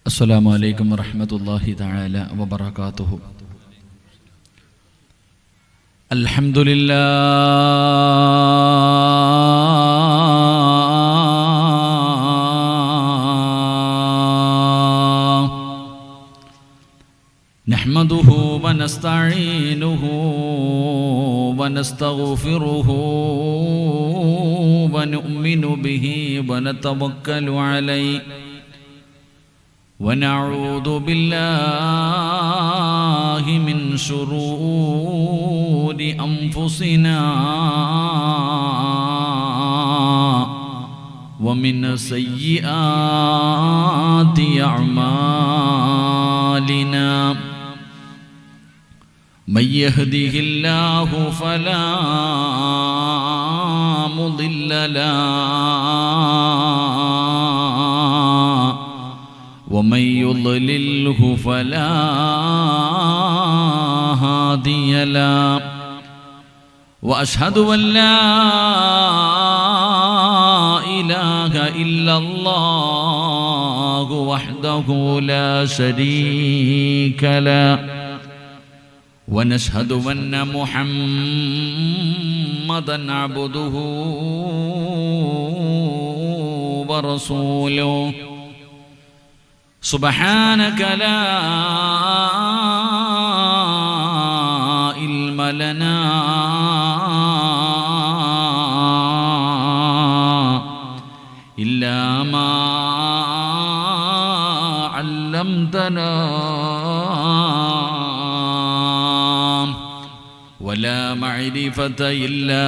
السلام عليكم ورحمة الله تعالى وبركاته. الحمد لله نحمده ونستعينه ونستغفره ونؤمن به ونتوكل عليه ونعوذ بالله من شرور أنفسنا ومن سيئات أعمالنا من يهده الله فلا مضل له ومن يضلله فلا هادي له وأشهد أن لا إله إلا الله وحده لا شريك له ونشهد أن محمدًا عبده ورسوله سبحانك لا علم لنا إلا ما علمتنا ولا معرفة إلا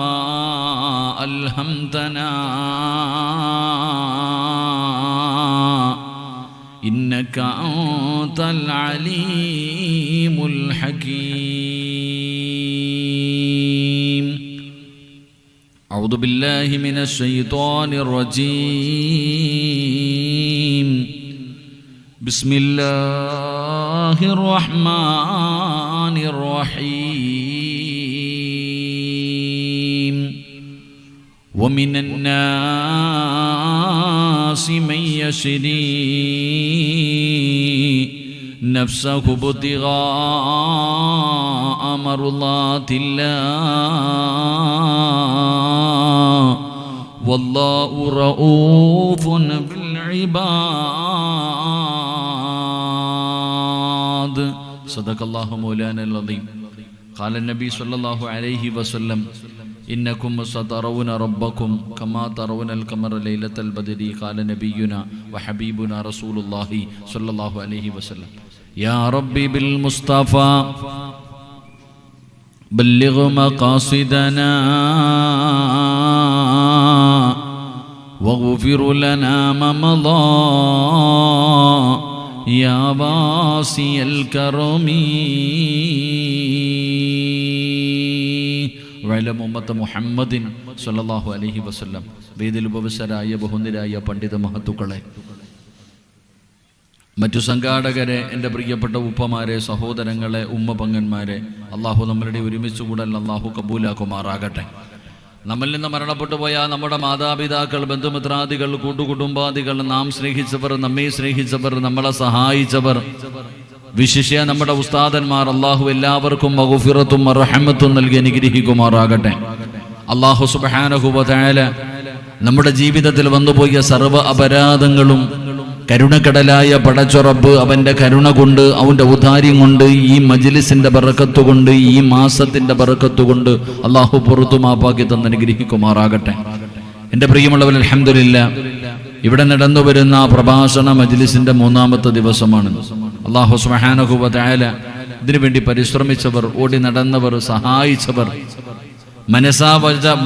ما ألهمتنا إنك أنت العليم الحكيم. أعوذ بالله من الشيطان الرجيم. بسم الله الرحمن الرحيم. ومن الناس من يشري نفسه ابتغاء مرضات الله والله رؤوف بالعباد. صدق الله مولانا العظيم. قال النبي صلى الله عليه وسلم إنكم سترون ربكم كما ترون القمر ليلة البدر. قال نبينا وحبيبنا رسول الله صلى الله عليه وسلم يا ربي بالمصطفى بلغ مقاصدنا واغفر لنا ما مضى يا واسع الكرم മുഹമ്മദിൻ സല്ലല്ലാഹു അലൈഹി വസല്ലം. വേദിയിൽ ഉപവിഷ്ടരായ ബഹുനിരായ പണ്ഡിത മഹത്തുക്കളെ, മറ്റു സംഘാടകരെ, എൻ്റെ പ്രിയപ്പെട്ട ഉപ്പമാരെ, സഹോദരങ്ങളെ, ഉമ്മ പങ്ങന്മാരെ, അള്ളാഹു നമ്മളുടെ ഒരുമിച്ച് കൂടൽ അള്ളാഹു കബൂലാക്കുമാറാകട്ടെ. നമ്മളിൽ നിന്ന് മരണപ്പെട്ടു പോയ നമ്മുടെ മാതാപിതാക്കൾ, ബന്ധുമിത്രാദികൾ, കൂട്ടുകുടുംബാദികൾ, നാം സ്നേഹിച്ചവർ, നമ്മെ സ്നേഹിച്ചവർ, നമ്മളെ സഹായിച്ചവർ, വിശിഷ്യ നമ്മുടെ ഉസ്താദന്മാർ, അള്ളാഹു എല്ലാവർക്കും മഗ്ഫിറത്തും റഹ്മത്തും നൽകി അനുഗ്രഹിക്കുമാറാകട്ടെ. അള്ളാഹു സുബ്ഹാനഹു വ തആല നമ്മുടെ ജീവിതത്തിൽ വന്നുപോയ സർവ്വ അപരാധങ്ങളും കരുണക്കടലായ പടച്ച റബ്ബ് അവൻ്റെ കരുണ കൊണ്ട്, അവൻ്റെ ഔദാര്യം കൊണ്ട്, ഈ മജ്ലിസിൻ്റെ ബറക്കത്ത് കൊണ്ട്, ഈ മാസത്തിൻ്റെ ബറക്കത്ത് കൊണ്ട് അള്ളാഹു പുറത്തു മാപ്പാക്കി തന്ന് അനുഗ്രഹിക്കുമാറാകട്ടെ. എൻ്റെ പ്രിയമുള്ളവർ, അൽഹംദുലില്ലാ, ഇവിടെ നടന്നു വരുന്ന പ്രഭാഷണ മജ്ലിസിൻ്റെ 3-ാമത്തെ ദിവസമാണ്. അല്ലാഹു സുബ്ഹാനഹു വ തആല ഇതിനു വേണ്ടി പരിശ്രമിച്ചവർ, ഓടി നടന്നവർ, സഹായിച്ചവർ,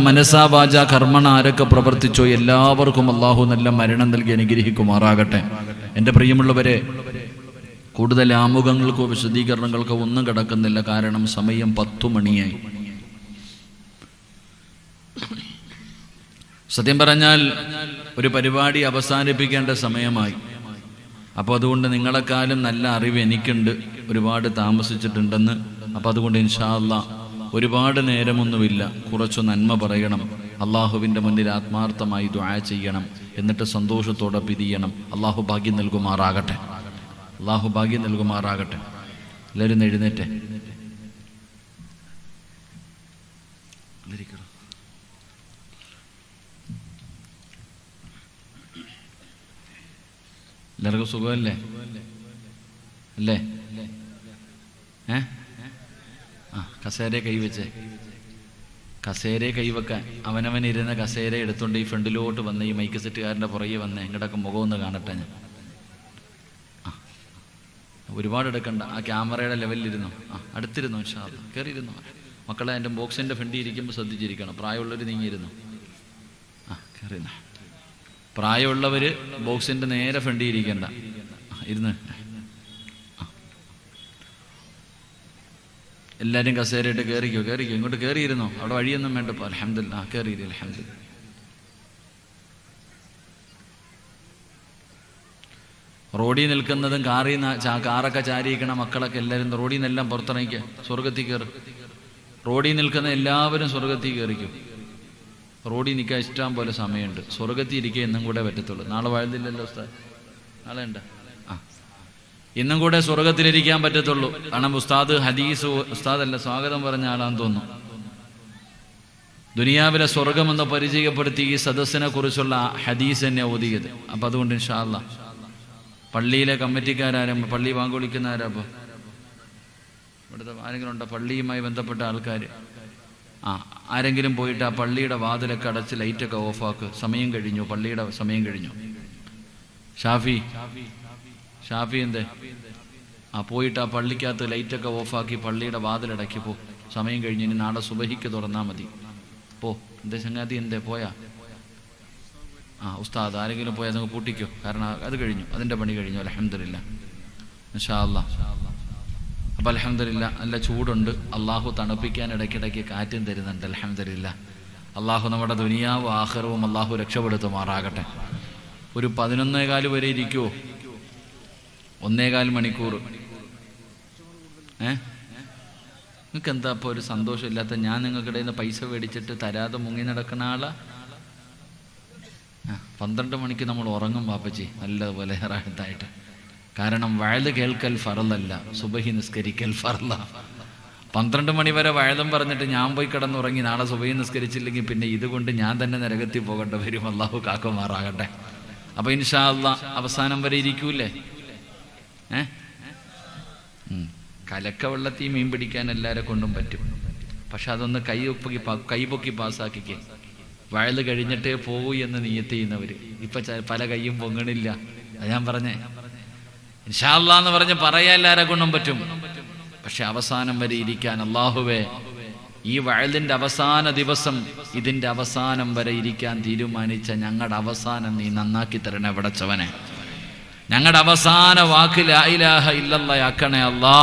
മനസാവാച കർമ്മണ ആരൊക്കെ പ്രവർത്തിച്ചോ എല്ലാവർക്കും അല്ലാഹു നല്ല മരണം നൽകി അനുഗ്രഹിക്കുമാറാകട്ടെ. എൻ്റെ പ്രിയമുള്ളവരെ, കൂടുതൽ ആമുഖങ്ങൾക്കോ വിശദീകരണങ്ങൾക്കോ ഒന്നും കിടക്കുന്നില്ല. കാരണം സമയം 10 മണിയായി. സത്യം പറഞ്ഞാൽ ഒരു പരിപാടി അവസാനിപ്പിക്കേണ്ട സമയമായി. അപ്പോൾ അതുകൊണ്ട് നിങ്ങളെക്കാളും നല്ല അറിവ് എനിക്കുണ്ട്, ഒരുപാട് താമസിച്ചിട്ടുണ്ടെന്ന്. അപ്പോൾ അതുകൊണ്ട് ഇൻഷാ അല്ലാഹ് ഒരുപാട് നേരമൊന്നുമില്ല, കുറച്ചു നന്മ പറയണം. അള്ളാഹുവിൻ്റെ മുന്നിൽ ആത്മാർത്ഥമായി ദുആ ചെയ്യണം. എന്നിട്ട് സന്തോഷത്തോടെ പിരിയണം. അള്ളാഹു ഭാഗ്യം നൽകുമാറാകട്ടെ. അള്ളാഹു ഭാഗ്യം നൽകുമാറാകട്ടെ. എല്ലാവരും എഴുന്നേറ്റേ. എല്ലാവർക്കും സുഖമല്ലേ? അല്ലേ? കസേരയെ കൈവച്ചേ. കസേരയെ കൈവെക്കാൻ അവനവനിരുന്ന കസേര എടുത്തുകൊണ്ട് ഈ ഫ്രണ്ടിലോട്ട് വന്ന് ഈ മൈക്ക് സെറ്റുകാരൻ്റെ പുറകെ വന്ന് എങ്ങടൊക്കെ മുഖമൊന്ന് കാണട്ടെ. ഞാൻ ഒരുപാട് എടുക്കണ്ട. ആ ക്യാമറയുടെ ലെവലിലിരുന്നു. അടുത്തിരുന്നു. ഇൻഷാ അല്ലാഹ് കയറിയിരുന്നു. മക്കളെ എൻ്റെ ബോക്സിൻ്റെ ഫ്രണ്ടിൽ ഇരിക്കുമ്പോൾ ശ്രദ്ധിച്ചിരിക്കണം. പ്രായമുള്ളവർ നീങ്ങിയിരുന്നു. കയറിയിരുന്ന പ്രായമുള്ളവർ ബോക്സിൻ്റെ നേരെ ഫ്രണ്ടിൽ ഇരിക്കണ്ട. ഇരുന്ന് എല്ലാവരും കസേരയിട്ട് കയറിക്കോ. ഇങ്ങോട്ട് കയറിയിരുന്നോ? അവിടെ വഴിയൊന്നും വേണ്ട. ഇപ്പോൾ അൽഹംദുലില്ലാഹ് കയറിയില്ല. അൽഹംദുലില്ലാഹ്. റോഡിൽ നിൽക്കുന്നതും കാറൊക്കെ ചാരിയിക്കണ മക്കളൊക്കെ എല്ലാവരും റോഡിൽ നിന്നെല്ലാം പുറത്തിറങ്ങിക്കുക. സ്വർഗത്തിൽ കയറും. റോഡിൽ നിൽക്കുന്ന എല്ലാവരും സ്വർഗത്തിൽ കയറിക്കും. റോഡിൽ നിൽക്കാൻ ഇഷ്ടം പോലെ സമയമുണ്ട്. സ്വർഗത്തിൽ ഇരിക്കുക എന്നും കൂടെ പറ്റത്തുള്ളൂ. നാളെ വഴുതില്ലല്ലോ ഉസ്താദ്? നാളെ ഉണ്ട്. ഇന്നും കൂടെ സ്വർഗത്തിലിരിക്കാൻ പറ്റത്തുള്ളൂ. കാരണം ഉസ്താദല്ല സ്വാഗതം പറഞ്ഞ ആളാന്ന് തോന്നുന്നു. ദുനിയാവിലെ സ്വർഗമെന്ന് പരിചയപ്പെടുത്തി ഈ സദസ്സിനെ കുറിച്ചുള്ള ഹദീസ് തന്നെ ഓതിയത്. അപ്പം അതുകൊണ്ട് ഇൻഷാ അല്ലാഹ് പള്ളിയിലെ കമ്മിറ്റിക്കാരും പള്ളി വാങ്ങി ആരാ? അപ്പോൾ ഇവിടുത്തെ ആരെങ്കിലും ഉണ്ടോ പള്ളിയുമായി ബന്ധപ്പെട്ട ആൾക്കാർ? ആരെങ്കിലും പോയിട്ട് ആ പള്ളിയുടെ വാതിലൊക്കെ അടച്ച് ലൈറ്റൊക്കെ ഓഫാക്ക്. സമയം കഴിഞ്ഞു. പള്ളിയുടെ സമയം കഴിഞ്ഞു. ഷാഫി എന്തേ? പോയിട്ട് ആ പള്ളിക്കകത്ത് ലൈറ്റൊക്കെ ഓഫാക്കി പള്ളിയുടെ വാതിലടക്കി പോ. സമയം കഴിഞ്ഞു. ഇനി നാളെ സുബഹിക്ക് തുറന്നാൽ മതി. പോ. എന്തേ ചങ്ങാതി? എന്തേ പോയാ? ഉസ്താദ് ആരെങ്കിലും പോയാൽ നിങ്ങൾ പൂട്ടിക്കോ. കാരണം അത് കഴിഞ്ഞു. അതിൻ്റെ പണി കഴിഞ്ഞു. അൽഹംദുലില്ലാഹ്. ഇൻഷാ അല്ലാഹ്. അപ്പം അൽഹംദുലില്ലാഹ് നല്ല ചൂടുണ്ട്. അള്ളാഹു തണുപ്പിക്കാൻ ഇടയ്ക്കിടയ്ക്ക് കാറ്റും തരുന്നുണ്ട്. അൽഹംദുലില്ലാഹ്. അള്ളാഹു നമ്മുടെ ദുനിയാവും ആഖിറവും അള്ളാഹു രക്ഷപ്പെടുത്തുമാറാകട്ടെ. ഒരു 11:15 വരെ ഇരിക്കുമോ? 1.25 മണിക്കൂർ. നിങ്ങൾക്ക് എന്താ അപ്പോൾ ഒരു സന്തോഷമില്ലാത്ത? ഞാൻ നിങ്ങൾക്കിടയിൽ നിന്ന് പൈസ മേടിച്ചിട്ട് തരാതെ മുങ്ങി നടക്കുന്ന ആളാ. 12 മണിക്ക് നമ്മൾ ഉറങ്ങും പാപ്പച്ചി നല്ലതുപോലെ റാഹത്തായിട്ട്. കാരണം വയല് കേൾക്കൽ ഫറലല്ല, സുബഹി നിസ്കരിക്കൽ ഫറല. 12 മണി വരെ വയലും പറഞ്ഞിട്ട് ഞാൻ പോയി കിടന്നുറങ്ങി നാളെ സുബഹി നിസ്കരിച്ചില്ലെങ്കിൽ പിന്നെ ഇതുകൊണ്ട് ഞാൻ തന്നെ നരകത്തിൽ പോകേണ്ട വരും. അള്ളാഹു കാക്കുമാറാകട്ടെ. അപ്പോൾ ഇൻഷാ അല്ലാഹ് അവസാനം വരെ ഇരിക്കൂലേ? കലക്ക വെള്ളത്തിൽ മീൻ പിടിക്കാൻ എല്ലാവരെ കൊണ്ടും പറ്റും. പക്ഷെ അതൊന്ന് കൈപൊക്കി പാസ്സാക്കിക്കേ. വയല് കഴിഞ്ഞിട്ടേ പോകൂ എന്ന് നിയത്ത് ചെയ്യുന്നവർ ഇപ്പം പല കൈയും പൊങ്ങണില്ല. അത് ഞാൻ പറഞ്ഞേ ഇൻഷാ അല്ലാഹ് എന്ന് പറഞ്ഞ് പറയാൻ എല്ലാവരെ കൊണ്ടും പറ്റും. പക്ഷെ അവസാനം വരെ ഇരിക്കാൻ അല്ലാഹുവേ ഈ വയലിൻ്റെ അവസാന ദിവസം ഇതിൻ്റെ അവസാനം വരെ ഇരിക്കാൻ തീരുമാനിച്ച ഞങ്ങളുടെ അവസാനം നീ നന്നാക്കി തരണേ പടച്ചവനെ. ഞങ്ങളുടെ അവസാന വാക്ക് ലാ ഇലാഹ ഇല്ലല്ലാഹ് ആക്കണേ അല്ലാ.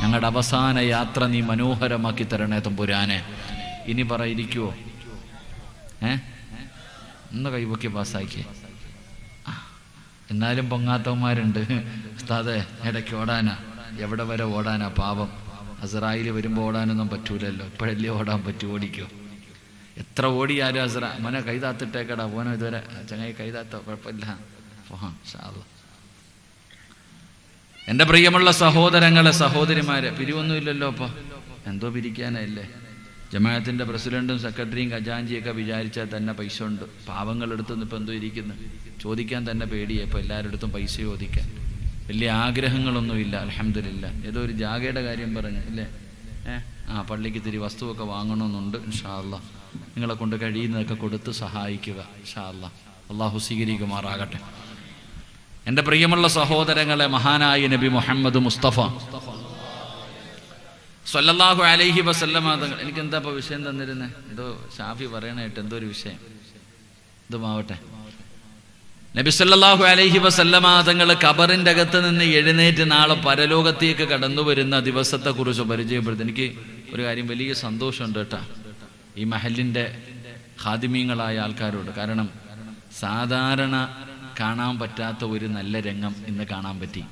ഞങ്ങളുടെ അവസാന യാത്ര നീ മനോഹരമാക്കി തരണേ തമ്പുരാനെ. ഇനി ഇരിക്കുവോ? ഒന്ന് കൈപൊക്കി പാസ്സാക്കിയേ. എന്നാലും പൊങ്ങാത്തവന്മാരുണ്ട്. ഉസ്താദേ ഇടയ്ക്ക് ഓടാനാ. എവിടെ വരെ ഓടാനാ? പാപം അസ്രായിൽ വരുമ്പോൾ ഓടാനൊന്നും പറ്റൂലല്ലോ. ഇപ്പോഴല്ലേ ഓടാൻ പറ്റൂ? ഓടിക്കോ. എത്ര ഓടിയാലും അസ്ര മോനെ കൈതാത്തിട്ടേക്കടാ. പോനോ ഇതുവരെ ചങ്ങായി കൈതാത്ത കുഴപ്പമില്ല. എൻ്റെ പ്രിയമുള്ള സഹോദരങ്ങളെ സഹോദരിമാരെ, പിരിവൊന്നുമില്ലല്ലോ. അപ്പോൾ എന്തോ പിരിക്കാനല്ലേ? ജമാഅത്തിൻ്റെ പ്രസിഡന്റും സെക്രട്ടറിയും ഖജാൻജിയൊക്കെ വിചാരിച്ചാൽ തന്നെ പൈസ ഉണ്ട്. പാവങ്ങളെടുത്തുനിന്ന് ഇപ്പം എന്തോ ഇരിക്കുന്നു. ചോദിക്കാൻ തന്നെ പേടിയാണ് ഇപ്പോൾ എല്ലാവരുടെ അടുത്തും പൈസ ചോദിക്കാൻ. വലിയ ആഗ്രഹങ്ങളൊന്നുമില്ല. അൽഹംദുലില്ലാഹ്. ഏതോ ഒരു ജാഗയുടെ കാര്യം പറഞ്ഞു അല്ലേ? പള്ളിക്ക് തിരി വസ്തുവൊക്കെ വാങ്ങണമെന്നുണ്ട്. ഇൻഷാ അല്ലാഹ് നിങ്ങളെ കൊണ്ട് കഴിയുന്നതൊക്കെ കൊടുത്ത് സഹായിക്കുക. ഇൻഷാ അല്ലാഹ്. അള്ളാഹു സ്വീകരിക്കുമാറാകട്ടെ. എൻ്റെ പ്രിയമുള്ള സഹോദരങ്ങളെ, മഹാനായ നബി മുഹമ്മദ് മുസ്തഫ സ്വല്ലല്ലാഹു അലൈഹി വസല്ലമ തങ്ങൾ എനിക്കെന്താ ഇപ്പോൾ വിഷയം തന്നിരുന്നത്? എന്തോ ഷാഫി പറയണായിട്ട് എന്തോ ഒരു വിഷയം. ഇതുമാവട്ടെ. നബി സല്ലല്ലാഹു അലൈഹി വസല്ലമ തങ്ങൾ ഖബറിൻ്റെ അകത്ത് നിന്ന് എഴുന്നേറ്റ് നാളെ പരലോകത്തേക്ക് കടന്നു വരുന്ന ദിവസത്തെക്കുറിച്ച് പരിചയപ്പെടുത്തി. എനിക്ക് ഒരു കാര്യം വലിയ സന്തോഷമുണ്ട് കേട്ടോ ഈ മഹലിൻ്റെ ഖാദിമീങ്ങളായ ആൾക്കാരോട്. കാരണം സാധാരണ കാണാൻ പറ്റാത്ത ഒരു നല്ല രംഗം ഇന്ന് കാണാൻ പറ്റി.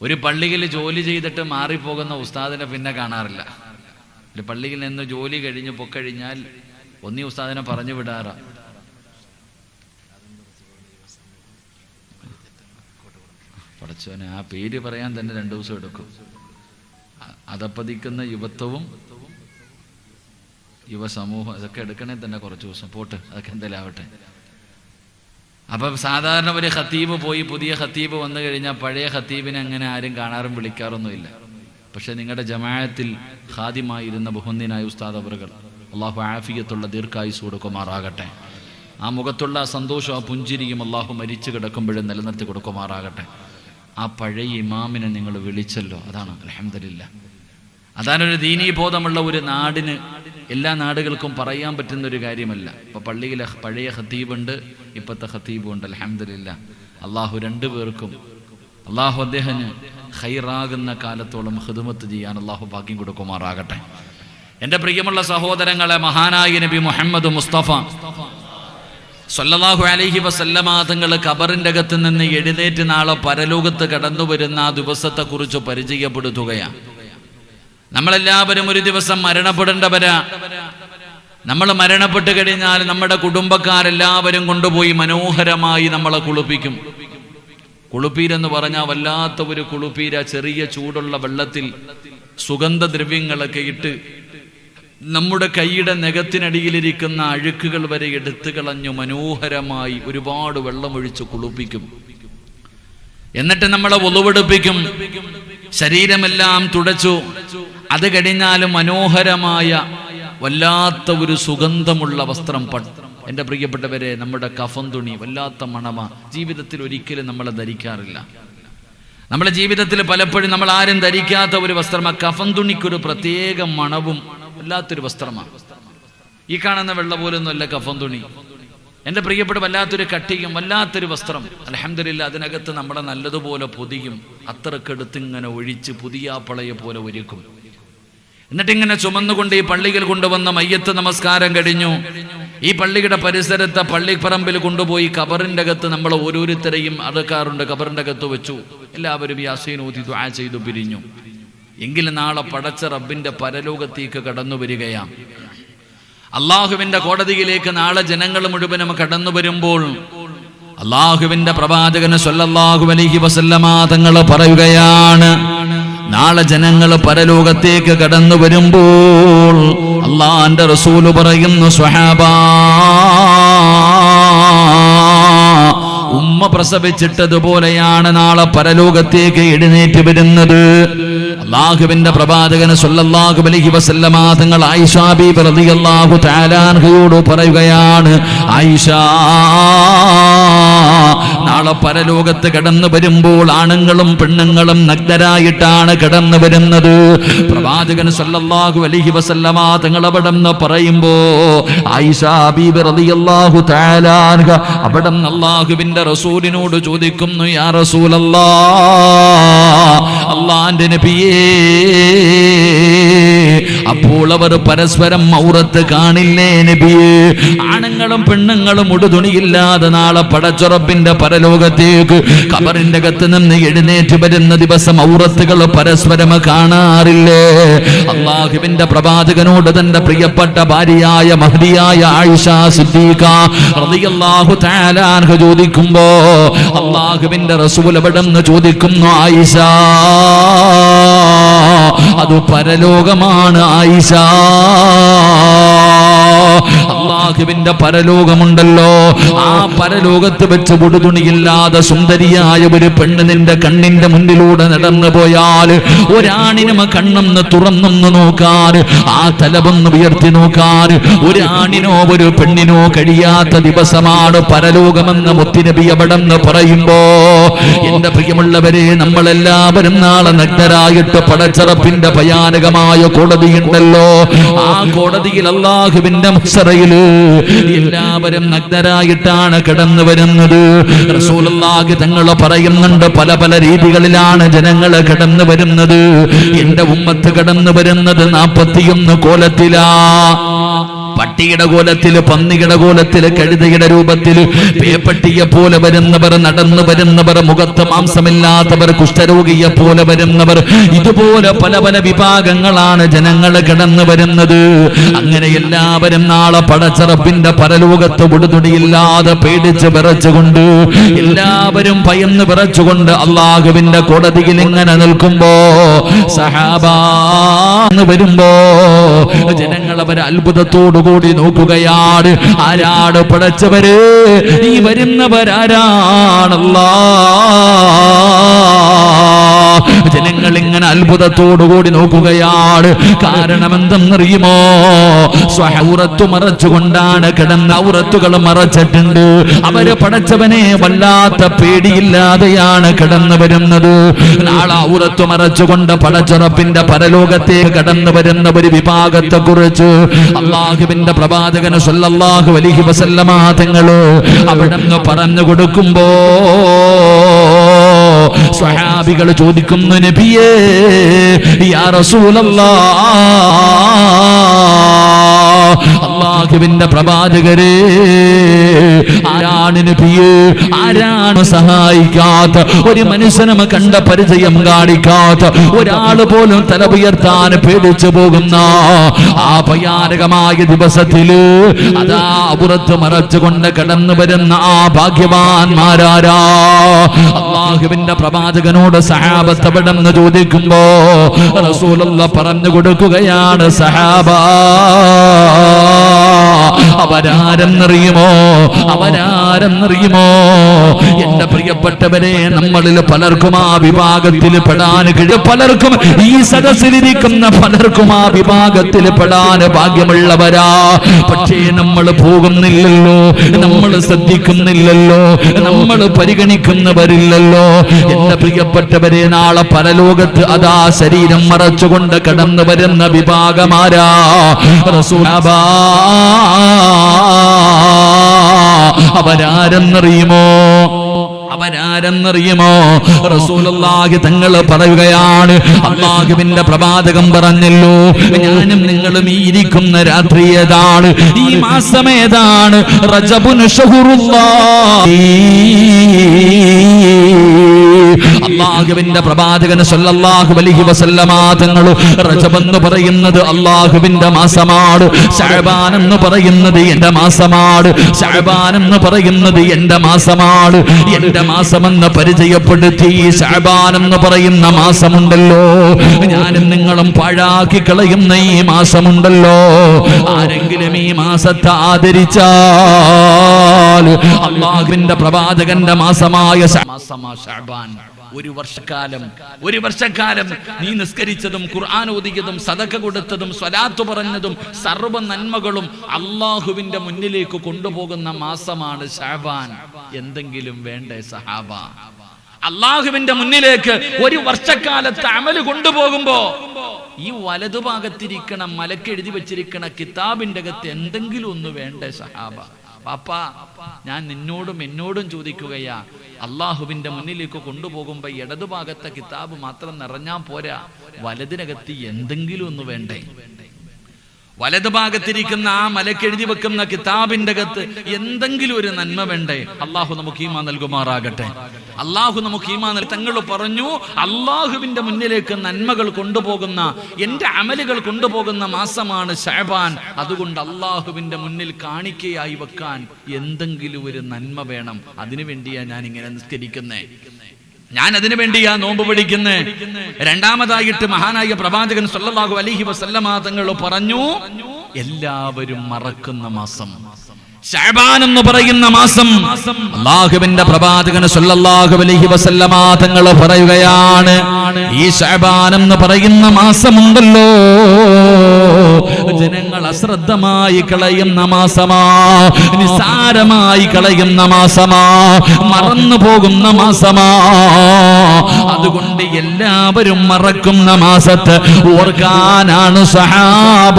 ഒരു പള്ളിയിൽ ജോലി ചെയ്തിട്ട് മാറിപ്പോകുന്ന ഉസ്താദിനെ പിന്നെ കാണാറില്ല. ഒരു പള്ളിയിൽ നിന്ന് ജോലി കഴിഞ്ഞ് പൊക്കഴിഞ്ഞാൽ ഒന്നീ ഉസ്താദിനെ പറഞ്ഞു വിടാറാ. പഠിച്ചവനെ ആ പേര് പറയാൻ തന്നെ 2 ദിവസം എടുക്കും. അതപ്പതിക്കുന്ന യുവത്വവും യുവസമൂഹം ഇതൊക്കെ എടുക്കണേ തന്നെ കുറച്ച് ദിവസം പോട്ട്, അതൊക്കെ എന്തെങ്കിലും ആവട്ടെ. അപ്പം സാധാരണ ഒരു ഖത്തീബ് പോയി പുതിയ ഖത്തീബ് വന്നു കഴിഞ്ഞാൽ പഴയ ഖത്തീബിനെ അങ്ങനെ ആരും കാണാറും വിളിക്കാറൊന്നുമില്ല. പക്ഷെ നിങ്ങളുടെ ജമാഅത്തിൽ ഖാദിമായിരുന്ന ബഹുന്ദനായ ഉസ്താദ് അവറുകൾ അള്ളാഹു ആഫിയത്തുള്ള ദീർഘായുസ് കൊടുക്കുമാറാകട്ടെ. ആ മുഖത്തുള്ള സന്തോഷവും ആ പുഞ്ചിരിയും അള്ളാഹു മരിച്ചു കിടക്കുമ്പോഴും നിലനിർത്തി കൊടുക്കുമാറാകട്ടെ. ആ പഴയ ഇമാമിനെ നിങ്ങൾ വിളിച്ചല്ലോ, അതാണ് അൽഹംദുലില്ലാ. അതാണൊരു ദീനീ ബോധമുള്ള ഒരു നാടിന്, എല്ലാ നാടുകൾക്കും പറയാൻ പറ്റുന്ന ഒരു കാര്യമല്ല. ഇപ്പൊ പള്ളിയിലെ പഴയ ഖത്തീബുണ്ട്, ഇപ്പോഴത്തെ ഖത്തീബുണ്ട്. അൽഹംദുലില്ലാ. അള്ളാഹു 2 പേർക്കും അള്ളാഹു അദ്ദേഹത്തിന് ഖൈറാകുന്ന കാലത്തോളം ഖിദ്മത്ത് ചെയ്യാൻ അള്ളാഹു ഭാഗ്യം കൊടുക്കുമാറാകട്ടെ. എൻ്റെ പ്രിയമുള്ള സഹോദരങ്ങളെ, മഹാനായ നബി മുഹമ്മദ് മുസ്തഫ സല്ലല്ലാഹു അലൈഹി വസല്ലമ തങ്ങൾ ഖബറിൻ്റെ അകത്ത് നിന്ന് എഴുന്നേറ്റ് നാളെ പരലോകത്ത് കടന്നു വരുന്ന ആ ദിവസത്തെക്കുറിച്ച് പരിചയപ്പെടുത്തുകയാണ്. നമ്മളെല്ലാവരും ഒരു ദിവസം മരണപ്പെടേണ്ടവരാ. നമ്മൾ മരണപ്പെട്ട് കഴിഞ്ഞാൽ നമ്മുടെ കുടുംബക്കാരെല്ലാവരും കൊണ്ടുപോയി മനോഹരമായി നമ്മളെ കുളിപ്പിക്കും. കുളുപ്പീരെന്ന് പറഞ്ഞാൽ വല്ലാത്ത ഒരു കുളുപ്പീര, ചെറിയ ചൂടുള്ള വെള്ളത്തിൽ സുഗന്ധദ്രവ്യങ്ങളൊക്കെ ഇട്ട് നമ്മുടെ കൈയുടെ നഖത്തിനടിയിലിരിക്കുന്ന അഴുക്കുകൾ വരെ എടുത്തു കളഞ്ഞു മനോഹരമായി ഒരുപാട് വെള്ളമൊഴിച്ച് കുളിപ്പിക്കും. എന്നിട്ട് നമ്മളെ ഒളുവെടുപ്പിക്കും, ശരീരമെല്ലാം തുടച്ചു. അത് കഴിഞ്ഞാലും മനോഹരമായ വല്ലാത്ത ഒരു സുഗന്ധമുള്ള വസ്ത്രം എൻ്റെ പ്രിയപ്പെട്ടവരെ, നമ്മുടെ കഫൻ തുണി വല്ലാത്ത മണമാ. ജീവിതത്തിൽ ഒരിക്കലും നമ്മൾ ധരിക്കാറില്ല. നമ്മുടെ ജീവിതത്തിൽ പലപ്പോഴും നമ്മൾ ആരും ധരിക്കാത്ത ഒരു വസ്ത്രമാണ് കഫൻ തുണിക്കൊരു പ്രത്യേക മണവും വല്ലാത്തൊരു വസ്ത്രമാണ്. ഈ കാണുന്ന വെള്ള പോലൊന്നുമല്ല കഫൻ തുണി. എൻ്റെ പ്രിയപ്പെട്ട വല്ലാത്തൊരു കട്ടിയും വല്ലാത്തൊരു വസ്ത്രം. അൽഹംദുലില്ലാ, അതിനകത്ത് നമ്മളെ നല്ലതുപോലെ പൊതിയും, അത്രക്കെടുത്ത് ഇങ്ങനെ ഒഴിച്ച് പുതിയാപ്പളയെ പോലെ ഒരുക്കും. എന്നിട്ടിങ്ങനെ ചുമന്നുകൊണ്ട് ഈ പള്ളികൾ കൊണ്ടുവന്ന മയ്യത്ത് നമസ്കാരം കഴിഞ്ഞു. ഈ പള്ളിയുടെ പരിസരത്തെ പള്ളിപ്പറമ്പിൽ കൊണ്ടുപോയി ഖബറിൻ്റെ അകത്ത് നമ്മൾ ഓരോരുത്തരെയും അടക്കാറുണ്ട്. ഖബറിൻ്റെ അകത്ത് വെച്ചു. എല്ലാവരും യാസീൻ ഓതി ദുആ ചെയ്തു പിരിഞ്ഞു. എങ്കിലും നാളെ പടച്ച റബ്ബിന്റെ പരലോകത്തേക്ക് കടന്നു വരികയാണ്. അള്ളാഹുവിന്റെ കോടതിയിലേക്ക് നാളെ ജനങ്ങൾ മുഴുവനും കടന്നു വരുമ്പോൾ അള്ളാഹുവിന്റെ പ്രവാചകൻ സ്വല്ലല്ലാഹു അലൈഹി വസല്ലമ തങ്ങൾ പറയുകയാണ്, നാളെ ജനങ്ങൾ പരലോകത്തേക്ക് കടന്നു വരുമ്പോൾ അള്ളാഹുവിന്റെ റസൂൽ പറയുന്നു, സ്വഹാബാ, ഉമ്മ പ്രസവിച്ചിട്ടതുപോലെയാണ് നാളെ പരലോകത്തേക്ക് എഴുന്നേറ്റ് വരുന്നത്. അള്ളാഹുവിന്റെ പ്രവാചകൻ സ്വല്ലല്ലാഹു അലൈഹി വസല്ലമ തങ്ങൾ ആയിഷ ബീബി റളിയല്ലാഹു തആല അൻഹയോട് പറയുകയാണ്, ആയിഷ, നാളെ പരലോകത്ത് കടന്നു വരുമ്പോൾ ആണുങ്ങളും പെണ്ണുങ്ങളും നഗ്നരായിട്ടാണ് കടന്നു വരുന്നത്. പ്രവാചകൻ സ്വല്ലല്ലാഹു അലൈഹി വസല്ലമ തങ്ങൾ അവിടെന്ന് പറയുമ്പോ ആയിഷ ബീബി റളിയല്ലാഹു തആല അൻഹ അവിടെന്ന് അള്ളാഹുവിന്റെ റസൂലിനോട് ചോദിക്കുന്നു, യാ റസൂലല്ലാഹ്, അല്ലാഹുവിന്റെ നബിയേ, അപ്പോൾ അവർ പരസ്പരം ഔറത്ത് കാണില്ലേ നബിയേ? ആണുങ്ങളും പെണ്ണുങ്ങളും ഉടുതുണിയില്ലാതെ നാളെ പടച്ചുറപ്പിന്റെ പരലോകത്തേക്ക് ഖബറിന്റെ അകത്ത് നിന്ന് എഴുന്നേറ്റ് വരുന്ന ദിവസം ഔറത്തുകൾ പരസ്പരം കാണാറില്ലേ? അള്ളാഹുവിന്റെ പ്രവാചകനോട് തന്റെ പ്രിയപ്പെട്ട ഭാര്യയായ മഹ്ദിയായ ആയിഷ സിദ്ദീഖ റളിയല്ലാഹു തആല അൻഹ ചോദിക്കുമ്പോ അള്ളാഹുവിന്റെ റസൂൽ അവിടെന്ന് ചോദിക്കുന്നു, ആയിഷ, അത് പരലോകമാണ് ആയിഷ. അള്ളാഹുവിന്റെ പരലോകമുണ്ടല്ലോ, ആ പരലോകത്ത് വെച്ച് ഉടുതുണിയില്ലാതെ സുന്ദരിയായ ഒരു പെണ്ണ് നിന്റെ കണ്ണിന്റെ മുന്നിലൂടെ നടന്നു പോയാൽ ഒരാണിനും കണ്ണൊന്ന് തുറന്നൊന്ന് നോക്കാൻ, ആ തലവൊന്ന് ഉയർത്തി നോക്കാൻ ഒരു ആണിനോ ഒരു പെണ്ണിനോ കഴിയാത്ത ദിവസമാണ് പരലോകമെന്ന് മുത്തുനബി അവിടെന്ന് പറയുമ്പോ, എന്റെ പ്രിയമുള്ളവരെ, നമ്മളെല്ലാവരും നാളെ നഗ്നരായിട്ട് പടച്ചറപ്പിന്റെ ഭയാനകമായ കോടതിയുണ്ടല്ലോ, ആ കോടതിയിൽ അള്ളാഹുവിന്റെ മുസ്സറയില് എല്ലാവരും നഗ്നരായിട്ടാണ് കടന്നു വരുന്നത്. റസൂലുള്ളാഹി തങ്ങൾ പറയുന്നുണ്ട്, പല പല രീതികളിലാണ് ജനങ്ങൾ കടന്നു വരുന്നത്. എന്റെ ഉമ്മത്ത് കടന്നു വരുന്നത് 41 കോലത്തിലാ. പട്ടി പട്ടിയുടെ കോലത്തില്, പന്നിയുടെ കോലത്തില്, കഴുതയുടെ രൂപത്തില്, പേപ്പട്ടിയെ പോലെ വരുന്നവർ, നടന്നു വരുന്നവർ, മുഖത്ത് മാംസമില്ലാത്തവർ, കുഷ്ഠരോഗിയെ പോലെ വരുന്നവർ, ഇതുപോലെ പല പല വിഭാഗങ്ങളാണ് ജനങ്ങൾ കടന്നു വരുന്നത്. അങ്ങനെ എല്ലാവരും നാളെ പടച്ചറപ്പിന്റെ പരലോകത്ത് ഉടുതുടിയില്ലാതെ പേടിച്ച് വിറച്ചുകൊണ്ട്, എല്ലാവരും ഭയന്ന് വിറച്ചുകൊണ്ട് അള്ളാഹുവിന്റെ കോടതിയിൽ ഇങ്ങനെ നിൽക്കുമ്പോ, സഹാബാ എന്ന് വരുമ്പോ ജനങ്ങൾ അവരെ അത്ഭുതത്തോടുകൂടി നോക്കുകയാണ്. ആരാണ് പടച്ചവര്? ഈ വരുന്നവരാരാണല്ലാ? ജനങ്ങൾ ഇങ്ങനെ അത്ഭുതത്തോടുകൂടി നോക്കുകയാണ്. കാരണം എന്തെന്നറിയുമോ? സ്വഹൗറത്ത് മറച്ചുകൊണ്ടാണ് കിടന്ന, ഔറത്തുകൾ മറച്ചിട്ടുണ്ട്. അവര് പടച്ചവനെ വല്ലാത്ത പേടിയില്ലാതെയാണ് കടന്നു വരുന്നത്. നാളെ ഔറത്ത് മറച്ചുകൊണ്ട് പടച്ചുറപ്പിന്റെ പരലോകത്തേക്ക് കടന്നു വരുന്ന ഒരു വിഭാഗത്തെ കുറിച്ച് അള്ളാഹുവിന്റെ പ്രവാചകൻ സല്ലല്ലാഹു അലൈഹി വസല്ലമ തങ്ങള് അവിടുന്ന് പറഞ്ഞു കൊടുക്കുമ്പോ സ്വഹാബികൾ ചോദിക്കുന്നു, നബിയേ യാ റസൂലല്ലാഹ്, അള്ളാഹുവിന്റെ പ്രവാചകരെ, ആരാണ് നബിയേ? ആരാണ് സഹായിക്കാത്ത, ഒരു മനുഷ്യനും കണ്ട പരിചയം കാണിക്കാത്ത, ഒരാള് പോലും തല ഉയർത്താൻ പേടിച്ചു പോകുന്ന ആ ഭയാനകമായ ദിവസത്തില് അതാ പുറത്ത് മറച്ചുകൊണ്ട് കടന്നു വരുന്ന ആ ഭാഗ്യവാന്മാരാരാ? അള്ളാഹുവിന്റെ പ്രവാചകനോട് സഹാബത്ത് അവിടെന്ന് ചോദിക്കുമ്പോ റസൂലുള്ളാഹി പറഞ്ഞു കൊടുക്കുകയാണ്, സഹാബാ, അവരാരെന്നറിയുമോ? അവരാരെന്നറിയുമോ? എന്റെ പ്രിയപ്പെട്ടവരെ, നമ്മളിൽ പലർക്കും ആ വിഭാഗത്തിൽ പെടാൻ കഴിയും. പലർക്കും, ഈ സദസ്സിലിരിക്കുന്ന പലർക്കും ആ വിഭാഗത്തിൽ പെടാൻ ഭാഗ്യമുള്ളവരാ. പക്ഷേ നമ്മൾ പോകുന്നില്ലല്ലോ, നമ്മൾ ശ്രദ്ധിക്കുന്നില്ലല്ലോ, നമ്മൾ പരിഗണിക്കുന്നവരില്ലല്ലോ. എന്റെ പ്രിയപ്പെട്ടവരെ, നാളെ പരലോകത്ത് അതാ ശരീരം മറച്ചുകൊണ്ട് കടന്നു വരുന്ന വിഭാഗമാരാ? റസൂലുള്ളാഹി അവരാരെന്നറിയുമോ? അവരാരെന്നറിയുമോ? റസൂലുള്ളാഹി തങ്ങൾ പറയുകയാണ്, അല്ലാഹുവിന്റെ പ്രവാചകൻ പറഞ്ഞല്ലോ, ഞാനും നിങ്ങളും ഈ ഇരിക്കുന്ന രാത്രി ഏതാണ്? ഈ മാസം ഏതാണ്? റജബുൻ ശഹറുല്ലാഹി. അല്ലാഹുവിന്റെ പ്രവാചകൻ സല്ലല്ലാഹു അലൈഹി വസല്ലമ തങ്ങൾ റജബ് എന്ന് പറയുന്നത് അല്ലാഹുവിന്റെ മാസമാണ്, ശഅബാൻ എന്ന് പറയുന്നത് എന്റെ മാസമാണ്, ശഅബാൻ എന്ന് പറയുന്നത് എന്റെ മാസമാണ്. എന്റെ മാസമെന്ന് പരിചയപ്പെടുത്തി ശഅബാൻ എന്ന് പറയുന്ന മാസമുണ്ടല്ലോ, ഞാനും നിങ്ങളും പാഴാക്കി കളയുന്ന ഈ മാസമുണ്ടല്ലോ, ആരെങ്കിലും ഈ മാസത്തെ ആദരിച്ചാൽ അല്ലാഹുവിന്റെ പ്രവാചകന്റെ മാസമായ ശഅബാൻ, ഒരു വർഷക്കാലം നീ നിസ്കരിച്ചതും ഖുർആൻ ഓതിയതും സദഖ കൊടുത്തതും സ്വലാത്ത് പറഞ്ഞതും സർവ്വ നന്മകളും അല്ലാഹുവിന്റെ മുന്നിലേക്ക് കൊണ്ടുപോകുന്ന മാസമാണ് ശഅബാൻ. എന്തെങ്കിലും വേണ്ടേ സഹാബ? അല്ലാഹുവിന്റെ മുന്നിലേക്ക് ഒരു വർഷക്കാലത്തെ അമല് കൊണ്ടുപോകുമ്പോ ഈ വലതുഭാഗത്തിരിക്കണ മലക്ക് എഴുതി വെച്ചിരിക്കണ കിതാബിന്റെ അകത്ത് എന്തെങ്കിലും ഒന്ന് വേണ്ടേ സഹാബ? പാപ്പാ, ഞാൻ നിന്നോടും എന്നോടും ചോദിക്കുകയാ, അള്ളാഹുവിന്റെ മുന്നിലേക്ക് കൊണ്ടുപോകുമ്പോ ഇടതുഭാഗത്തെ കിതാബ് മാത്രം നിറഞ്ഞാൽ പോരാ, വലതിനകത്ത് എന്തെങ്കിലും ഒന്ന് വേണ്ടേ? വലതുഭാഗത്തിരിക്കുന്ന ആ മലക്കെഴുതി വെക്കുന്ന കിതാബിന്റെ അകത്ത് എന്തെങ്കിലും ഒരു നന്മ വേണ്ടേ? അള്ളാഹു നമുക്ക് ഈമാൻ നൽകുമാറാകട്ടെ. അള്ളാഹു നമുക്ക് ഈമാൻ. തങ്ങൾ പറഞ്ഞു, അള്ളാഹുവിന്റെ മുന്നിലേക്ക് നന്മകൾ കൊണ്ടുപോകുന്ന, എന്റെ അമലുകൾ കൊണ്ടുപോകുന്ന മാസമാണ് ശഅബാൻ. അതുകൊണ്ട് അള്ളാഹുവിന്റെ മുന്നിൽ കാണിക്കയായി വെക്കാൻ എന്തെങ്കിലും ഒരു നന്മ വേണം. അതിനു വേണ്ടിയാ ഞാൻ ഇങ്ങനെ നിസ്കരിക്കുന്നേ, ഞാൻ അതിനു വേണ്ടിയാ നോമ്പ് പിടിക്കുന്നേ. രണ്ടാമതായിട്ട് മഹാനായ പ്രവാചകൻ സല്ലല്ലാഹു അലൈഹി വസല്ലമ തങ്ങൾ പറഞ്ഞു, എല്ലാവരും മറക്കുന്ന മാസം ശഅബാൻ എന്ന് പറയുന്ന മാസം. അല്ലാഹുവിന്റെ പ്രവാചകൻ സല്ലല്ലാഹു അലൈഹി വസല്ലമ തങ്ങൾ പറയുകയാണ്, ഈ ശഅബാൻ എന്ന് പറയുന്ന മാസമുണ്ടല്ലോ, ജനങ്ങൾ അശ്രദ്ധമായി കളയുന്ന മാസമാ, നിസ്സാരമായി കളയുന്ന മാസമാ, മറന്നു പോകുന്ന മാസമാ. അതുകൊണ്ട് എല്ലാവരും മറക്കുന്ന മാസത്തെ ഓർക്കാനാണ് സഹാബ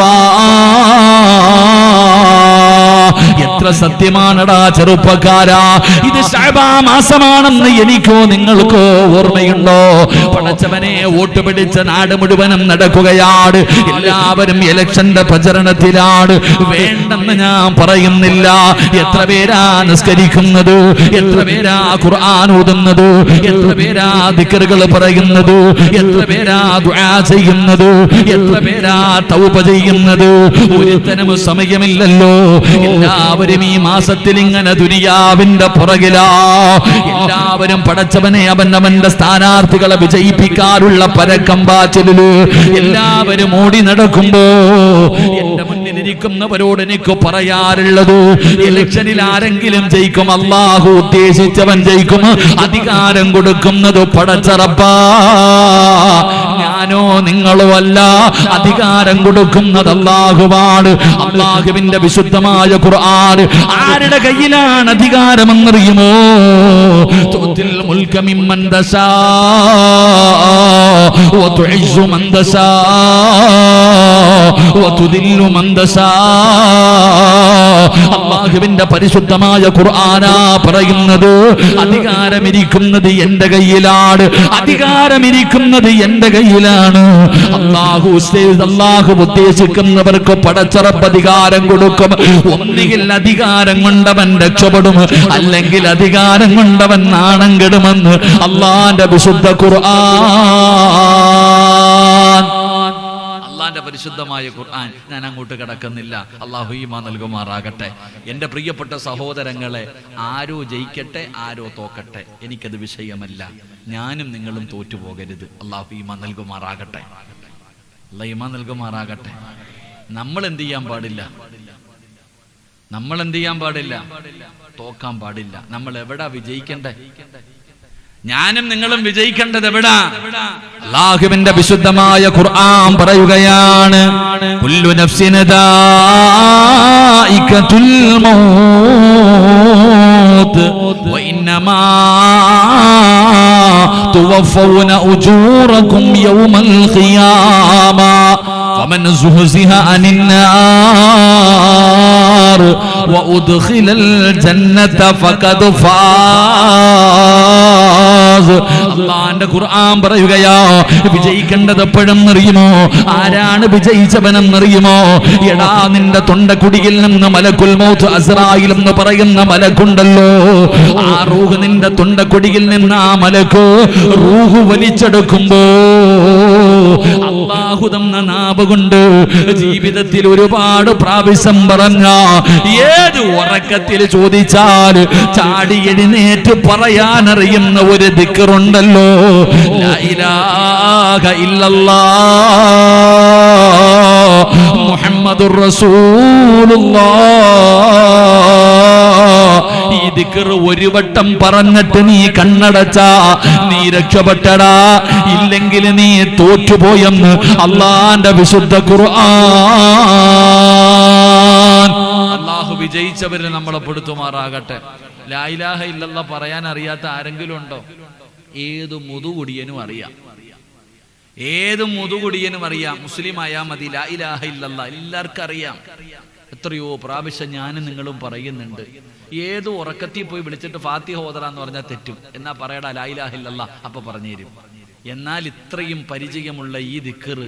എത്ര സത്യമാണടാ ചെറുപ്പക്കാരാ. ഇത് ശഅബാൻ മാസമാണെന്ന് എനിക്കോ നിങ്ങൾക്കോ ഓർമ്മയുണ്ടോ? പടച്ചവനെ, വോട്ട് പിടിച്ച നാട് മുഴുവനും നടക്കുകയാണ്. എല്ലാവരും ഇലക്ഷന്റെ പ്രചരണത്തിലാണ്. വേണ്ടെന്ന് ഞാൻ പറയുന്നില്ല. എത്ര പേരാ നിസ്കരിക്കുന്നത്, എത്ര പേരാ ഖുർആൻ ഓതുന്നത്, എത്ര പേരാ ദിക്റുകൾ പറയുന്നത്, എത്ര പേരാ ദുആ ചെയ്യുന്നത്, എത്ര പേരാ തൗബ ചെയ്യുന്നത്? ഒരുത്തനും സമയമില്ലല്ലോ. എല്ലാവരും ഈ മാസത്തിൽ ഇങ്ങനെ ദുനിയാവിന്റെ പുറകിലാ. എല്ലാവരും പടച്ചവനെ അവന്റെ സ്ഥാനാർത്ഥികളെ വിജയിപ്പിക്കാനുള്ള പരക്കം പാച്ചില് എല്ലാവരും ഓടി നടക്കുമ്പോ എന്റെ മുന്നിലിരിക്കുന്നവരോട് എനിക്ക് പറയാറുള്ളത്, ഇലക്ഷനിൽ ആരെങ്കിലും ജയിക്കും, അല്ലാഹു ഉദ്ദേശിച്ചവൻ ജയിക്കും. അധികാരം കൊടുക്കുന്നത് പടച്ച റബ്ബാ, ഞാനോ നിങ്ങളോ അല്ല. അധികാരം കൊടുക്കുന്നത് അല്ലാഹുവാണ്. അല്ലാഹുവിന്റെ വിശുദ്ധമായ ഖുർആൻ ആരുടെ കയ്യിലാണ് അധികാരമെന്നറിയുമോ? തുത്തിൽ മുൽക മിമ്മൻ തശാ വതുഇസ്സു മൻ തശാ വതുദില്ലു മൻ തശാ. അല്ലാഹുവിന്റെ പരിശുദ്ധമായ ഖുർആനാ പറയുന്നത്, അധികാരമിരിക്കുന്നത് എന്റെ കയ്യിലാണ്, അധികാരമിരിക്കുന്നത് എന്റെ കയ്യിലാണ്. അല്ലാഹു ഉദ്ദേശിക്കുന്നവർക്ക് പടച്ചറപ്പ് അധികാരം കൊടുക്കും. ഒന്നുകിൽ അധികാരം കൊണ്ടവൻ രക്ഷപ്പെടും, അല്ലെങ്കിൽ അധികാരം കൊണ്ടവൻ നാണം കെടുമെന്ന് അല്ലാഹുവിന്റെ വിശുദ്ധ ഖുർആൻ. അള്ളാന്റെ പരിശുദ്ധമായ ഖുർആൻ ഞാൻ അങ്ങോട്ട് കിടക്കുന്നില്ല. അള്ളാഹു ഈമാൻ നൽകുമാറാകട്ടെ. എൻ്റെ പ്രിയപ്പെട്ട സഹോദരങ്ങളെ, ആരോ ജയിക്കട്ടെ ആരോ തോക്കട്ടെ, എനിക്കത് വിഷയമല്ല. ഞാനും നിങ്ങളും തോറ്റുപോകരുത്. അള്ളാഹു ഈമാൻ നൽകുമാറാകട്ടെ. അള്ളാഹു ഈമാൻ നൽകുമാറാകട്ടെ. നമ്മൾ എന്ത് ചെയ്യാൻ പാടില്ല? നമ്മൾ എന്ത് ചെയ്യാൻ പാടില്ല? തോക്കാൻ പാടില്ല. നമ്മൾ എവിടാ വിജയിക്കണ്ടേ? ഞാനും നിങ്ങളും വിജയിക്കേണ്ടത് എവിടാ? അല്ലാഹുവിന്റെ വിശുദ്ധമായ ഖുർആൻ പറയുകയാണ്, കുല്ലു നഫ്സിൻ ദായികത്തുൽ മൗത്ത് വ ഇന്നമാ തുവഫൗന ഉജൂറകും യൗമൽ ഖിയാമ ഫമൻ സുഹ്സിഹ അനിൻ നാർ വ ഉദ്ഖിലൽ ജന്നത ഫഖദ് ഫാസ്. അല്ലാഹുവിന്റെ ഖുർആൻ പറയുകയാ, വിജയിക്കേണ്ടത് എപ്പോഴെന്നറിയുമോ? ആരാണ് വിജയിച്ചവനെന്നറിയുമോ? എടാ, നിന്റെ തൊണ്ടക്കുടിയിൽ നിന്ന് മലക്കുൽ മൗത്ത് അസ്റായിൽ എന്ന് പറയുന്ന മലക്കുണ്ടല്ലോ. ആ റൂഹ് നിന്റെ തൊണ്ടക്കുടിയിൽ നിന്ന് ആ മലക്ക് റൂഹ് വലിച്ചെടുക്കുമ്പോ അല്ലാഹു തന്ന നാവ് കൊണ്ട് ജീവിതത്തിൽ ഒരുപാട് പ്രാവശ്യം പറഞ്ഞ ഏത് ഉറക്കത്തിൽ ചോദിച്ചാൽ ചാടി എഴുന്നേറ്റ് പറയാനറിയുന്ന ഒരു ദിക്റുണ്ടല്ലോ, ലാ ഇലാഹ ഇല്ലല്ലാഹ് മുഹമ്മദുർ റസൂലുള്ളാഹ്. ഈ ദിക്ർ ഒരു വട്ടം പറഞ്ഞിട്ട് നീ കണ്ണടച്ചാ നീ രക്ഷപ്പെട്ടടാ, ഇല്ലെങ്കിൽ നീ തോറ്റുപോയെന്ന് അല്ലാഹുവിന്റെ വിശുദ്ധ ഖുർആൻ. അല്ലാഹു വിജയിച്ചവരെ നമ്മളെ പെടുത്തുമാറാകട്ടെ. ലാ ഇലാഹ ഇല്ലല്ലാഹ് പറയാൻ അറിയാത്ത ആരെങ്കിലും ഉണ്ടോ? ഏത് മുതുകുടിയനും അറിയാം, ഏത് മുതുകുടിയനും അറിയാം. മുസ്ലിം ആയാ മതി, ലാ ഇലാഹ ഇല്ലല്ലാഹ് എല്ലാവർക്കും അറിയാം. എത്രയോ പ്രാവശ്യം ഞാനും നിങ്ങളും പറയുന്നുണ്ട്. ഏത് ഉറക്കത്തിൽ പോയി വിളിച്ചിട്ട് ഫാത്തിഹ ഓതറാന്ന് പറഞ്ഞാൽ തെറ്റും. എന്നാ പറയടാ ലാ ഇലാഹ ഇല്ലല്ലാഹ്, അപ്പൊ പറഞ്ഞു തരും. എന്നാൽ ഇത്രയും പരിചയമുള്ള ഈ ദിക്ർ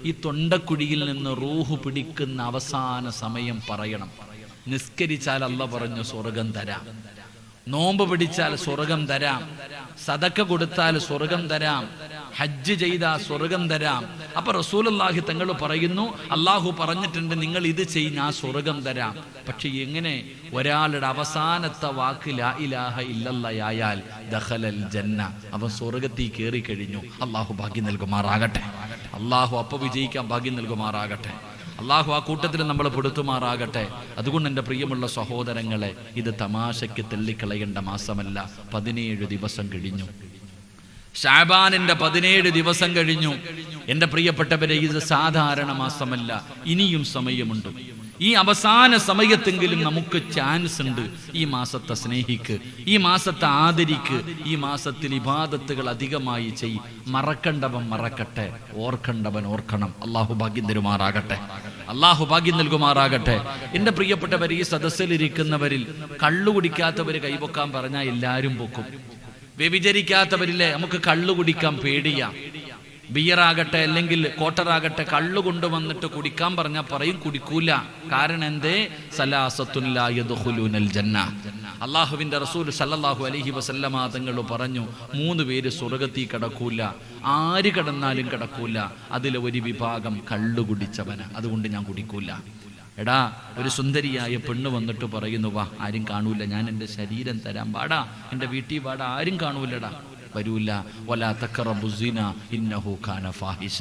ഈ തൊണ്ടക്കുഴിയിൽ നിന്ന് റൂഹ് പിടിക്കുന്ന അവസാന സമയം പറയണം. നിസ്കരിച്ചാൽ അല്ലാഹ് പറഞ്ഞു സ്വർഗം തരാം, നോമ്പ് പിടിച്ചാൽ സ്വർഗം തരാം, സദക്ക കൊടുത്താൽ സ്വർഗം തരാം, ഹജ്ജ് ചെയ്താൽ സ്വർഗം തരാം. അപ്പൊ റസൂലുള്ളാഹി തങ്ങൾ പറയുന്നു, അല്ലാഹു പറഞ്ഞിട്ടുണ്ട് നിങ്ങൾ ഇത് ചെയ്യ് ഞാൻ സ്വർഗം തരാം. പക്ഷെ എങ്ങനെ? ഒരാളുടെ അവസാനത്തെ വാക്ക് ലാ ഇലാഹ ഇല്ലല്ലാഹ് ആയാൽ ദഖലൽ ജന്ന, അവൻ സ്വർഗത്തിൽ കയറി കഴിഞ്ഞു. അല്ലാഹു ഭാഗ്യം നൽകുമാറാകട്ടെ. അല്ലാഹു അപ്പൊ വിജയിക്കാൻ ഭാഗ്യം നൽകുമാറാകട്ടെ. അല്ലാഹു ആ കൂട്ടത്തിൽ നമ്മൾ പെടുത്തുമാറാകട്ടെ. അതുകൊണ്ട് എൻ്റെ പ്രിയമുള്ള സഹോദരങ്ങളെ, ഇത് തമാശയ്ക്ക് തള്ളിക്കളയേണ്ട മാസമല്ല. 17 ദിവസം കഴിഞ്ഞു, ശഅബാനിന്റെ 17 ദിവസം കഴിഞ്ഞു. എൻ്റെ പ്രിയപ്പെട്ടവരെ, ഇത് സാധാരണ മാസമല്ല. ഇനിയും സമയമുണ്ട്. ഈ അവസാന സമയത്തെങ്കിലും നമുക്ക് ചാൻസ് ഉണ്ട്. ഈ മാസത്തെ സ്നേഹിക്ക്, ഈ മാസത്തെ ആദരിക്ക്, ഈ മാസത്തിൽ ഇബാദത്തുകൾ അധികമായി ചെയ്യ്. മറക്കണ്ടവൻ മറക്കട്ടെ, ഓർക്കണ്ടവൻ ഓർക്കണം. അല്ലാഹു ഭാഗ്യം തരുമാറാകട്ടെ. അള്ളാഹു ഭാഗ്യം നൽകുമാറാകട്ടെ. എൻ്റെ പ്രിയപ്പെട്ടവർ, ഈ സദസ്സിലിരിക്കുന്നവരിൽ കള്ളു കുടിക്കാത്തവർ കൈപൊക്കാൻ പറഞ്ഞാൽ എല്ലാവരും പൊക്കും. വ്യഭിചരിക്കാത്തവരില്ലേ, നമുക്ക് കള്ളു കുടിക്കാൻ പേടിയാ. ബിയറാകട്ടെ അല്ലെങ്കിൽ ക്വാർട്ടറാകട്ടെ കള്ളു കൊണ്ടുവന്നിട്ട് കുടിക്കാൻ പറഞ്ഞാൽ പറയും കുടിക്കൂല. കാരണം എന്തേ? സലാസത്തുൻ ലാ യദ്ഖുലൂനൽ ജന്ന. അല്ലാഹുവിന്റെ റസൂൽ സല്ലല്ലാഹു അലൈഹി വസല്ലമ തങ്ങൾ പറഞ്ഞു, 3 പേര് സ്വർഗ്ഗത്തിൽ കിടക്കൂല, ആര് കിടന്നാലും കിടക്കൂല. അതിലെ ഒരു വിഭാഗം കള്ളു കുടിച്ചവന്. അതുകൊണ്ട് ഞാൻ കുടിക്കൂല. എടാ, ഒരു സുന്ദരിയായ പെണ്ണ് വന്നിട്ട് പറയുന്നു, വാ, ആരും കാണൂല, ഞാൻ എൻ്റെ ശരീരം തരാം, വാടാ, എൻ്റെ വീട്ടിൽ വാടാ, ആരും കാണൂലടാ. വരൂല. വലാ തഖറബു സിന ഇന്നഹു കാന ഫാഹിഷ.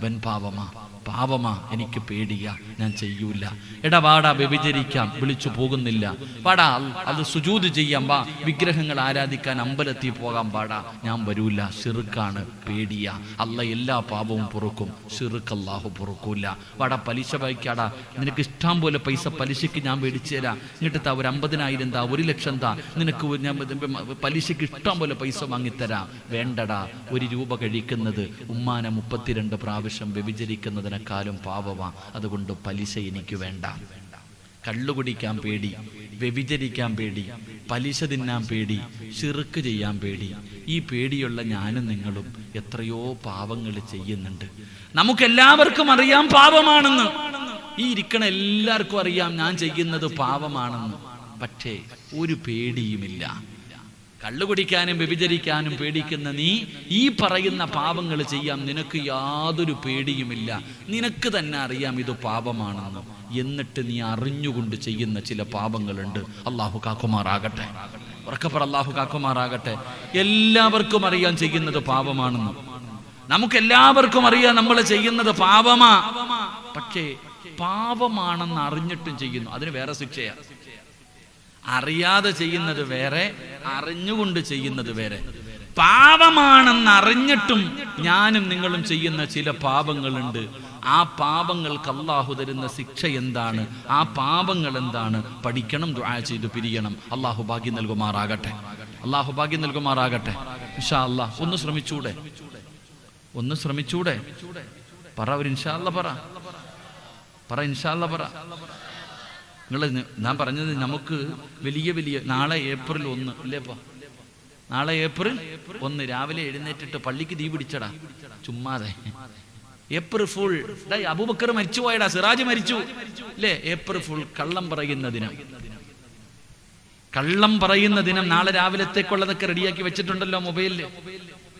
വൻ പാവമാ, എനിക്ക് പേടിയാ, ഞാൻ ചെയ്യൂല. എടാ വാടാ, വ്യഭിചരിക്കാം, വിളിച്ചു പോകുന്നില്ല, വാടാ, അത് സുജൂദ് ചെയ്യാം, വാ, വിഗ്രഹങ്ങൾ ആരാധിക്കാൻ അമ്പലത്തിൽ പോകാം, വാടാ, ഞാൻ വരൂല, ശിർക്കാണ്, പേടിയാ. അല്ല എല്ലാ പാപവും പൊറുക്കും, ശിർക്ക് അല്ലാഹു പൊറുക്കൂല. വാടാ, പലിശ വായിക്കാടാ, നിനക്ക് ഇഷ്ടം പോലെ പൈസ പലിശയ്ക്ക് ഞാൻ മേടിച്ചു തരാം, ഇങ്ങോട്ട് താ, ഒരു 50,000 താ, 1 ലക്ഷം താ, നിനക്ക് ഞാൻ പലിശയ്ക്ക് ഇഷ്ടം പോലെ പൈസ വാങ്ങിത്തരാം. വേണ്ടടാ, 1 രൂപ കഴിക്കുന്നത് ഉമ്മാനെ 32 പ്രാവശ്യം വ്യഭിചരിക്കുന്നതിനേക്കാളും പാവമാ. അതുകൊണ്ട് പലിശ എനിക്ക് വേണ്ട. കള്ളുകുടിക്കാൻ പേടി, വ്യഭിചരിക്കാൻ പേടി, പലിശ തിന്നാൻ പേടി, ശിർക്ക് ചെയ്യാൻ പേടി. ഈ പേടിയുള്ള ഞാനും നിങ്ങളും എത്രയോ പാവങ്ങൾ ചെയ്യുന്നുണ്ട്. നമുക്കെല്ലാവർക്കും അറിയാം പാപമാണെന്ന്. ഈ ഇരിക്കണ എല്ലാവർക്കും അറിയാം ഞാൻ ചെയ്യുന്നത് പാപമാണെന്ന്. പക്ഷേ ഒരു പേടിയുമില്ല. കള്ളുകുടിക്കാനും വ്യഭിചരിക്കാനും പേടിക്കുന്ന നീ ഈ പറയുന്ന പാപങ്ങൾ ചെയ്യാൻ നിനക്ക് യാതൊരു പേടിയുമില്ല. നിനക്ക് തന്നെ അറിയാം ഇത് പാപമാണെന്ന്. എന്നിട്ട് നീ അറിഞ്ഞുകൊണ്ട് ചെയ്യുന്ന ചില പാപങ്ങളുണ്ട്. അള്ളാഹു കാക്കുമാറാകട്ടെ. ഉറക്കപ്പറ, അള്ളാഹു കാക്കുമാറാകട്ടെ. എല്ലാവർക്കും അറിയാൻ ചെയ്യുന്നത് പാപമാണെന്ന്. നമുക്കെല്ലാവർക്കും അറിയാം നമ്മൾ ചെയ്യുന്നത് പാപമാ. പക്ഷേ പാപമാണെന്ന് അറിഞ്ഞിട്ടും ചെയ്യുന്നു, അതിന് വേറെ ശിക്ഷയാണ്. അറിയാതെ ചെയ്യുന്നത് വേറെ, അറിഞ്ഞുകൊണ്ട് ചെയ്യുന്നത് വേറെ. പാപമാണെന്ന് അറിഞ്ഞിട്ടും ഞാനും നിങ്ങളും ചെയ്യുന്ന ചില പാപങ്ങളുണ്ട്. ആ പാപങ്ങൾക്ക് അല്ലാഹു തരുന്ന ശിക്ഷ എന്താണ്, ആ പാപങ്ങൾ എന്താണ് പഠിക്കണം, ദുആ ചെയ്ത് പിരിയണം. അല്ലാഹു ഭാഗ്യം നൽകുമാറാകട്ടെ. അല്ലാഹു ഭാഗ്യം നൽകുമാറാകട്ടെ. ഇൻഷാ അല്ലാഹ് ഒന്ന് ശ്രമിച്ചൂടെ? പറ, ഒരു ഇൻഷാ അല്ലാഹ് പറ, ഇൻഷാ അല്ലാഹ് പറ. ഞാൻ പറഞ്ഞത് നമുക്ക് വലിയ നാളെ ഏപ്രിൽ 1 അല്ലേപ്പാ, നാളെ ഏപ്രിൽ 1 രാവിലെ എഴുന്നേറ്റിട്ട് പള്ളിക്ക് തീ പിടിച്ചടാ, ചുമ്മാതെ. April full. അബൂബക്കർ മരിച്ചു പോയടാ, സിറാജ് മരിച്ചു അല്ലേ? ഏപ്രിൽ ഫുൾ, കള്ളം പറയുന്ന ദിനം. നാളെ രാവിലത്തേക്കുള്ളതൊക്കെ റെഡിയാക്കി വെച്ചിട്ടുണ്ടല്ലോ മൊബൈലിൽ.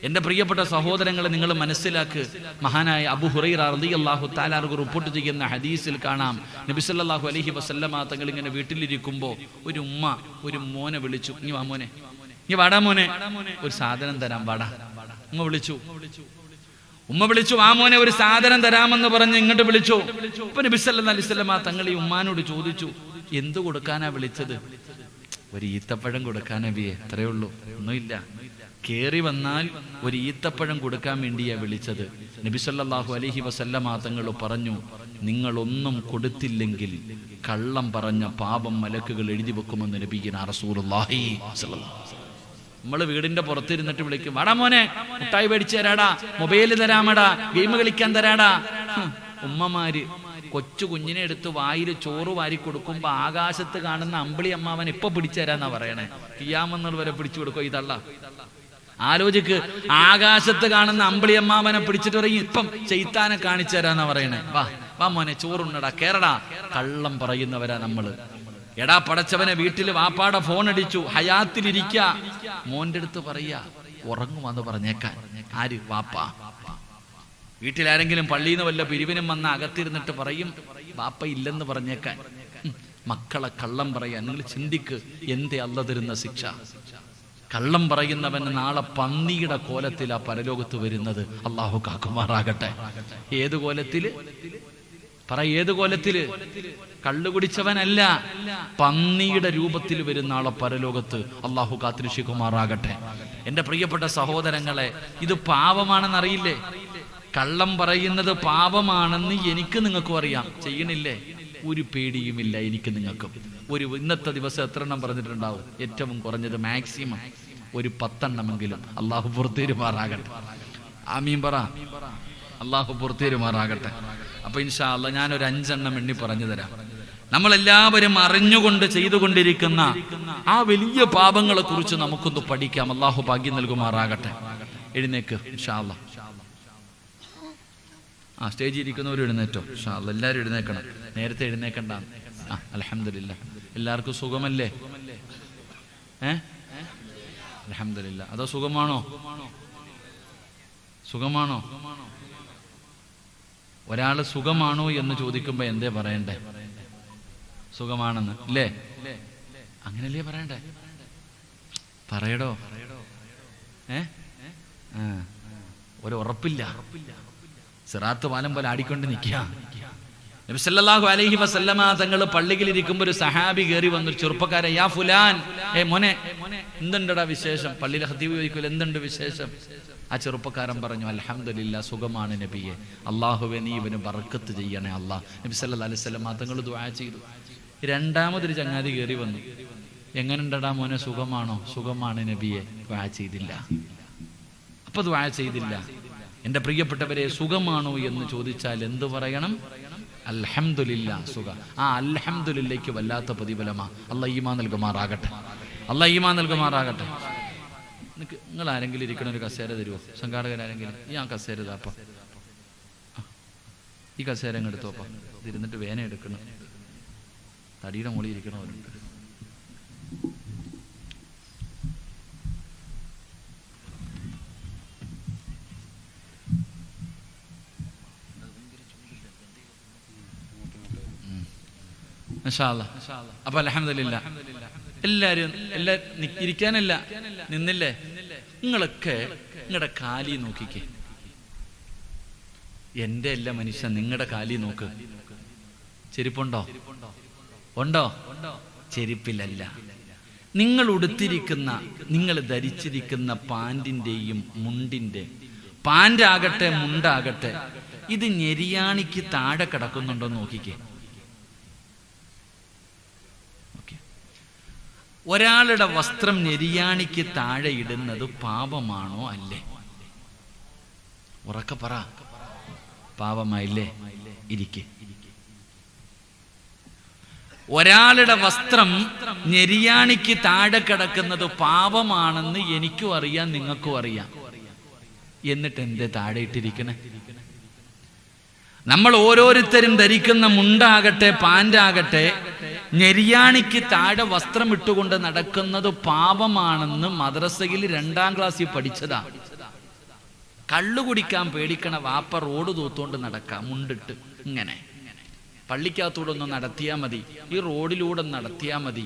എന്റെ പ്രിയപ്പെട്ട സഹോദരങ്ങളെ, നിങ്ങൾ മനസ്സിലാക്ക്. മഹാനായ അബൂ ഹുറൈറ റളിയല്ലാഹു തആല അൻഹു റിപ്പോർട്ട് ചെയ്യുന്ന ഹദീസിൽ കാണാം, നബി സല്ലല്ലാഹു അലൈഹി വസല്ലമ തങ്ങൾ ഇങ്ങനെ വീട്ടിലിരിക്കുമ്പോൾ ഒരു ഉമ്മ ഒരു മോനെ വിളിച്ചു. നീ വാ മോനെ, നീ വാടാ മോനെ, ഒരു സാധനം തരാം, വാടാ. ഉമ്മ വിളിച്ചു, ആ മോനെ ഒരു സാധനം തരാമെന്ന് പറഞ്ഞ് ഇങ്ങോട്ട് വിളിച്ചു. അപ്പൊ നബി സല്ലല്ലാഹു അലൈഹി വസല്ലമ തങ്ങൾ ഈ ഉമ്മാനോട് ചോദിച്ചു, എന്ത് കൊടുക്കാനാ വിളിച്ചത്? ഒരു ഈത്തപ്പഴം കൊടുക്കാൻ നബിയെ, അത്രയേ ഉള്ളൂ, ഒന്നുമില്ല. കേറി വന്നാൽ ഒരു ഈത്തപ്പഴം കൊടുക്കാൻ വേണ്ടിയാ വിളിച്ചത്. നബി സല്ലല്ലാഹു അലൈഹി വസല്ലമ തങ്ങൾ പറഞ്ഞു, നിങ്ങളൊന്നും കൊടുത്തില്ലെങ്കിൽ കള്ളം പറഞ്ഞ പാപം മലക്കുകൾ എഴുതി വെക്കുമെന്ന് നബിയിന റസൂലുള്ളാഹി സ്വല്ലല്ലാഹു അലൈഹി വസല്ലം. നമ്മൾ വീടിന്റെ പുറത്തിരുന്നിട്ട് വിളിക്കും, വാടാ മോനെ, മുട്ടായി മേടിച്ചു തരാടാ, മൊബൈൽ തരാമടാ, ഗെയിം കളിക്കാൻ തരാടാ. ഉമ്മമാര് കൊച്ചു കുഞ്ഞിനെ എടുത്ത് വായിൽ ചോറ് വാരി കൊടുക്കുമ്പോ ആകാശത്ത് കാണുന്ന അമ്പിളി അമ്മാവൻ ഇപ്പൊ പിടിച്ചു തരാന്നാ പറയണേ. കിയാമെന്നുള്ള വരെ പിടിച്ചു കൊടുക്കോ ഇതള്ള? ആലോചിക്ക്, ആകാശത്ത് കാണുന്ന അമ്പിളി അമ്മാവനെ പിടിച്ചിട്ട് പറയും ഇപ്പം ചെയ്ത്താനെ കാണിച്ചു തരാന്നാ പറയണേ. വാ മോനെ, ചോറുണ്ണടാ, കേറടാ. കള്ളം പറയുന്നവരാ നമ്മള്. എടാ പടച്ചവനെ, വീട്ടിൽ വാപ്പാടെ ഫോൺ അടിച്ചു, ഹയാത്തിലിരിക്ക, മോന്റെ അടുത്ത് പറയാ ഉറങ്ങുമെന്ന് പറഞ്ഞേക്കാൻ. ആര്? വാപ്പാ. വീട്ടിലാരെങ്കിലും പള്ളിയിൽ നിന്ന് വല്ല പിരിവിനും വന്ന അകത്തിരുന്നിട്ട് പറയും വാപ്പ ഇല്ലെന്ന് പറഞ്ഞേക്കാൻ. മക്കളെ കള്ളം പറയാൻ. നിങ്ങൾ ചിന്തിക്ക്, എന്തേ അല്ല തരുന്ന ശിക്ഷ. കള്ളം പറയുന്നവന് നാളെ പന്നിയുടെ കോലത്തിലാ പരലോകത്ത് വരുന്നത്. അള്ളാഹു കാക്കുമാറാകട്ടെ. ഏത് കോലത്തില്? ഏത് കോലത്തില്? കള്ളുകുടിച്ചവനല്ല, പന്നിയുടെ രൂപത്തിൽ വരുന്ന ആളെ പരലോകത്ത്. അള്ളാഹു കാത്തിരക്ഷിക്കുമാറാകട്ടെ. എന്റെ പ്രിയപ്പെട്ട സഹോദരങ്ങളെ, ഇത് പാപമാണെന്ന് അറിയില്ലേ? കള്ളം പറയുന്നത് പാപമാണെന്ന് എനിക്ക് നിങ്ങൾക്കും അറിയാം, ചെയ്യണില്ലേ? ഒരു പേടിയുമില്ല എനിക്ക് നിങ്ങൾക്കും. ഇന്നത്തെ ദിവസം എത്ര എണ്ണം പറഞ്ഞിട്ടുണ്ടാവും? ഏറ്റവും കുറഞ്ഞത് മാക്സിമം ഒരു 10 എണ്ണമെങ്കിലും. അള്ളാഹു പുറത്തേരുമാറാകട്ടെ. ആമീൻ പറ. അള്ളാഹു പുറത്തേരുമാറാകട്ടെ. അപ്പൊ ഇൻഷാ അല്ലാഹ് ഞാനൊരു 5 എണ്ണം എണ്ണി പറഞ്ഞു തരാം. നമ്മളെല്ലാവരും അറിഞ്ഞുകൊണ്ട് ചെയ്തുകൊണ്ടിരിക്കുന്ന ആ വലിയ പാപങ്ങളെ കുറിച്ച് നമുക്കൊന്ന് പഠിക്കാം. അള്ളാഹു ഭാഗ്യം നൽകുമാറാകട്ടെ. എഴുന്നേക്ക് ഇൻഷാ അല്ലാഹ്. സ്റ്റേജിൽ ഇരിക്കുന്നവരും എഴുന്നേറ്റോ ഇൻഷാ അല്ലാഹ്. എല്ലാവരും എഴുന്നേക്കണം, നേരത്തെ എഴുന്നേക്കണ്ട. അൽഹംദുലില്ലാഹ്. എല്ലാവർക്കും സുഖമല്ലേ? അൽഹംദുലില്ലാഹ്. അതോ സുഖമാണോ? സുഖമാണോ? ഒരാള് സുഖമാണോ എന്ന് ചോദിക്കുമ്പോ എന്തേ പറയണ്ടേ? സുഖമാണെന്ന് അല്ലേ? അങ്ങനല്ലേ പറയണ്ടേ? പറയടോ. ഒരു ഉറപ്പില്ല. സിറാത്ത് പാലം പോലെ ആടിക്കൊണ്ട് നിൽക്കുക. നബി സല്ലല്ലാഹു അലൈഹി വസല്ലമ തങ്ങൾ പള്ളിയിൽ ഇരിക്കുമ്പോൾ ഒരു സഹാബി കയറി വന്നു. ചെറുപ്പക്കാരൻ, യാ ഫുലാൻ, മോനെ എന്തുണ്ടടാ വിശേഷം? പള്ളിയിലെ ഖതീബ് ചോദിക്കൂല എന്തുണ്ട് വിശേഷം? ആ ചെറുപ്പക്കാരൻ പറഞ്ഞു, അൽഹംദുലില്ലാ, സുഖമാണ് നബിയെ. അള്ളാഹുവേ നീ ഇവന് ബർക്കത്ത് ചെയ്യണേ അല്ലാ. നബി സല്ലല്ലാഹു അലൈഹി വസല്ലമ തങ്ങൾ ദുആ ചെയ്തു. രണ്ടാമതൊരു ചങ്ങാതി കയറി വന്നു. എങ്ങനെയുണ്ടടാ മോനെ, സുഖമാണോ? സുഖമാണ് നബിയെ. ദുആ ചെയ്തില്ല. അപ്പൊ ദുആ ചെയ്തില്ല. എൻ്റെ പ്രിയപ്പെട്ടവരെ, സുഖമാണോ എന്ന് ചോദിച്ചാൽ എന്ത് പറയണം? അൽഹംദുലില്ലാ, സുഖം. ആ അൽഹംദുലില്ലയ്ക്ക് വല്ലാത്ത പ്രതിഫലമാ. അല്ലാഹ് ഈമാൻ നൽകുമാറാകട്ടെ. അല്ലാഹ് ഈമാൻ നൽകുമാറാകട്ടെ. നിങ്ങൾ ആരെങ്കിലും ഇരിക്കണ ഒരു കസേര തരുമോ? സംഘാടകരാരെങ്കിലും ഈ ആ കസേര ഇതാപ്പ, ഈ കസേര അങ്ങ് എടുത്തോപ്പ. ഇതിരുന്നിട്ട് വേന എടുക്കണം. തടിയുടെ മുകളിൽ ഇരിക്കണവരുണ്ട്. അപ്പൊ അൽഹംദുലില്ലാ എല്ലാരും ഇരിക്കാനല്ല, നിന്നില്ലേ? നിങ്ങളൊക്കെ നിങ്ങളുടെ കാലി നോക്കിക്കേ. എന്റെ എല്ലാ മനുഷ്യ നിങ്ങളുടെ കാലി നോക്ക്. ചെരുപ്പുണ്ടോ? ഉണ്ടോ? ചെരുപ്പിലല്ല. നിങ്ങൾ ഉടുത്തിരിക്കുന്ന, നിങ്ങൾ ധരിച്ചിരിക്കുന്ന പാന്റിന്റെയും മുണ്ടിന്റെ, പാന്റാകട്ടെ മുണ്ടാകട്ടെ, ഇത് ഞെരിയാണിക്ക് താഴെ കിടക്കുന്നുണ്ടോ നോക്കിക്കേ. ഒരാളുടെ വസ്ത്രം ഞെരിയാണിക്ക് താഴെ ഇടുന്നത് പാപമാണോ അല്ലേ? ഉറക്കെ പറ. പാപമായില്ലേ? ഇരിക്കെ. ഒരാളുടെ വസ്ത്രം ഞെരിയാണിക്ക് താഴെ കിടക്കുന്നത് പാപമാണെന്ന് എനിക്കും അറിയാം, നിങ്ങൾക്കും അറിയാം. എന്നിട്ട് എന്തേ താഴെ ഇട്ടിരിക്കണേ? നമ്മൾ ഓരോരുത്തരും ധരിക്കുന്ന മുണ്ടാകട്ടെ പാന്റാകട്ടെ, ഞെരിയാണിക്ക് താഴെ വസ്ത്രം ഇട്ടുകൊണ്ട് നടക്കുന്നത് പാപമാണെന്ന് മദ്രസയിൽ 2ാം ക്ലാസ്സിൽ പഠിച്ചതാ. കള്ളു കുടിക്കാൻ പേടിക്കണ വാപ്പ റോഡ് തൂത്തോണ്ട് നടക്കാം മുണ്ടിട്ട്. ഇങ്ങനെ പള്ളിക്കകത്തൂടെ ഒന്ന് നടത്തിയാ മതി, ഈ റോഡിലൂടെ നടത്തിയാ മതി.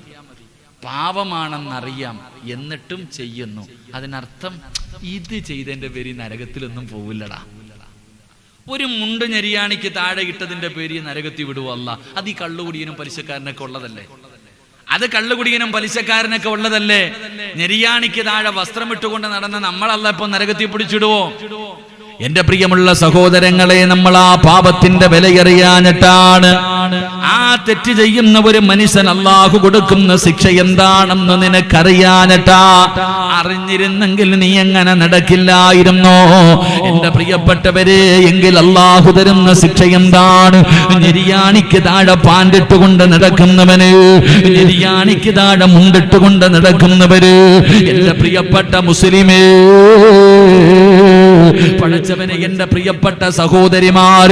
പാപമാണെന്നറിയാം, എന്നിട്ടും ചെയ്യുന്നു. അതിനർത്ഥം ഇത് ചെയ്തതിന്റെ പേര് നരകത്തിലൊന്നും പോവില്ലടാ. ഒരു മുണ്ട് ഞെരിയാണിക്ക് താഴെ ഇട്ടതിന്റെ പേര് നരകത്തിൽ വിടുവല്ല. അത് ഈ കള്ളുകുടിയനും പലിശക്കാരനൊക്കെ ഉള്ളതല്ലേ? അത് കള്ളുകുടിയനും പലിശക്കാരനൊക്കെ ഉള്ളതല്ലേ? ഞെരിയാണിക്ക് താഴെ വസ്ത്രം ഇട്ടുകൊണ്ട് നടന്ന നമ്മളല്ല ഇപ്പൊ നരകത്തിൽ പിടിച്ചിടുവോ? എന്റെ പ്രിയമുള്ള സഹോദരങ്ങളെ, നമ്മൾ ആ പാപത്തിന്റെ വിലയറിയാഞ്ഞിട്ടാണ്. ആ തെറ്റ് ചെയ്യുന്ന ഒരു മനുഷ്യൻ അള്ളാഹു കൊടുക്കുന്ന ശിക്ഷ എന്താണെന്ന് നിനക്കറിയാഞ്ഞിട്ടാ. അറിഞ്ഞിരുന്നെങ്കിൽ നീ എങ്ങനെ നടക്കില്ലായിരുന്നോ? എന്റെ പ്രിയപ്പെട്ടവരെ, എങ്കിൽ അള്ളാഹു തരുന്ന ശിക്ഷ എന്താണ്? ഞെരിയാണിക്ക് താഴെ പാണ്ടിട്ടുകൊണ്ട് നടക്കുന്നവന്, ഞെരിയാണിക്ക് താഴെ മുണ്ടിട്ടുകൊണ്ട് നടക്കുന്നവര്, എന്റെ പ്രിയപ്പെട്ട മുസ്ലിമേ, പഠിച്ചവനെ, എന്റെ പ്രിയപ്പെട്ട സഹോദരിമാർ,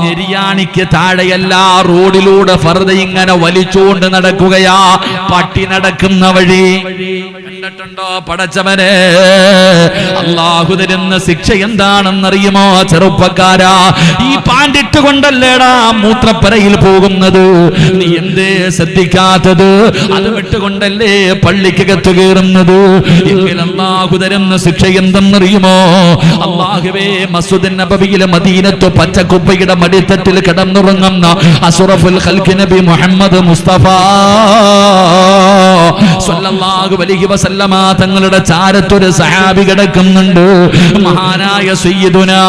ഞെരിയാണിക്ക് താഴെയല്ല, റോഡിലൂടെ ഫർദ ഇങ്ങനെ വലിച്ചുകൊണ്ട് നടക്കുകയാ. പട്ടി നടക്കുന്ന വഴി കണ്ടിട്ടുണ്ടോ? പടച്ചവനെ, അള്ളാഹു തരുന്ന ശിക്ഷ എന്താണെന്നറിയുമോ ചെറുപ്പക്കാരാ? ഈ പാണ്ടിട്ട് കൊണ്ടല്ലേടാ മൂത്രപ്പരയിൽ പോകുന്നത്. നീ എന്തേ ശ്രദ്ധിക്കാത്തത്? അത് വിട്ടുകൊണ്ടല്ലേ പള്ളിക്കകത്ത് കയറുന്നത്. എങ്കിൽ അള്ളാഹു തരുന്ന ശിക്ഷ എന്തെന്നറിയുമോ? അള്ളാഹുവേ, മസ്ജിദുൻ നബവിയിലെ മദീനത്ത് പച്ചക്കുപ്പയുടെ മടിത്തട്ടിൽ കിടന്നുറങ്ങുന്ന അഷ്റഫുൽ ഖൽഖ് നബി മുഹമ്മദ് മുസ്തഫ സ്വല്ലല്ലാഹു അലൈഹി വസല്ലമ തങ്ങളുടെ ചാരത്തൊരു സഹാബി കിടക്കുന്നുണ്ട്. മഹാനായ സയ്യിദുനാ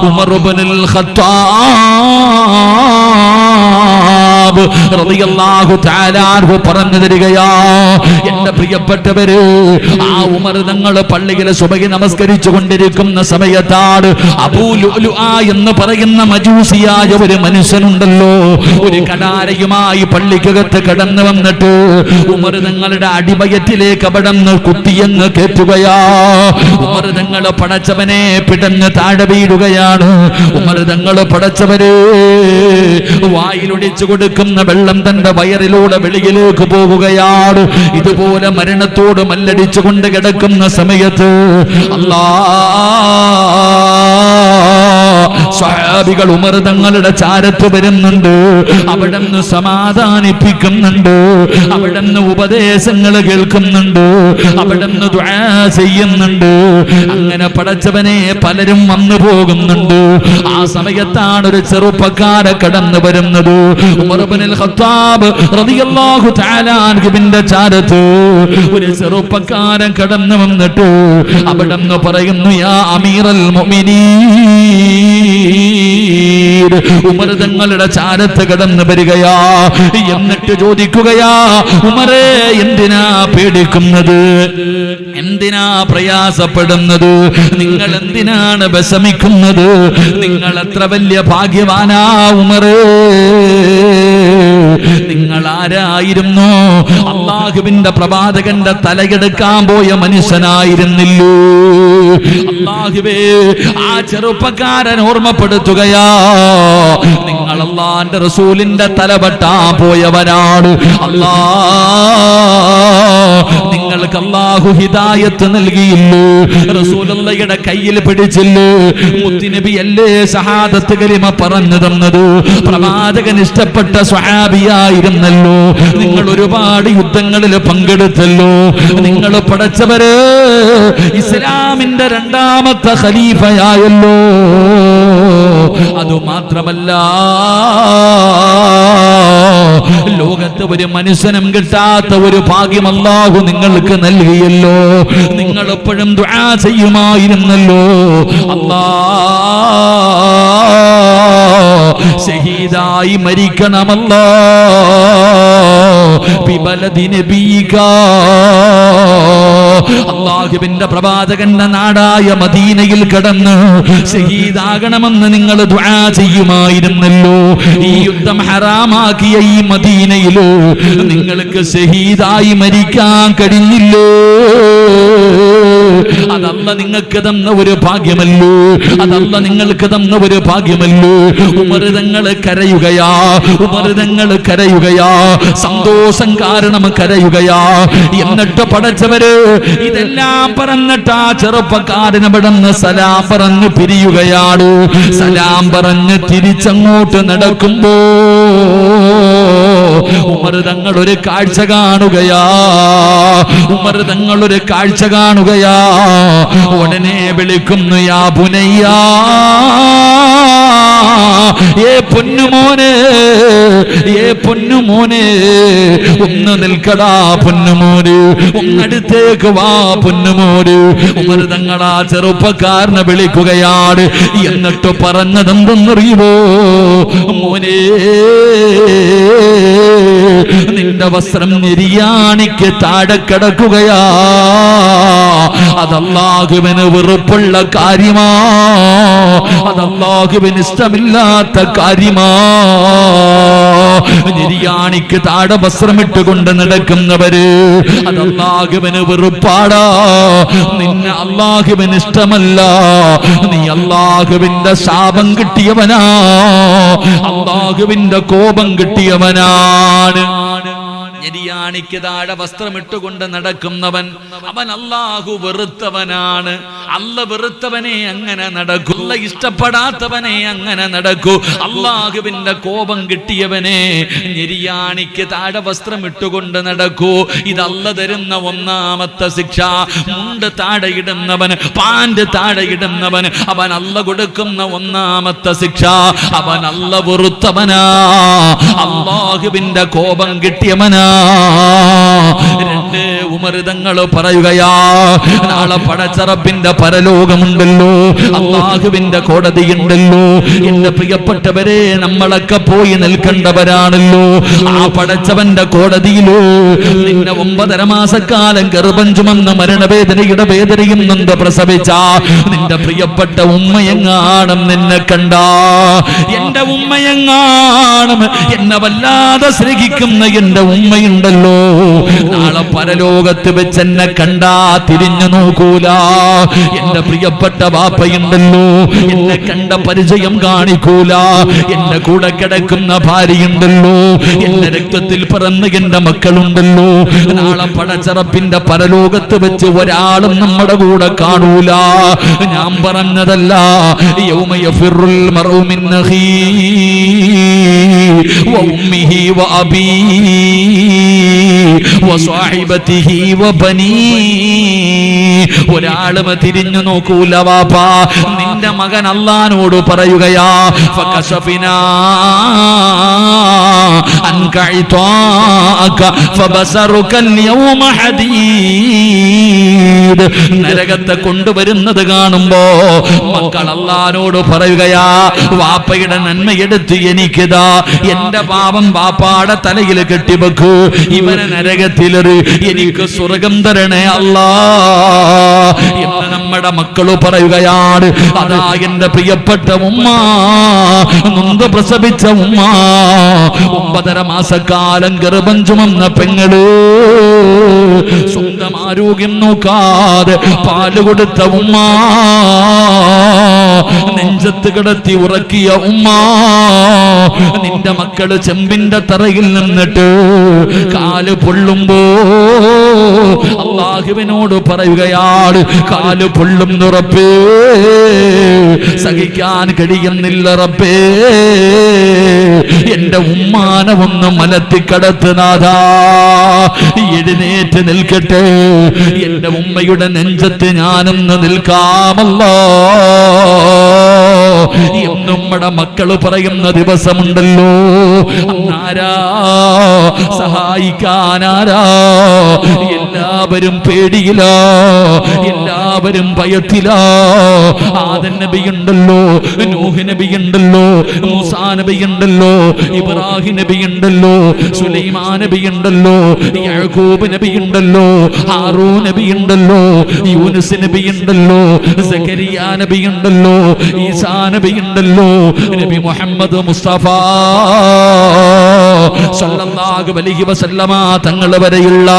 ഉമർ ഇബ്നുൽ ഖത്താബ് ഖത്താബ് റളിയല്ലാഹു തആല അൻഹു പറഞ്ഞു തരികയാ, എന്റെ പ്രിയപ്പെട്ടവര്, ആ ഉമർ തങ്ങൾ പള്ളിയിൽ സുബഹി നമസ്കരിച്ചു കൊണ്ടിരിക്കുന്ന സമയത്താണ് അബൂ ലുഅ്ലുഅ എന്ന് പറയുന്ന മജൂസിയായ ഒരു മനുഷ്യനുണ്ടല്ലോ, ഒരു കടാരയുമായി പള്ളിക്കകത്ത് കടന്നു വന്നിട്ട് ഉമർ തങ്ങളുടെ അടിവയറ്റിലേക്ക് അവിടന്ന് കുത്തിയെന്ന് കേറ്റുകയാ. ഉമർ തങ്ങൾ പടച്ചവനെ പിടഞ്ഞ് താഴെ വീഴുകയാണ്. ഉമർ തങ്ങൾ പടച്ചവരെ വായിലൊടിച്ചു കൊടുക്കുന്ന വെള്ളം തന്റെ വയറിലൂടെ വെളിയിലേക്ക് പോവുകയാണ്. ഇതുപോലെ മരണത്തോട് മല്ലടിച്ചുകൊണ്ട് കിടക്കുന്ന സമയത്ത് സ്വഹാബികൾ ഉമർ തങ്ങളുടെ ചാരത്ത് വരുന്നുണ്ട്, അവിടുന്ന് സമാധാനിപ്പിക്കുന്നുണ്ട്, അവിടുന്ന് ഉപദേശങ്ങൾ കേൾക്കുന്നുണ്ട്, അവിടുന്ന് ദുആ ചെയ്യുന്നുണ്ട്. അങ്ങനെ പടച്ചവനെ പലരും വന്നു പോകുന്നുണ്ട്. ആ സമയത്താണ് ഒരു ചെറുപ്പക്കാരെ കടന്നു വരുന്നത്. ഉമർ ഇബ്നുൽ ഖത്താബ് റളിയല്ലാഹു തആല അൻഹുവിന്റെ ചാരത്ത് ഒരു ചെറുപ്പക്കാരൻ കടന്നു വന്നിട്ട് അവിടുന്ന് പറയുന്നു, യാ അമീറൽ മുഅ്മിനീൻ. ഉമർ തങ്ങളുടെ ചാരത്ത് കടന്നു വരികയാ. എന്നിട്ട് ചോദിക്കുകയാ, ഉമറേ, എന്തിനാ പേടിക്കുന്നത്? എന്തിനാ പ്രയാസപ്പെടുന്നത്? നിങ്ങൾ എന്തിനാണ് വിഷമിക്കുന്നത്? നിങ്ങൾ എത്ര വലിയ ഭാഗ്യവാനാ ഉമറേ. നിങ്ങൾ ആരായിരുന്നു? അല്ലാഹുവിന്റെ പ്രവാചകന്റെ തലയെടുക്കാൻ പോയ മനുഷ്യനായിരുന്നില്ലോ. അല്ലാഹുവേ, ആ ചെറുപ്പക്കാരൻ ഓർമ്മപ്പെടുത്തുകയാ, നിങ്ങൾ അല്ലാഹുവിന്റെ റസൂലിന്റെ തല വെട്ടാൻ പോയവരാണ്. നിങ്ങൾക്ക് അല്ലാഹു ഹിദായത്ത് നൽകിയില്ലേ? റസൂലുള്ളാഹിയുടെ കയ്യിൽ പിടിച്ചില്ലേ? മുത്തുനബി അല്ലേ ഷഹാദത്ത് കലിമ പറഞ്ഞു തന്നത്? പ്രവാചകൻ ഇഷ്ടപ്പെട്ട സ്വഹാബിയായിരുന്നല്ലോ. നിങ്ങൾ ഒരുപാട് യുദ്ധങ്ങളിൽ പങ്കെടുത്തല്ലോ. നിങ്ങൾ പടച്ചവര് ഇസ്ലാമിന്റെ രണ്ടാമത്തെ ഖലീഫയായല്ലോ. അതുമാത്രമല്ല, ലോകത്ത് ഒരു മനുഷ്യനും കിട്ടാത്ത ഒരു ഭാഗ്യം അല്ലാഹു നിങ്ങൾക്ക് നൽകിയല്ലോ. നിങ്ങൾ എപ്പോഴും ദുആ ചെയ്യുമായിരുന്നല്ലോ, ഷഹീദായി മരിക്കണമല്ലോ ബിബലദി നബിയിക. അല്ലാഹുവിന്റെ പ്രവാചകന്റെ നാടായ മദീനയിൽ കടന്ന് ഷഹീദാകണമെന്ന് നിങ്ങൾ ദുആ ചെയ്യുമായിരുന്നല്ലോ. ഈ യുദ്ധം ഹറാമാക്കിയ ഈ മദീനയിൽ നിങ്ങൾക്ക് ഷഹീദായി മരിക്കാൻ കഴിഞ്ഞില്ലേ? അതല്ല നിങ്ങൾക്ക് തന്ന ഒരു ഭാഗ്യമല്ലോ, അതല്ല നിങ്ങൾക്ക് തന്ന ഒരു ഭാഗ്യമല്ലോ. ഉമർ തങ്ങൾ കരയുകയാ, ഉമർ തങ്ങൾ കരയുകയാ, സന്തോഷം കാരണം കരയുകയാ. എന്നിട്ട് പടച്ചവര് ഇതെല്ലാം പറഞ്ഞിട്ട് ആ ചെറുപ്പക്കാരന് ഇവിടുന്ന് സലാം പറഞ്ഞ് പിരിയുകയാണ്. സലാം പറഞ്ഞ് തിരിച്ചങ്ങോട്ട് നടക്കുമ്പോ ഉമർ തങ്ങൾ ഒരു കാഴ്ച കാണുകയാ. ഉമർ തങ്ങൾ ഒരു കാഴ്ച കാണുകയാ. ഉടനെ വിളിക്കുന്നു, യാ ബുനയ്യാ, ഏ പൊന്നുമോനെ, ഏ പൊന്നുമോനെ, ഒന്ന് നിൽക്കടാ പൊന്നുമോന്, ഒന്നടുത്തേക്ക് വാ പൊന്നുമോന്. ഉമർ തങ്ങളാ ചെറുപ്പക്കാരനെ വിളിക്കുകയാണ്. എന്നിട്ട് പറഞ്ഞതെന്തെന്നറിയുമോ? മോനെ, നിന്റെ വസ്ത്രം നിര്യാണിക്ക് താഴെ കിടക്കുകയാ. അതല്ലാഹുവിന് വെറുപ്പുള്ള കാര്യമാ, അതല്ലാഹുവിന് ഇഷ്ടമില്ലാത്ത കാര്യമാ. നിര്യാണിക്ക് താഴെ വസ്ത്രമിട്ടുകൊണ്ട് നടക്കുന്നവര് അതല്ലാഹുവിന് വെറുപ്പാടാ. നിന്നെ അല്ലാഹുവിന് ഇഷ്ടമല്ല. നീ അല്ലാഹുവിന്റെ ശാപം കിട്ടിയവനാ, അല്ലാഹുവിന്റെ കോപം കിട്ടിയവനാണ്. നിര്യാണിക്ക് താഴെ വസ്ത്രമിട്ടുകൊണ്ട് നടക്കുന്നവൻ അവൻ അല്ലാഹു വെറുത്തവനാണ്. അല്ല വെറുത്തവനെ അങ്ങനെ നടക്കൂ, അല്ല ഇഷ്ടപ്പെടാത്തവനെ അങ്ങനെ നടക്കൂ. അല്ലാഹുവിന്റെ കോപം കിട്ടിയവനെ നിര്യാണിക്ക് താഴെ വസ്ത്രമിട്ടുകൊണ്ട് നടക്കൂ. ഇതല്ല തരുന്ന ഒന്നാമത്തെ ശിക്ഷ. മുണ്ട് താഴെയിടുന്നവൻ, പാന്റ് താഴെയിടുന്നവൻ, അവൻ അല്ല കൊടുക്കുന്ന ഒന്നാമത്തെ ശിക്ഷ. അവൻ അല്ല വെറുത്തവനാ, അല്ലാഹുവിന്റെ കോപം കിട്ടിയവനാ. രണ്ട് ഉമർ തങ്ങൾ പറയുകയാ, നാളെ പടച്ച റബ്ബിന്റെ പരലോകമുണ്ടല്ലോ, അല്ലാഹുവിന്റെ കോടതിയുണ്ടല്ലോ. എന്റെ പ്രിയപ്പെട്ടവരെ, നമ്മളൊക്കെ പോയി നിൽക്കേണ്ടവരാണല്ലോ. ആ പടച്ചവന്റെ കോടതിയിലോ നിന്നെ 9.5 മാസക്കാലം ഗർഭം ചുമന്ന് മരണവേദനയുടെ വേദനയും നൊന്ത് പ്രസവിച്ച നിന്റെ പ്രിയപ്പെട്ട ഉമ്മയെങ്ങാണം നിന്നെ കണ്ട, എന്റെ ഉമ്മയെങ്ങാണം എന്നെ വല്ലാതെ സ്നേഹിക്കുന്ന എന്റെ ഉമ്മയുണ്ടല്ലോ, നാളെ പരലോകത്ത് വെച്ച് എന്നെ കണ്ടാ തിരിഞ്ഞു നോക്കൂല. എന്റെ പ്രിയപ്പെട്ട ബാപ്പയുണ്ടല്ലോ, എന്നെ കണ്ട പരിചയം കാണിക്കൂല. എന്റെ കൂടെ കിടക്കുന്ന ഭാര്യയുണ്ടല്ലോ, എന്റെ രക്തത്തിൽ പിറന്ന് എന്റെ മക്കളുണ്ടല്ലോ, നാളെ പടച്ചറപ്പിന്റെ പരലോകത്ത് വെച്ച് ഒരാളും നമ്മുടെ കൂടെ കാണൂല. ഞാൻ പറഞ്ഞതല്ല. യൗമ യഫിറുൽ മർഉ മിൻ അഖീഹി വ ഉമ്മിഹി വ അബീഹി വ സ്വഹിബതിഹി വ ബനീഹി. ഒരാളും തിരിഞ്ഞു നോക്കൂല വാപ്പാ. നിന്റെ മകൻ അല്ലാഹുവോട് പറയുകയാ, ഫകശഫിനാ അൻക ഇതാഅക ഫബസറുക അൽയൗമ ഹദീദ്. നരകത്തെ കൊണ്ടുവരുന്നത് കാണുമ്പോ മക്കൾ അല്ലാഹുവോട് പറയുകയാ, വാപ്പയുടെ നന്മയെടുത്ത് എനിക്കിതാ, എന്റെ പാപം വാപ്പാടെ തലയിൽ കെട്ടിവെക്കൂ, ഇവനെ നരകത്തിലെറി, എനിക്ക് സ്വർഗം തരണേ അല്ലാ എന്ന് നമ്മുടെ മക്കള് പറയുകയാണ്. അതാ എന്റെ പ്രിയപ്പെട്ട ഉമ്മ, നൊന്ത് പ്രസവിച്ച ഉമ്മ, 9.5 മാസക്കാലം ഗർഭം ചുമന്ന പെങ്ങള്, സ്വന്തം ആരോഗ്യം നോക്കാതെ പാല് കൊടുത്ത ഉമ്മ, നെഞ്ചത്ത് കിടത്തി ഉറക്കിയ ഉമ്മ, നിന്റെ മക്കള് ചെമ്പിന്റെ തറയിൽ നിന്നിട്ട് കാല് പൊള്ളുമ്പോ അല്ലാഹുവിനോട് പറയുകയാണ്, കാല് പൊള്ളുന്ന റബ്ബേ, സഹിക്കാൻ കഴിയുന്നില്ല റബ്ബേ, എന്റെ ഉമ്മാനെ ഒന്ന് മലത്തിക്കടത്ത് നാഥാ, എഴുന്നേറ്റ് നിൽക്കട്ടെ, എന്റെ ഉമ്മയുടെ നെഞ്ചത്ത് ഞാനൊന്ന് നിൽക്കാമല്ലോ എന്നും നമ്മുടെ മക്കള് പറയുന്ന ദിവസമുണ്ടല്ലോ. അന്നാരാ സഹായിക്കാനാരാ? എല്ലാവരും പേടിയിലാ, എല്ലാവരും ഭയത്തിലാ. ആദം നബിയുണ്ടല്ലോ, നൂഹ് നബിയുണ്ടല്ലോ, മൂസാ നബിയുണ്ടല്ലോ, ഇബ്രാഹിം നബിയുണ്ടല്ലോ, സുലൈമാൻ നബിയുണ്ടല്ലോ, യാക്കൂബ് നബിയുണ്ടല്ലോ, ഹാറൂൻ നബിയുണ്ടല്ലോ, യൂനുസ് നബിയുണ്ടല്ലോ, സക്കരിയ നബിയുണ്ടല്ലോ, ഈസാ നബിയുണ്ടല്ലോ, നബി മുഹമ്മദ് മുസ്തഫ സല്ലല്ലാഹു അലൈഹി വസല്ലമ തങ്ങൾ വരെയുള്ള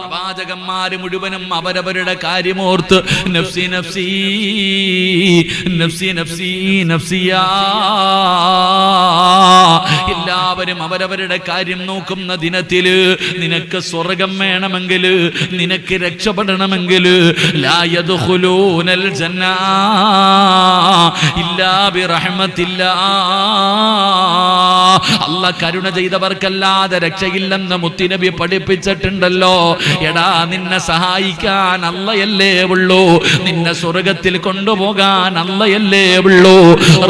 പ്രവാചകന്മാര് മുഴുവനും അവരവരുടെ കാര്യമോർത്ത് നഫ്സി നഫ്സി നഫ്സി നഫ്സി നഫ്സിയാ, എല്ലാവരും അവരവരുടെ കാര്യം നോക്കുന്ന ദിനത്തില് നിനക്ക് സ്വർഗം വേണമെങ്കിൽ, നിനക്ക് രക്ഷപ്പെടണമെങ്കിൽ, ലാ യദ്ഖുലൂനൽ ജന്ന ഇല്ലാ ബിറഹ്മത്തില്ലാ, അല്ലാഹ് കരുണ ചെയ്തവർക്കല്ലാതെ രക്ഷയില്ലെന്ന് മുത്തുനബി പഠിപ്പിച്ചിട്ടുണ്ടല്ലോ. എടാ, നിന്നെ സഹായിക്കാൻ അല്ലാഹയല്ലേ ഉള്ളൂ, നിന്നെ സ്വർഗത്തിൽ കൊണ്ടുപോകാൻ അല്ലാഹയല്ലേ ഉള്ളൂ.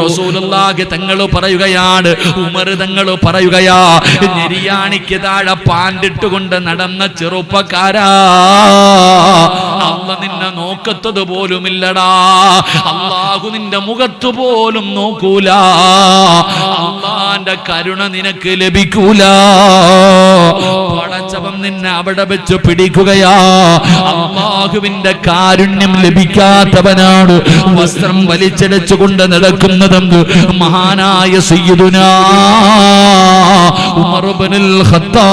റസൂലുള്ളാഹി തങ്ങൾ പറയുകയാണ്, ഉമർ തങ്ങൾ പറയുകയാ, നെരിയാണിക്ക് താഴെ പാണ്ടിട്ടുകൊണ്ട് നടന്ന ചെറുപ്പക്കാരാ, അല്ലാഹ് നിന്നെ നോക്കത്തത് പോലുമില്ലടാ, അല്ലാഹു നിന്റെ മുഖത്ത് പോലും നോക്കൂല, അല്ലാഹുവിന്റെ കരുണ നിനക്ക് ലഭിക്കൂല. പടച്ചവൻ നിന്നെ അവിടെ വെച്ച് പിടിക്കുകയാ. അല്ലാഹുവിന്റെ കാരുണ്യം ലഭിക്കാത്തവനാണ് വസ്ത്രം വലിച്ചടച്ചുകൊണ്ട് നടക്കുന്നതെന്ന് മഹാനായ സയ്യിദുനാ ഉമർ ഇബ്നുൽ ഖത്താബ്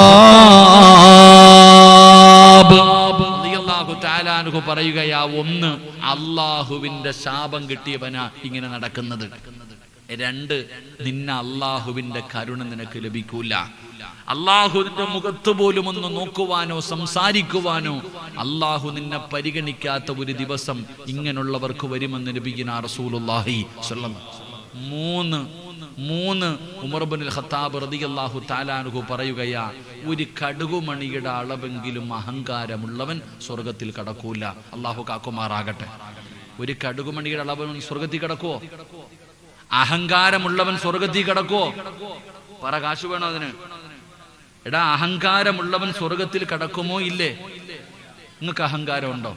റളിയല്ലാഹു തആല അൻഹു പറയുകയാ, ഒന്ന്, അല്ലാഹുവിന്റെ ശാപം കിട്ടിയവനാ ഇങ്ങനെ നടക്കുന്നത്. 2, നിന്നെ അല്ലാഹുവിന്റെ കരുണ നിനക്ക് ലഭിക്കൂല. അല്ലാഹുവിന്റെ മുഖത്ത് പോലും ഒന്ന് നോക്കുവാനോ സംസാരിക്കുവാനോ അല്ലാഹു നിന്നെ പരിഗണിക്കാത്ത ഒരു ദിവസം ഇങ്ങനെയുള്ളവർക്ക് വരുമെന്ന് നബിയുനാ റസൂലുള്ളാഹി സ്വല്ലല്ലാഹു അലൈഹി വസല്ലം. 3 ഉമർ ഇബ്നുൽ ഖത്താബ് റളിയല്ലാഹു തആല അൻഹു പറയുകയാ, ഒരു കടുകുമണിയുടെ അളവെങ്കിലും അഹങ്കാരമുള്ളവൻ സ്വർഗത്തിൽ കടക്കൂല. അല്ലാഹു കാക്കുമാറാകട്ടെ. ഒരു കടുകുമണിയുടെ അളവൻ സ്വർഗത്തിൽ കടക്കുവോ? അഹങ്കാരമുള്ളവൻ സ്വർഗത്തിൽ കടക്കുവോ? പറ, കാശ് വേണോ അതിന്? എടാ, അഹങ്കാരമുള്ളവൻ സ്വർഗത്തിൽ കടക്കുമോ ഇല്ലേ? നിങ്ങൾക്ക് അഹങ്കാരമുണ്ടോ?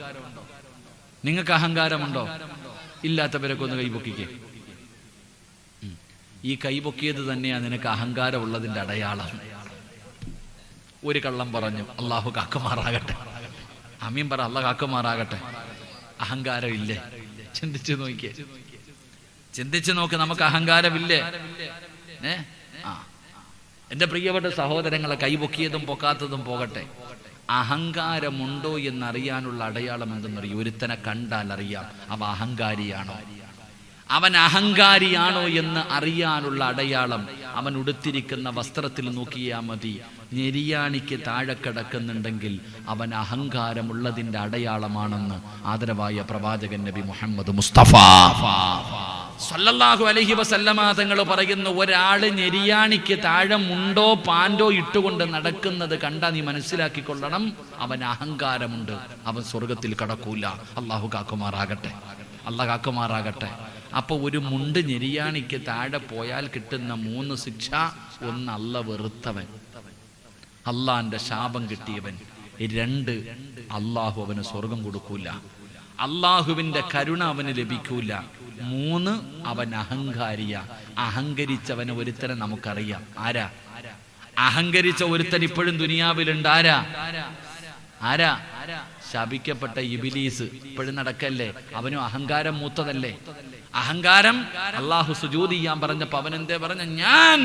നിങ്ങൾക്ക് അഹങ്കാരമുണ്ടോ? ഇല്ലാത്തവരൊക്കെ ഒന്ന് കൈപൊക്കിക്കേ. ഈ കൈപൊക്കിയത് തന്നെയാണ് നിനക്ക് അഹങ്കാരമുള്ളതിന്റെ അടയാളം. ഒരു കള്ളം പറഞ്ഞു, അള്ളാഹു കാക്കുമാറാകട്ടെ. ആമീൻ പറ, അള്ളാഹ് കാക്കുമാറാകട്ടെ. അഹങ്കാരം ഇല്ലേ? ചിന്തിച്ചു നോക്കിയേ, ചിന്തിച്ചു നോക്ക്. നമുക്ക് അഹങ്കാരമില്ലേ? എന്റെ പ്രിയപ്പെട്ട സഹോദരങ്ങളെ, കൈപൊക്കിയതും പൊക്കാത്തതും പോകട്ടെ, അഹങ്കാരമുണ്ടോ എന്നറിയാനുള്ള അടയാളം എന്തെന്നറിയോ? ഒരുത്തനെ കണ്ടാൽ അറിയാം അവൻ അഹങ്കാരിയാണോ. അവൻ അഹങ്കാരിയാണോ എന്ന് അറിയാനുള്ള അടയാളം അവൻ ഉടുത്തിരിക്കുന്ന വസ്ത്രത്തിൽ നോക്കിയാൽ മതി. ഞെരിയാണിക്ക് താഴെ കിടക്കുന്നുണ്ടെങ്കിൽ അവൻ അഹങ്കാരമുള്ളതിന്റെ അടയാളമാണെന്ന് ആദരവായ പ്രവാചകൻ നബി മുഹമ്മദ് മുസ്തഫ സല്ലല്ലാഹു അലൈഹി വസല്ലമ തങ്ങൾ പറയുന്നു, ഒരാള് ഞെരിയാണിക്ക് താഴെ മുണ്ടോ പാൻഡോ ഇട്ടുകൊണ്ട് നടക്കുന്നത് കണ്ടാ നീ മനസ്സിലാക്കിക്കൊള്ളണം, അവൻ അഹങ്കാരമുണ്ട്, അവൻ സ്വർഗത്തിൽ കടക്കൂല. അള്ളാഹു കാക്കുമാറാകട്ടെ, അള്ളാഹ് കാക്കുമാറാകട്ടെ. അപ്പൊ ഒരു മുണ്ട് ഞെരിയാണിക്ക് താഴെ പോയാൽ കിട്ടുന്ന 3 ശിക്ഷ: ഒന്ന്, അള്ള വെറുത്തവൻ, അള്ളാന്റെ ശാപം കിട്ടിയവൻ; 2, അള്ളാഹു അവന് സ്വർഗം കൊടുക്കൂല, അള്ളാഹുവിന്റെ കരുണ അവന് ലഭിക്കൂല; 3, അവൻ അഹങ്കാരിയ. അഹങ്കരിച്ചവന് ഒരുത്തനെ നമുക്കറിയാം. ആരാ അഹങ്കരിച്ച ഒരുത്തൻ? ഇപ്പോഴും ദുനിയാവിലുണ്ട്. ആരാ? ശപിക്കപ്പെട്ട ഇബ്ലീസ് ഇപ്പോഴും നടക്കല്ലേ? അവനും അഹങ്കാരം മൂത്തതല്ലേ? അഹങ്കാരം. അള്ളാഹു സുജൂദ് ചെയ്യാൻ പറഞ്ഞപ്പോ അവൻ എന്തേ പറഞ്ഞ? ഞാൻ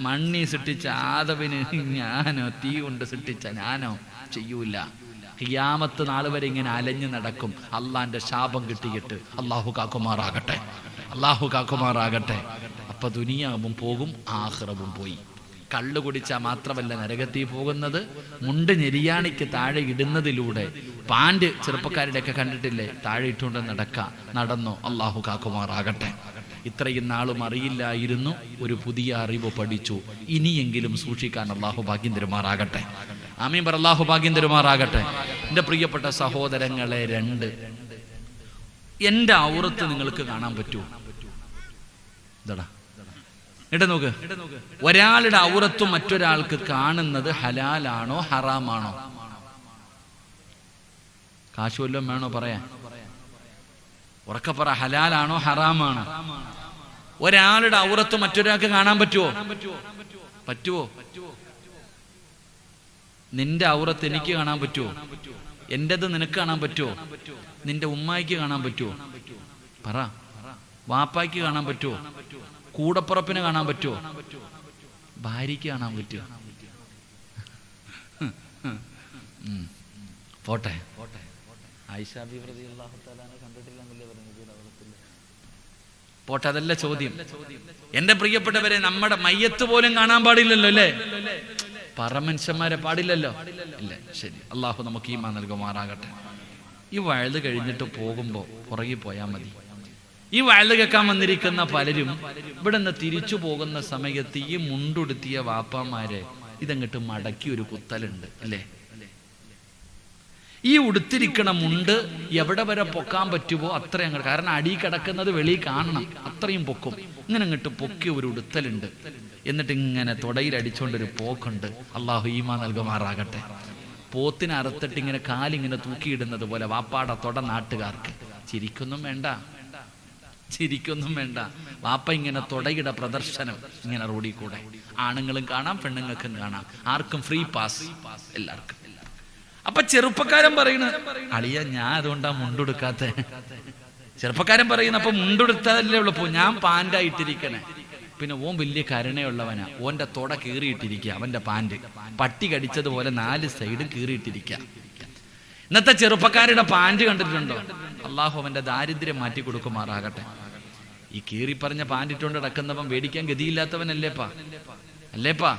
മണ്ണി സൃഷ്ടിച്ച ആദവിന് ഞാനോ തീ കൊണ്ട് സൃഷ്ടിച്ച ഞാനോ ചെയ്യൂല. ഖിയാമത്ത് നാൾ വരെ ഇങ്ങനെ അലഞ്ഞു നടക്കും അള്ളാന്റെ ശാപം കിട്ടിയിട്ട്. അള്ളാഹു കാക്കുമാറാകട്ടെ, അള്ളാഹു കാക്കുമാറാകട്ടെ. അപ്പൊ ദുനിയാവും പോകും, ആഖിറവും പോയി. കള്ളു കുടിച്ചാൽ മാത്രമല്ല നരകത്തിൽ പോകുന്നത്, മുണ്ട് ഞെരിയാണിക്ക് താഴെ ഇടുന്നതിലൂടെ പാൻറ് ചെറുപ്പക്കാരുടെ ഒക്കെ കണ്ടിട്ടില്ലേ, താഴെ ഇട്ടുകൊണ്ട് നടന്നോ. അള്ളാഹു കാക്കുമാറാകട്ടെ. ഇത്രയും നാളും അറിയില്ലായിരുന്നു, ഒരു പുതിയ അറിവ് പഠിച്ചു. ഇനിയെങ്കിലും സൂക്ഷിക്കാൻ അള്ളാഹു ഭാഗ്യം തരുമാറാകട്ടെ. ആമീൻ പറ, അള്ളാഹു ഭാഗ്യം തരുമാറാകട്ടെ. എൻ്റെ പ്രിയപ്പെട്ട സഹോദരങ്ങളെ, 2, എൻ്റെ ഔറത്ത് നിങ്ങൾക്ക് കാണാൻ പറ്റുമോ? ഇതടാ, ഇട നോക്ക്. ഒരാളുടെ ഔറത്തും മറ്റൊരാൾക്ക് കാണുന്നത് ഹലാലാണോ ഹറാമാണോ? കാശ് വല്ലതും വേണോ പറയാൻ? ഉറക്കെ പറ, ഹലാലാണോ ഹറാമാണോ? ഒരാളുടെ ഔറത്ത് മറ്റൊരാൾക്ക് കാണാൻ പറ്റുമോ? പറ്റുമോ? നിന്റെ ഔറത്ത് എനിക്ക് കാണാൻ പറ്റുമോ? എന്റേത് നിനക്ക് കാണാൻ പറ്റുമോ? നിന്റെ ഉമ്മായിക്ക് കാണാൻ പറ്റുമോ? പറ. വാപ്പായ്ക്ക് കാണാൻ പറ്റുമോ? കൂടപ്പുറപ്പിന് കാണാൻ പറ്റുമോ? ഭാര്യയ്ക്ക് കാണാൻ പറ്റുമോ? പോട്ടെ. ആയിഷാ ബീവി റളിയല്ലാഹു തആല കണ്ടിട്ടില്ലെന്നല്ലേ പറഞ്ഞു. പോട്ടെ, അതല്ല ചോദ്യം. എന്റെ പ്രിയപ്പെട്ടവരെ, നമ്മുടെ മയ്യത്ത് പോലും കാണാൻ പാടില്ലല്ലോ അല്ലേ? പറമനുഷ്യന്മാരെ പാടില്ലല്ലോ. ഇല്ല, ശരി. അള്ളാഹു നമുക്ക് ഈമാൻ നൽകുമാറാകട്ടെ. ഈ വഴുത് കഴിഞ്ഞിട്ട് പോകുമ്പോ പുറകെ പോയാൽ മതി. ഈ വഴുത് കേൾക്കാൻ വന്നിരിക്കുന്ന പലരും ഇവിടെ നിന്ന് തിരിച്ചു പോകുന്ന സമയത്ത് ഈ മുണ്ടുടുത്തിയ വാപ്പാമാരെ ഇതങ്ങോട്ട് മടക്കി ഒരു കുത്തലുണ്ട് അല്ലേ? ഈ ഉടുത്തിരിക്കണ മുണ്ട് എവിടെ വരെ പൊക്കാൻ പറ്റുമോ അത്രയും അങ്ങോട്ട്, കാരണം അടി കിടക്കുന്നത് വെളി കാണണം, അത്രയും പൊക്കും. ഇങ്ങനെ അങ്ങോട്ട് പൊക്കി ഒരു ഉടുത്തലുണ്ട്. എന്നിട്ട് ഇങ്ങനെ തുടയിലടിച്ചോണ്ടൊരു പോക്കുണ്ട്. അള്ളാഹു ഈമാൻ നൽകുമാറാകട്ടെ. പോത്തിനെ അറുത്തിട്ട് ഇങ്ങനെ കാലിങ്ങനെ തൂക്കിയിടുന്നത് പോലെ വാപ്പാട തൊട നാട്ടുകാർക്ക്. ചിരിക്കൊന്നും വേണ്ട, ചിരിക്കൊന്നും വേണ്ട. വാപ്പ ഇങ്ങനെ തുടയുടെ പ്രദർശനം ഇങ്ങനെ റോഡിൽ കൂടെ ആണുങ്ങളും കാണാം, പെണ്ണുങ്ങൾക്കും കാണാം. ആർക്കും ഫ്രീ പാസ്, എല്ലാവർക്കും. അപ്പൊ ചെറുപ്പക്കാരൻ പറയുന്നു, അളിയ ഞാൻ അതുകൊണ്ടാ മുണ്ടെടുക്കാത്ത. ചെറുപ്പക്കാരൻ പറയുന്നു, അപ്പൊ മുണ്ടെടുത്തതല്ലേ ഉള്ളപ്പോ ഞാൻ പാൻ്റായിട്ടിരിക്കണേ. പിന്നെ ഓൻ വലിയ കരുണയുള്ളവനാ, ഓന്റെ തൊട കീറിയിട്ടിരിക്കുക, അവന്റെ പാൻറ് പട്ടി കടിച്ചതുപോലെ 4 സൈഡും കീറിയിട്ടിരിക്കുക. ഇന്നത്തെ ചെറുപ്പക്കാരുടെ പാൻറ് കണ്ടിട്ടുണ്ടോ? അള്ളാഹു അവന്റെ ദാരിദ്ര്യം മാറ്റി കൊടുക്കുമാറാകട്ടെ. ഈ കീറി പറഞ്ഞ പാൻറിട്ടുകൊണ്ട് നടക്കുന്നവൻ മേടിക്കാൻ ഗതിയില്ലാത്തവനല്ലേപ്പാ, അല്ലേപ്പാ?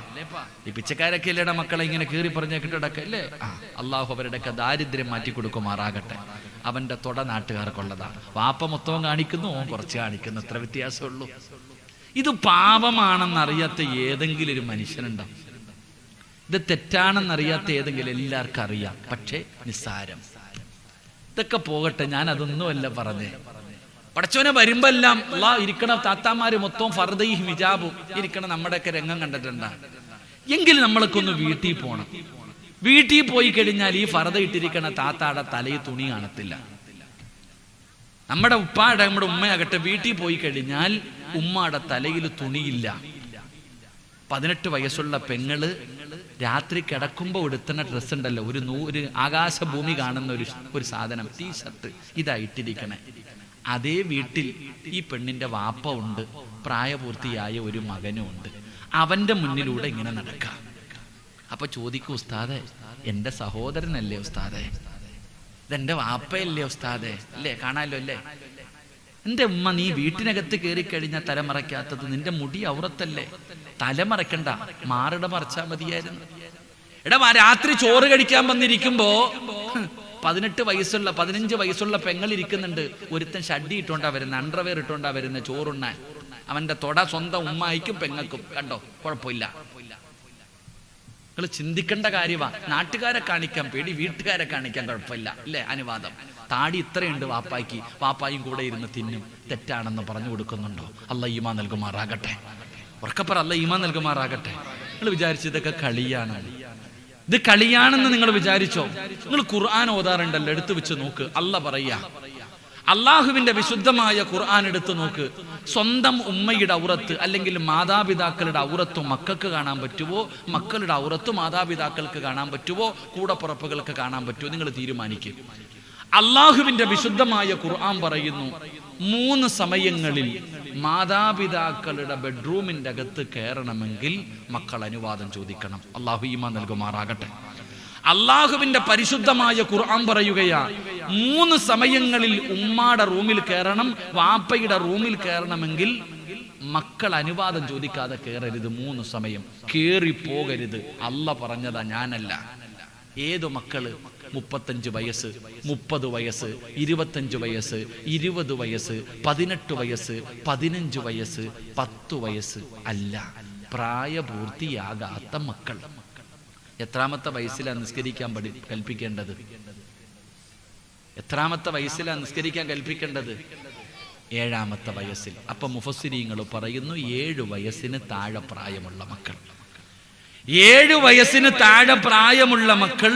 ഈ പിച്ചക്കാരൊക്കെ അല്ലേടാ മക്കളെ ഇങ്ങനെ കീറി പറഞ്ഞ കിട്ടടക്കല്ലേ? അള്ളാഹു അവരുടെയൊക്കെ ദാരിദ്ര്യം മാറ്റി കൊടുക്കുമാറാകട്ടെ. അവന്റെ തൊട നാട്ടുകാർക്കുള്ളതാ. വാപ്പ മൊത്തവും കാണിക്കുന്നു, ഓൻ കുറച്ച് കാണിക്കുന്നു, എത്ര വ്യത്യാസമുള്ളൂ. ഇത് പാപമാണെന്നറിയാത്ത ഏതെങ്കിലും ഒരു മനുഷ്യനുണ്ടാവും. ഇത് തെറ്റാണെന്നറിയാത്ത ഏതെങ്കിലും, എല്ലാവർക്കും അറിയാം, പക്ഷേ നിസ്സാരം. ഇതൊക്കെ പോകട്ടെ, ഞാൻ അതൊന്നുമല്ല പറഞ്ഞേ. പടച്ചോനെ വരുമ്പോ എല്ലാം ഇരിക്കണ താത്താമാര് മൊത്തം ഫർദയും ഹിജാബും ഇരിക്കണ നമ്മുടെയൊക്കെ രംഗം കണ്ടിട്ടുണ്ടാ? എങ്കിലും നമ്മളൊക്കെ വീട്ടിൽ പോകണം. വീട്ടിൽ പോയി കഴിഞ്ഞാൽ ഈ ഫർദ ഇട്ടിരിക്കണ താത്താടെ തലയിൽ തുണി കാണത്തില്ല. നമ്മുടെ ഉപ്പാടെ നമ്മുടെ ഉമ്മയാകട്ടെ വീട്ടിൽ പോയി കഴിഞ്ഞാൽ ഉമ്മാടെ തലയിൽ തുണിയില്ല. 18 വയസ്സുള്ള പെങ്ങള് രാത്രി കിടക്കുമ്പോൾ എടുത്തുന്ന ഡ്രസ്സ് ഉണ്ടല്ലോ, ഒരു ആകാശഭൂമി കാണുന്ന ഒരു സാധനം, ടീഷർട്ട്, ഇതായിട്ടിരിക്കണേ. അതേ വീട്ടിൽ ഈ പെണ്ണിന്റെ വാപ്പ ഉണ്ട്, പ്രായപൂർത്തിയായ ഒരു മകനും ഉണ്ട്. അവന്റെ മുന്നിലൂടെ ഇങ്ങനെ നടക്കാം. അപ്പൊ ചോദിക്കൂ, ഉസ്താദെ എന്റെ സഹോദരനല്ലേ ഉസ്താദെ, ഇതെന്റെ വാപ്പയല്ലേ ഉസ്താദെ, അല്ലേ? കാണാലോ അല്ലേ? എന്റെ ഉമ്മ, നീ വീട്ടിനകത്ത് കയറി കഴിഞ്ഞാൽ തലമറയ്ക്കാത്തത്, നിന്റെ മുടി ഔറത്തല്ലേ, തലമറക്കണ്ട, മാറിട മറച്ചാ മതിയായിരുന്നു. എടാ, രാത്രി ചോറ് കഴിക്കാൻ വന്നിരിക്കുമ്പോ 15 വയസ്സുള്ള പെങ്ങൾ ഇരിക്കുന്നുണ്ട്. ഒരുത്തൻ ഷഡ്ഡി ഇട്ടോണ്ടാ വരുന്നത്, അണ്ടർവെയർ ഇട്ടോണ്ടാ വരുന്നത് ചോറുണ്ണാൻ. അവന്റെ തൊട സ്വന്തം ഉമ്മായിക്കും പെങ്ങൾക്കും. കണ്ടോ, കുഴപ്പമില്ല. നിങ്ങൾ ചിന്തിക്കേണ്ട കാര്യമാ. നാട്ടുകാരെ കാണിക്കാൻ പേടി, വീട്ടുകാരെ കാണിക്കാൻ കുഴപ്പമില്ല, അല്ലേ? അനുവാദം. താടി ഇത്രയുണ്ട് വാപ്പായ്ക്ക്, വാപ്പായും കൂടെ ഇരുന്ന് തിന്നും, തെറ്റാണെന്ന് പറഞ്ഞു കൊടുക്കുന്നുണ്ടോ? അല്ലാഹ് ഈമാൻ നൽകുമാറാകട്ടെ. ഉറക്കപ്പറ, അല്ലാഹ് ഈമാൻ നൽകുമാറാകട്ടെ. നിങ്ങൾ വിചാരിച്ചു ഇതൊക്കെ കളിയാണ്? ഇത് കളിയാണെന്ന് നിങ്ങൾ വിചാരിച്ചോ? നിങ്ങൾ ഖുർആൻ ഓതാറുണ്ടല്ലോ, എടുത്തു വെച്ച് നോക്ക്. അല്ലാഹ് പറയാ, അള്ളാഹുവിന്റെ വിശുദ്ധമായ ഖുർആൻ എടുത്തു നോക്ക്. സ്വന്തം ഉമ്മയുടെ ഔറത്ത് അല്ലെങ്കിൽ മാതാപിതാക്കളുടെ ഔറത്ത് മക്കൾക്ക് കാണാൻ പറ്റുമോ? മക്കളുടെ ഔറത്ത് മാതാപിതാക്കൾക്ക് കാണാൻ പറ്റുമോ? കൂടപ്പുറപ്പുകൾക്ക് കാണാൻ പറ്റുമോ? നിങ്ങൾ തീരുമാനിക്കുക. അള്ളാഹുവിന്റെ വിശുദ്ധമായ ഖുർആൻ പറയുന്നു, 3 സമയങ്ങളിൽ മാതാപിതാക്കളുടെ ബെഡ്റൂമിന്റെ അകത്ത് കയറണമെങ്കിൽ മക്കൾ അനുവാദം ചോദിക്കണം. അള്ളാഹു ഈമാൻ നൽകുമാറാകട്ടെ. അള്ളാഹുവിന്റെ പരിശുദ്ധമായ ഖുർആൻ പറയുകയാ, 3 സമയങ്ങളിൽ ഉമ്മാടെ റൂമിൽ കയറണം, വാപ്പയുടെ റൂമിൽ കയറണമെങ്കിൽ മക്കൾ അനുവാദം ചോദിക്കാതെ കയറരുത്. 3 സമയം കേറി പോകരുത്. അല്ലാഹ് പറഞ്ഞതാ, ഞാനല്ല. ഏതു മക്കള്? 35 വയസ്സ്, 30 വയസ്സ്, 25 വയസ്സ്, 20 വയസ്സ്, 18 വയസ്സ്, 15 വയസ്സ്, 10 വയസ്സ് അല്ല, പ്രായപൂർത്തിയാകാത്ത മക്കൾ. എത്രാമത്തെ വയസ്സിലാണ് നിസ്കരിക്കാൻ കൽപ്പിക്കേണ്ടത്? എത്രാമത്തെ വയസ്സിലാണ് നിസ്കരിക്കാൻ കൽപ്പിക്കേണ്ടത്? 7ാമത്തെ വയസ്സിൽ. അപ്പൊ മുഫസ്സിരീങ്ങൾ പറയുന്നു, 7 വയസ്സിന് താഴെ പ്രായമുള്ള മക്കൾ, 7 വയസ്സിന് താഴെ പ്രായമുള്ള മക്കൾ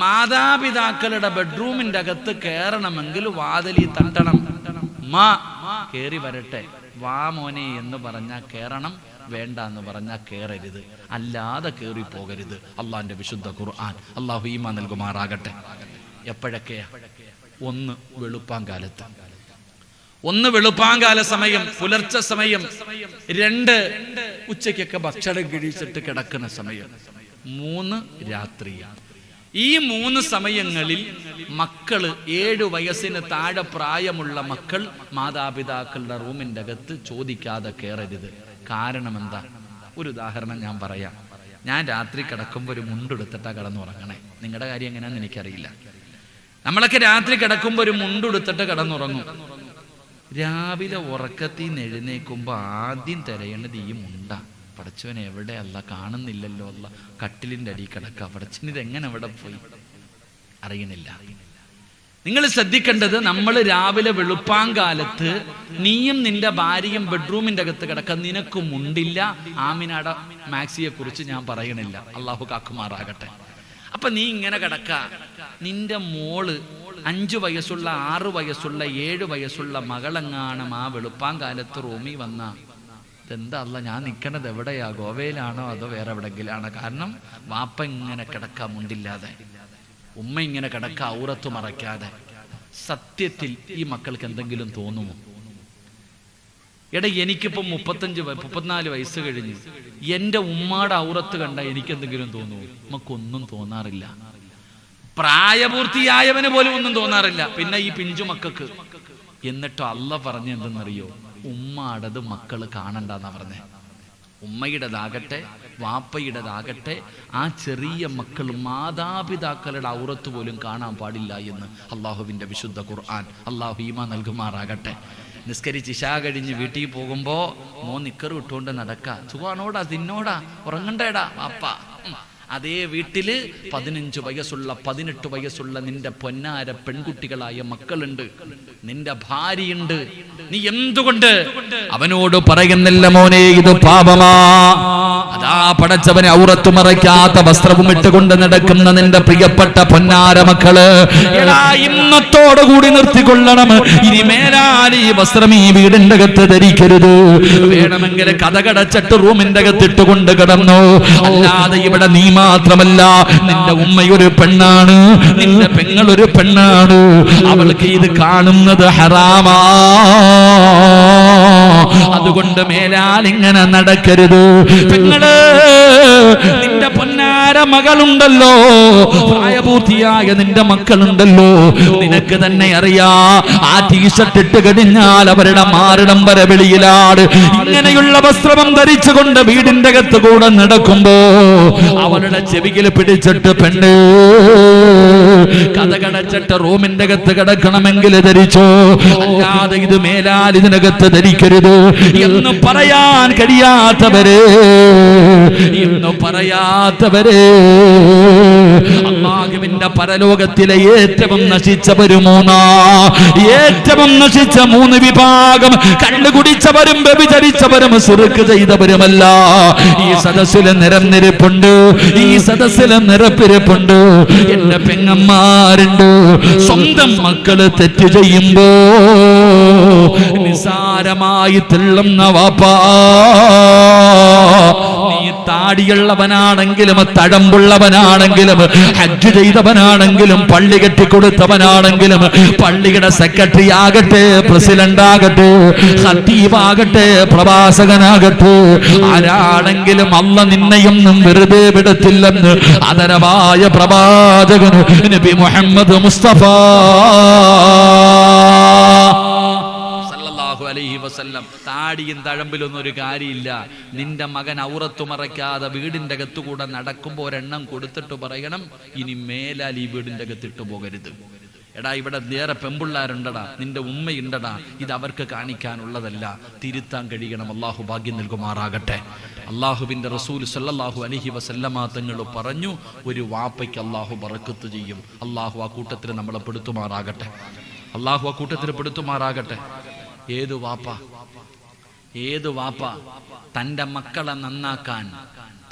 മാതാപിതാക്കളുടെ ബെഡ്റൂമിന്റെ അകത്ത് കയറണമെങ്കിൽ വാതിലി തട്ടണം. മാ കേറി വരട്ടെ, വാ മോനെ എന്ന് പറഞ്ഞാൽ കയറണം, വേണ്ട എന്ന് പറഞ്ഞാൽ കയറരുത്. അല്ലാതെ കയറി പോകരുത്. അള്ളാഹിന്റെ വിശുദ്ധ ഖുർആൻ. അള്ളാഹു ഈമാൻ നൽകുമാറാകട്ടെ. എപ്പോഴൊക്കെയാ? 1 വെളുപ്പാങ്കാലത്ത്, 1 വെളുപ്പാങ്കാല സമയം, പുലർച്ചെ സമയം. 2 ഉച്ചയ്ക്കൊക്കെ ഭക്ഷണം കഴിച്ചിട്ട് കിടക്കുന്ന സമയം. 3 രാത്രി. ഈ 3 സമയങ്ങളിൽ മക്കള്, 7 വയസ്സിന് താഴെ പ്രായമുള്ള മക്കൾ മാതാപിതാക്കളുടെ റൂമിന്റെ അകത്ത് ചോദിക്കാതെ കയറരുത്. കാരണം എന്താ? ഒരു ഉദാഹരണം ഞാൻ പറയാം. ഞാൻ രാത്രി കിടക്കുമ്പോൾ ഒരു മുണ്ടെടുത്തിട്ടാ കിടന്നുറങ്ങണേ. നിങ്ങളുടെ കാര്യം എങ്ങനെയാന്ന് എനിക്കറിയില്ല. നമ്മളൊക്കെ രാത്രി കിടക്കുമ്പോൾ ഒരു മുണ്ടെടുത്തിട്ട് കിടന്നുറങ്ങും. രാവിലെ ഉറക്കത്തിൽ നിന്ന് എഴുന്നേക്കുമ്പോൾ ആദ്യം തിരയേണ്ടത് ഈ മുണ്ട. പടച്ചവൻ എവിടെയല്ല, കാണുന്നില്ലല്ലോ, അല്ല കട്ടിലിന്റെ അടി കിടക്കുക. പടച്ചവൻ ഇതെങ്ങനെ എവിടെ പോയി അറിയണില്ല. നിങ്ങൾ ശ്രദ്ധിക്കേണ്ടത്, നമ്മൾ രാവിലെ വെളുപ്പാങ്കാലത്ത് നീയും നിന്റെ ഭാര്യയും ബെഡ്റൂമിന്റെ അകത്ത് കിടക്കുക. നിനക്ക് മുണ്ടില്ല. ആമിനാടെ മാക്സിയെ കുറിച്ച് ഞാൻ പറയണില്ല, അള്ളാഹു കാക്കുമാറാകട്ടെ. അപ്പൊ നീ ഇങ്ങനെ കിടക്ക. നിന്റെ മോള് 5 വയസ്സുള്ള 6 വയസ്സുള്ള 7 വയസ്സുള്ള മകളെങ്ങാനും ആ വെളുപ്പാങ്കാലത്ത് റൂമിൽ വന്ന, ഇതെന്താ അല്ല ഞാൻ നിൽക്കണത് എവിടെയാ? ഗോവയിലാണോ അതോ വേറെ എവിടെങ്കിലാണോ? കാരണം വാപ്പ ഇങ്ങനെ കിടക്ക മുണ്ടില്ലാതെ, ഉമ്മ ഇങ്ങനെ കിടക്ക ഔറത്ത് മറയ്ക്കാതെ. സത്യത്തിൽ ഈ മക്കൾക്ക് എന്തെങ്കിലും തോന്നുമോ? എടാ, എനിക്കിപ്പം 34 വയസ്സ് കഴിഞ്ഞു. എൻ്റെ ഉമ്മാടെ ഔറത്ത് കണ്ട എനിക്കെന്തെങ്കിലും തോന്നുമോ? നമുക്കൊന്നും തോന്നാറില്ല. പ്രായപൂർത്തിയായവന് പോലും ഒന്നും തോന്നാറില്ല, പിന്നെ ഈ പിഞ്ചു മക്കൾക്ക്. എന്നിട്ടോ അള്ളാഹ് പറഞ്ഞ എന്തെന്നറിയോ? ഉമ്മാടത് മക്കള് കാണണ്ടെന്നാ പറഞ്ഞേ. ഉമ്മയുടേതാകട്ടെ വാപ്പയുടേതാകട്ടെ ആ ചെറിയ മക്കൾ മാതാപിതാക്കളുടെ ഔറത്ത് പോലും കാണാൻ പാടില്ല എന്ന് അള്ളാഹുവിൻ്റെ വിശുദ്ധ ഖുർആൻ. അള്ളാഹു ഈമാൻ നൽകുമാറാകട്ടെ. നിസ്കരിച്ച് ഇശാ കഴിഞ്ഞ് വീട്ടിൽ പോകുമ്പോൾ മോൻ നിക്കറ് ഇട്ടുകൊണ്ട് നടക്ക. സുഖാണോടാ, തിന്നോടാ, ഉറങ്ങണ്ടേടാ വാപ്പ. അതേ വീട്ടില് 15 വയസ്സുള്ള 18 വയസ്സുള്ള നിന്റെ പൊന്നാര പെൺകുട്ടികളായ മക്കളുണ്ട്, നിന്റെ ഭാര്യയുണ്ട്. നീ എന്തുകൊണ്ട് അവനോട് പറയുന്നില്ല മോനെ ഇത് പാപമാ? അതാ പടച്ചവനെ ഔറത്ത് മറയ്ക്കാത്ത വസ്ത്രവും ഇട്ടുകൊണ്ട് നടക്കുന്ന നിന്റെ പ്രിയപ്പെട്ട പൊന്നാര മക്കള്, എടാ ഇന്നത്തോടു കൂടി നിർത്തിക്കൊള്ളണം. ഇനി മേലാൽ ഈ വസ്ത്രം ഈ വീടിന്റെ അകത്ത് ധരിക്കരുത്. വേണമെങ്കിൽ കഥകടച്ചിട്ട് റൂമിന്റെ അകത്തിട്ട് കൊണ്ട് കിടന്നു. അല്ലാതെ ഇവിടെ നീ മാത്രമല്ല, നിന്റെ ഉമ്മയൊരു പെണ്ണാണ്, നിന്റെ പെങ്ങളൊരു പെണ്ണാണ്. അവൾക്ക് ഇത് കാണുന്നത് ഹറാമാ. അതുകൊണ്ട് മേലാൽ ഇങ്ങനെ നടക്കരുത്. പെങ്ങള്, നിന്റെ പൊന്നാര മകളുണ്ടല്ലോ, പ്രായപൂർത്തിയായ നിന്റെ മക്കളുണ്ടല്ലോ, നിനക്ക് തന്നെ അറിയാ ആ ടീഷർട്ട് ഇട്ട് കഴിഞ്ഞാൽ അവരുടെ മാറിടം വരെ വെളിയിലാണ്. ഇങ്ങനെയുള്ള വസ്ത്രം ധരിച്ചുകൊണ്ട് വീടിന്റെ അകത്ത് കൂടെ നടക്കുമ്പോ അവളുടെ ചെവിയിൽ പിടിച്ചിട്ട് പെണ്ണ് കഥകടച്ചിട്ട് റൂമിന്റെ അകത്ത് കിടക്കണമെങ്കിൽ ധരിച്ചോ, അല്ലാതെ ഇത് മേലാൽ ഇതിനകത്ത് ധരിക്കരുത് എന്ന് പറയാൻ കഴിയാത്തവരെ, അല്ലാഹുവിന്റെ പരലോകത്തിലെ ഏറ്റവും നശിച്ചവരും ഏറ്റവും നശിച്ച 3 വിഭാഗം, കണ്ടുകുടിച്ചവരും വ്യഭിചരിച്ചവരും സുറുക്ക് ചെയ്തവരുമല്ല. ഈ സദസ്സിലെ നിരന്നിരിപ്പുണ്ട്, ഈ സദസ്സിലെ നിരപ്പിരിപ്പുണ്ട്. എന്റെ പെങ്ങന്മാരുണ്ട്, സ്വന്തം മക്കള് തെറ്റ് ചെയ്യുമ്പോ നിസാരമായി തെള്ളുന്ന വാപ്പാ. നീ താടിയുള്ളവനാണെങ്കിലും തഴമ്പുള്ളവനാണെങ്കിലും ഹജ്ജ് ചെയ്തവനാണെങ്കിലും പള്ളി കെട്ടിക്കൊടുത്തവനാണെങ്കിലും പള്ളിയുടെ സെക്രട്ടറി ആകട്ടെ, പ്രസിഡന്റ് ആകട്ടെ, ഖത്തീബാകട്ടെ, പ്രവാസകനാകട്ടെ, ആരാണെങ്കിലും അല്ലാഹ് നിന്നെയൊന്നും വെറുതെ വിടത്തില്ലെന്ന് ആദരവായ പ്രവാചകൻ നബി മുഹമ്മദ് മുസ്തഫ താടിയും തഴമ്പിലൊന്നും ഒരു കാര്യമില്ല. നിന്റെ മകൻ ഔറത്തു മറയ്ക്കാതെ വീടിന്റെ അകത്തുകൂടെ നടക്കുമ്പോൾ ഒരെണ്ണം കൊടുത്തിട്ട് പറയണം, ഇനി മേലാൽ ഈ വീടിന്റെ അകത്തിട്ട് പോകരുത്. എടാ ഇവിടെ വേറെ പെമ്പിള്ളാരുണ്ടടാ, നിന്റെ ഉമ്മയുണ്ടടാ, ഇത് അവർക്ക് കാണിക്കാനുള്ളതല്ല, തിരുത്താൻ കഴിയണം. അള്ളാഹു ഭാഗ്യം നൽകുമാറാകട്ടെ. അള്ളാഹുവിന്റെ റസൂൽ സല്ലല്ലാഹു അലൈഹി വസല്ലമ തങ്ങൾ പറഞ്ഞു, ഒരു വാപ്പയ്ക്ക് അള്ളാഹു ബറക്കത്ത് ചെയ്യും. അള്ളാഹു ആ കൂട്ടത്തിൽ നമ്മളെ പെടുത്തുമാറാകട്ടെ. അള്ളാഹു ആ കൂട്ടത്തിൽ പെടുത്തുമാറാകട്ടെ. ഏതു വാപ്പ തൻ്റെ മക്കളെ നന്നാക്കാൻ,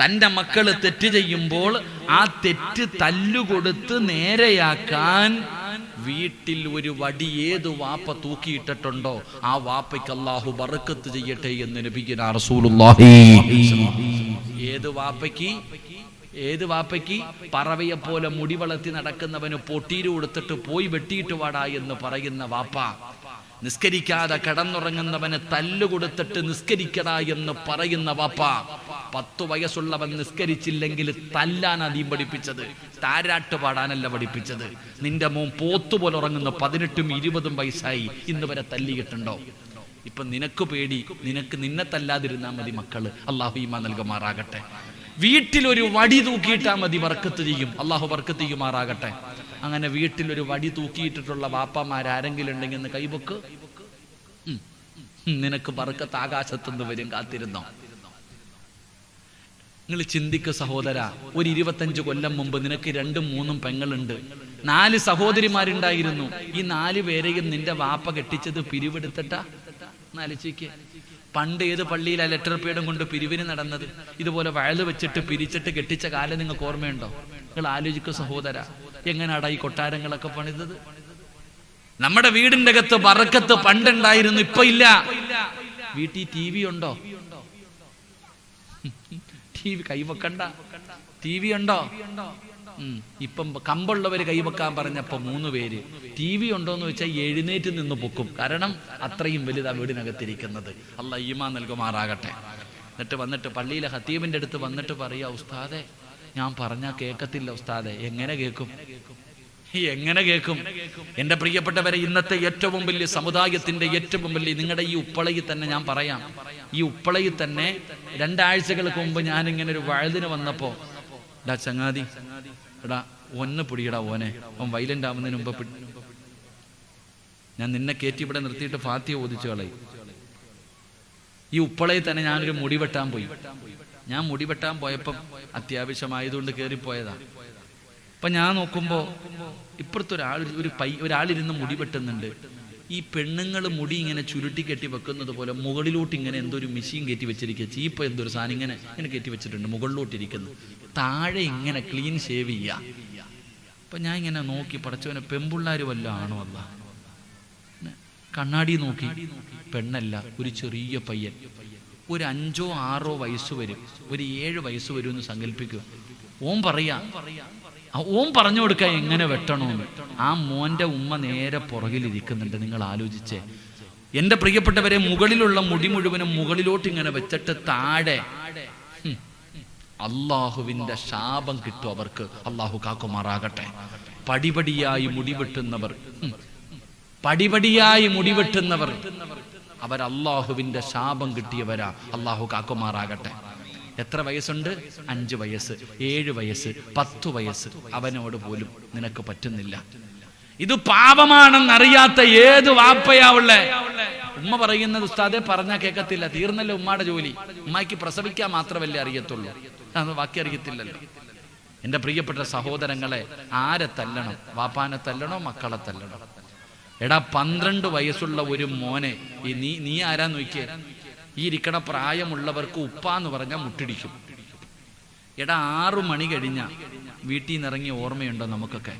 തൻ്റെ മക്കള് തെറ്റ് ചെയ്യുമ്പോൾ ആ തെറ്റ് തല്ലുകൊടുത്ത് നേരെയാക്കാൻ വീട്ടിൽ ഒരു വടി ഏതു വാപ്പ തൂക്കിയിട്ടിട്ടുണ്ടോ ആ വാപ്പയ്ക്ക് അല്ലാഹു ബറക്കത്ത് ചെയ്യട്ടെ എന്ന് നബിയുനാ റസൂലുള്ളാഹി. ഏത് വാപ്പയ്ക്ക് പറവയെ പോലെ മുടി വളർത്തി നടക്കുന്നവന് പൊട്ടീര് കൊടുത്തിട്ട് പോയി വെട്ടിയിട്ട് വാടാ എന്ന് പറയുന്ന വാപ്പ, നിസ്കരിക്കാതെ കിടന്നുറങ്ങുന്നവന് തല്ലുകൊടുത്തിട്ട് നിസ്കരിക്കടാ എന്ന് പറയുന്ന വാപ്പ, 10 വയസ്സുള്ളവൻ നിസ്കരിച്ചില്ലെങ്കിൽ തല്ലാൻ അധികം പഠിപ്പിച്ചത്, താരാട്ട് പാടാനല്ല പഠിപ്പിച്ചത്. നിന്റെ മോൻ പോത്തുപോലെ ഉറങ്ങുന്ന 18ഉം 20ഉം വയസ്സായി ഇന്ന് വരെ തല്ലിയിട്ടുണ്ടോ? ഇപ്പൊ നിനക്ക് പേടി, നിന്നെ തല്ലാതിരുന്നാ മതി മക്കള്. അള്ളാഹു ഈമാൻ നൽകുമാറാകട്ടെ. വീട്ടിലൊരു വടി തൂക്കിയിട്ടാ മതി, ബർക്കത്ത് ചെയ്യും. അള്ളാഹു ബർക്കത്ത് ചെയ്യുമാറാകട്ടെ. അങ്ങനെ വീട്ടിലൊരു വടി തൂക്കിയിട്ടിട്ടുള്ള വാപ്പമാരാരെങ്കിലും ഉണ്ടെങ്കിൽ എന്ന് കൈവക്ക്. നിനക്ക് ബർക്കത്ത് ആകാശത്തുനിന്ന് വരും, കാത്തിരുന്നോ? നിങ്ങൾ ചിന്തിക്ക് സഹോദര, ഒരു 25 കൊല്ലം മുമ്പ് നിനക്ക് 2ഉം 3ഉം പെങ്ങളുണ്ട്, 4 സഹോദരിമാരുണ്ടായിരുന്നു. ഈ 4 പേരെയും നിന്റെ വാപ്പ കെട്ടിച്ചത് പിരിവെടുത്തിട്ടാ? ആലോചിക്ക്. പണ്ട് ഏത് പള്ളിയിലാ ലെറ്റർ പേഡും കൊണ്ട് പിരിവിന് നടന്നത്? ഇതുപോലെ വയല് വെച്ചിട്ട് പിരിച്ചിട്ട് കെട്ടിച്ച കാലം നിങ്ങൾക്ക് ഓർമ്മയുണ്ടോ? നിങ്ങൾ ആലോചിക്കുക സഹോദര, എങ്ങനെയാടാ ഈ കൊട്ടാരങ്ങളൊക്കെ പണിതത്? നമ്മുടെ വീടിന്റെ അകത്ത് ബറക്കത്ത് പണ്ടുണ്ടായിരുന്നു, ഇപ്പൊ ഇല്ല. വീട്ടിൽ TV ഉണ്ടോ? TV കൈവക്കണ്ട. TV ഉണ്ടോ? ഇപ്പം കമ്പുള്ളവര് കൈവക്കാൻ പറഞ്ഞപ്പോ 3 പേര്. TV ഉണ്ടോന്ന് വെച്ചാൽ എഴുന്നേറ്റ് നിന്ന് പൊക്കും, കാരണം അത്രയും വലുതാ വീടിനകത്തിരിക്കുന്നത്. അല്ലാഹു ഈമാൻ നൽകുമാറാകട്ടെ. എന്നിട്ട് വന്നിട്ട് പള്ളിയിലെ ഖത്തീബിന്റെ അടുത്ത് വന്നിട്ട് പറയാ, ഉസ്താദെ ഞാൻ പറഞ്ഞാ കേൾക്കത്തില്ല ഉസ്താദെ. എങ്ങനെ കേൾക്കും? എന്റെ പ്രിയപ്പെട്ടവരെ, ഇന്നത്തെ ഏറ്റവും വലിയ സമുദായത്തിന്റെ ഏറ്റവും വലിയ, നിങ്ങളുടെ ഈ ഉപ്പളയിൽ തന്നെ ഞാൻ പറയാം, ഈ ഉപ്പളയിൽ തന്നെ 2 ആഴ്ചകൾക്ക് മുമ്പ് ഞാനിങ്ങനെ ഒരു വഴുതിന് വന്നപ്പോ, ചങ്ങാതി എടാ ഒന്ന് പിടിയടാ ഓനെ, അവൻ വൈലന്റ് ആവുന്നതിന് മുമ്പ് ഞാൻ നിന്നെ കയറ്റി ഇവിടെ നിർത്തിയിട്ട് ഫാത്തിഹ ഓദിച്ചു കളയും. ഈ ഉപ്പളയിൽ തന്നെ ഞാനൊരു മുടി വെട്ടാൻ പോയി. ഞാൻ മുടി വെട്ടാൻ പോയപ്പം അത്യാവശ്യമായതുകൊണ്ട് കയറിപ്പോയതാ. അപ്പം ഞാൻ നോക്കുമ്പോൾ ഇപ്പുറത്തെ ഒരാളിരുന്ന് മുടി വെട്ടുന്നുണ്ട്. ഈ പെണ്ണുങ്ങൾ മുടി ഇങ്ങനെ ചുരുട്ടി കെട്ടി വെക്കുന്നത് പോലെ മുകളിലോട്ട് ഇങ്ങനെ എന്തൊരു മെഷീൻ കയറ്റി വെച്ചിരിക്കുക, ചീപ്പ് എന്തൊരു സാധനം ഇങ്ങനെ കയറ്റി വെച്ചിട്ടുണ്ട്, മുകളിലോട്ടിരിക്കുന്നു. താഴെ ഇങ്ങനെ ക്ലീൻ ഷേവ് ചെയ്യുക. അപ്പം ഞാൻ ഇങ്ങനെ നോക്കി, പടച്ചവനെ പെൺപിള്ളാർ വല്ല ആണോ അല്ല. കണ്ണാടി നോക്കി, പെണ്ണല്ല, ഒരു ചെറിയ പയ്യൻ. ഒരു 5 or 6 വയസ്സ് വരും, ഒരു 7 വയസ്സ് വരും എന്ന് സങ്കല്പിക്കുക. ഓൻ പറഞ്ഞു കൊടുക്കുക എങ്ങനെ വെട്ടണമെന്ന്. ആ മോന്റെ ഉമ്മ നേരെ പുറകിലിരിക്കുന്നുണ്ട്. നിങ്ങൾ ആലോചിച്ചേ എൻ്റെ പ്രിയപ്പെട്ടവരെ, മുകളിലുള്ള മുടി മുഴുവനും മുകളിലോട്ട് ഇങ്ങനെ വെച്ചിട്ട് താഴെ അള്ളാഹുവിന്റെ ശാപം കിട്ടും അവർക്ക്. അള്ളാഹു കാക്കുമാറാകട്ടെ. പടിപടിയായി മുടിവെട്ടുന്നവർ അവർ അള്ളാഹുവിന്റെ ശാപം കിട്ടിയവരാ. അള്ളാഹു കാക്കുമാറാകട്ടെ. എത്ര വയസ്സുണ്ട്? 5 വയസ്സ്, 7 വയസ്സ്, 10 വയസ്സ്. അവനോട് പോലും നിനക്ക് പറ്റുന്നില്ല. ഇത് പാപമാണെന്നറിയാത്ത ഏത് വാപ്പയാവുള്ളേ? ഉമ്മ പറയുന്നത് ഉസ്താദെ പറഞ്ഞാൽ കേൾക്കത്തില്ല. തീർന്നല്ലോ ഉമ്മയുടെ ജോലി. ഉമ്മയ്ക്ക് പ്രസവിക്കാൻ മാത്രമല്ലേ അറിയത്തുള്ളൂ, അത് ബാക്കി അറിയത്തില്ലല്ലോ. എൻ്റെ പ്രിയപ്പെട്ട സഹോദരങ്ങളെ, ആരെ തല്ലണം? വാപ്പാനെ തല്ലണോ മക്കളെ തല്ലണോ? എടാ 12 വയസ്സുള്ള ഒരു മോനെ നീ ആരാ നോക്കിയേ? ഈ ഇരിക്കണ പ്രായമുള്ളവർക്ക് ഉപ്പാന്ന് പറഞ്ഞാൽ മുട്ടിടിക്കും. എടാ 6 മണി കഴിഞ്ഞ വീട്ടിൽ നിന്ന് ഇറങ്ങിയ ഓർമ്മയുണ്ടോ നമുക്കൊക്കെ?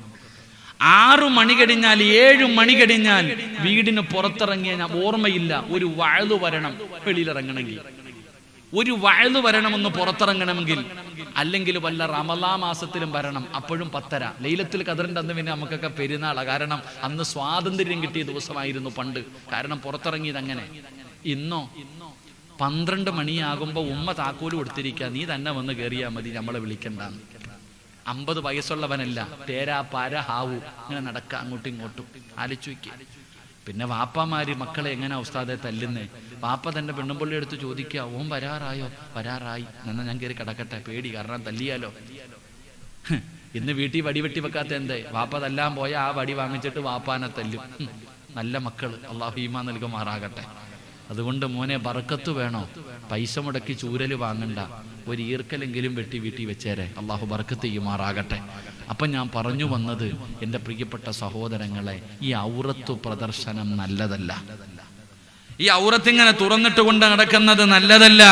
6 മണി കഴിഞ്ഞാൽ 7 മണി കഴിഞ്ഞാൽ വീടിന് പുറത്തിറങ്ങിയ ഓർമ്മയില്ല. ഒരു വഅദ് വരണം വെളിയിലിറങ്ങണമെങ്കിൽ, ഒരു വഅദ് വരണമെന്ന് പുറത്തിറങ്ങണമെങ്കിൽ, അല്ലെങ്കിൽ വല്ല റമളാൻ മാസത്തിലും വരണം. അപ്പോഴും 10:30. ലൈലത്തുൽ ഖദറിന്റെ അന്ന് പിന്നെ നമുക്കൊക്കെ പെരുന്നാളാണ്. കാരണം അന്ന് സ്വാതന്ത്ര്യം കിട്ടിയ ദിവസമായിരുന്നു പണ്ട്. കാരണം പുറത്തിറങ്ങിയത് അങ്ങനെ. ഇന്നോ 12 മണിയാകുമ്പോൾ ഉമ്മ താക്കോല് കൊടുത്തിരിക്കുക, നീ തന്നെ വന്ന് കയറിയാൽ മതി, നമ്മളെ വിളിക്കണ്ടാന്ന്. 50 വയസ്സുള്ളവനല്ല, തേരാ പാര ഹാവു ഇങ്ങനെ നടക്കുക അങ്ങോട്ടും ഇങ്ങോട്ടും. ആലോചിച്ച് വയ്ക്കുക. പിന്നെ വാപ്പമാര് മക്കളെ എങ്ങനെ ഉസ്താദെ തല്ലുന്നേ? വാപ്പ തന്റെ പെണ്ണുമ്പള്ളി എടുത്ത് ചോദിക്കുക, ഓൻ വരാറായോ? വരാറായി. എന്നാ ഞാൻ കയറി കിടക്കട്ടെ, പേടി, കാരണം തല്ലിയാലോ. ഇന്ന് വീട്ടിൽ വടി വെട്ടി വെക്കാത്ത എന്തേ? വാപ്പ തല്ലാൻ പോയ ആ വടി വാങ്ങിച്ചിട്ട് വാപ്പാനെ തല്ലും. നല്ല മക്കള്, അള്ളാഹു ഈമാൻ നൽകുമാറാകട്ടെ. അതുകൊണ്ട് മോനെ, ബർക്കത്ത് വേണോ? പൈസ മുടക്കി ചൂരല് വാങ്ങണ്ട, ഒരു ഈർക്കലെങ്കിലും വെട്ടി വീട്ടിൽ വെച്ചേരെ. അള്ളാഹു ബർക്കത്ത് ചെയ്യുമാറാകട്ടെ. അപ്പം ഞാൻ പറഞ്ഞു വന്നത്, എൻ്റെ പ്രിയപ്പെട്ട സഹോദരങ്ങളെ, ഈ ഔറത്തു പ്രദർശനം നല്ലതല്ല. ഈ ഔറത്തിങ്ങനെ തുറന്നിട്ട് കൊണ്ട് നടക്കുന്നത് നല്ലതല്ല.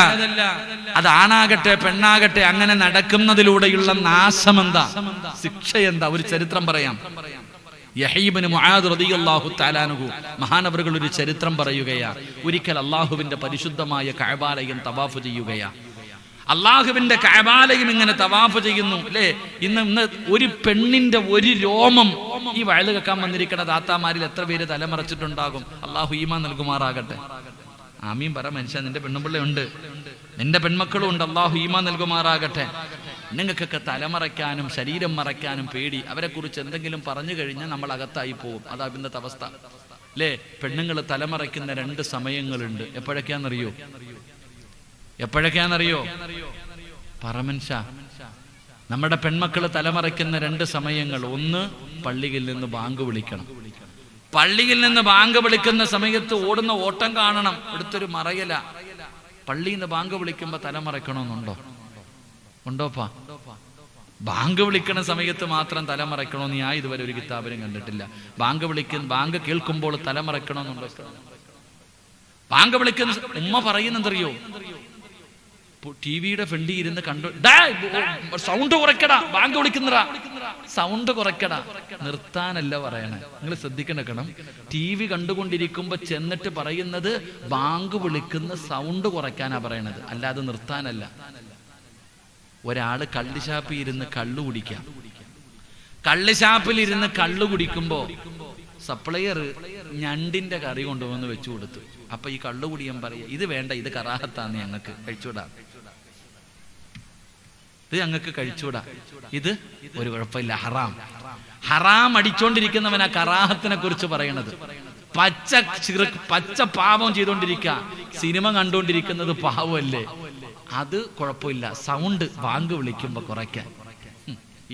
അത് ആണാകട്ടെ പെണ്ണാകട്ടെ, അങ്ങനെ നടക്കുന്നതിലൂടെയുള്ള നാശമെന്താ, ശിക്ഷ എന്താ? ഒരു ചരിത്രം പറയാം. യഹ്യ ഇബ്നു മുആദ് റളിയല്ലാഹു തആല അൻഹു മഹാനവറുകൾ ഒരു ചരിത്രം പറയുകയാ. ഒരിക്കൽ അള്ളാഹുവിന്റെ പരിശുദ്ധമായ കഅബാലയം തവാഫ് ചെയ്യുകയാ. അള്ളാഹുവിന്റെ കഅബാലയം ഇങ്ങനെ തവാഫ് ചെയ്യുന്നു അല്ലേ. ഇന്ന് ഒരു പെണ്ണിന്റെ ഒരു രോമം ഈ വയല് കേൾക്കാൻ വന്നിരിക്കുന്ന താത്താമാരിൽ എത്ര പേര് തലമറച്ചിട്ടുണ്ടാകും? അള്ളാഹു ഈമാൻ നൽകുമാറാകട്ടെ. ആമീൻ പറ മനുഷ്യ. നിന്റെ പെണ്ണുപിള്ളയുണ്ട്, നിന്റെ പെൺമക്കളും ഉണ്ട്. അള്ളാഹു ഈമാൻ നൽകുമാറാകട്ടെ. നിങ്ങൾക്കൊക്കെ തലമറയ്ക്കാനും ശരീരം മറയ്ക്കാനും പേടി. അവരെ കുറിച്ച് എന്തെങ്കിലും പറഞ്ഞു കഴിഞ്ഞാൽ നമ്മൾ അകത്തായി പോകും. അതാ ഇന്നത്തെ അവസ്ഥ അല്ലേ. പെണ്ണുങ്ങൾ തലമറയ്ക്കുന്ന 2 സമയങ്ങളുണ്ട്. എപ്പോഴൊക്കെയാണെന്നറിയോ? പറമൻഷ, നമ്മുടെ പെൺമക്കൾ തലമറയ്ക്കുന്ന 2 സമയങ്ങൾ. ഒന്ന്, പള്ളിയിൽ നിന്ന് ബാങ്ക് വിളിക്കണം. പള്ളിയിൽ നിന്ന് ബാങ്ക് വിളിക്കുന്ന സമയത്ത് ഓടുന്ന ഓട്ടം കാണണം. എടുത്തൊരു മറയല. പള്ളിയിൽ നിന്ന് ബാങ്ക് വിളിക്കുമ്പോ തലമറയ്ക്കണമെന്നുണ്ടോ? ഉണ്ടോപ്പാ? ബാങ്ക് വിളിക്കുന്ന സമയത്ത് മാത്രം തലമറയ്ക്കണമെന്ന് ഞാൻ ഇതുവരെ ഒരു കിതാബിലും കണ്ടിട്ടില്ല. ബാങ്ക് കേൾക്കുമ്പോൾ തലമറയ്ക്കണമെന്നുണ്ടോ? ബാങ്ക് വിളിക്കുന്ന ഉമ്മ പറയുന്നതറിയോ? ടിവിയുടെ ഫ്രണ്ടി ഇരുന്ന് കണ്ടു, സൗണ്ട് കുറയ്ക്കടാ, ബാങ്ക് വിളിക്കുന്നടാ, സൗണ്ട് കുറയ്ക്കടാ. നിർത്താനല്ല പറയണേ, നിങ്ങൾ ശ്രദ്ധിക്കണം. TV കണ്ടുകൊണ്ടിരിക്കുമ്പോ ചെന്നിട്ട് പറയുന്നത് ബാങ്ക് വിളിക്കുന്ന സൗണ്ട് കുറയ്ക്കാനാ പറയണത്, അല്ലാതെ നിർത്താനല്ല. ഒരാള് കള്ളുഷാപ്പിൽ ഇരുന്ന് കള്ളു കുടിക്കാം. കള്ളുഷാപ്പിൽ ഇരുന്ന് കള്ളു കുടിക്കുമ്പോ സപ്ലയർ ഞണ്ടിന്റെ കറി കൊണ്ടുവന്ന് വെച്ചു കൊടുത്തു. അപ്പൊ ഈ കള്ളുകുടിയൻ പറയാ, ഇത് വേണ്ട, ഇത് കറാഹത്താന്ന്, ഞങ്ങൾക്ക് കഴിച്ചൂടാ, ഇത് ഞങ്ങൾക്ക് കഴിച്ചൂടാ, ഇത് ഒരു കുഴപ്പമില്ല, ഹറാം അടിച്ചോണ്ടിരിക്കുന്നവനാ കറാഹത്തിനെ കുറിച്ച് പറയണത്. പച്ച പാപം ചെയ്തോണ്ടിരിക്ക, സിനിമ കണ്ടോണ്ടിരിക്കുന്നത് പാവമല്ലേ, അത് കുഴപ്പമില്ല. സൗണ്ട് ബാങ്ക് വിളിക്കുമ്പോ കുറയ്ക്കാൻ.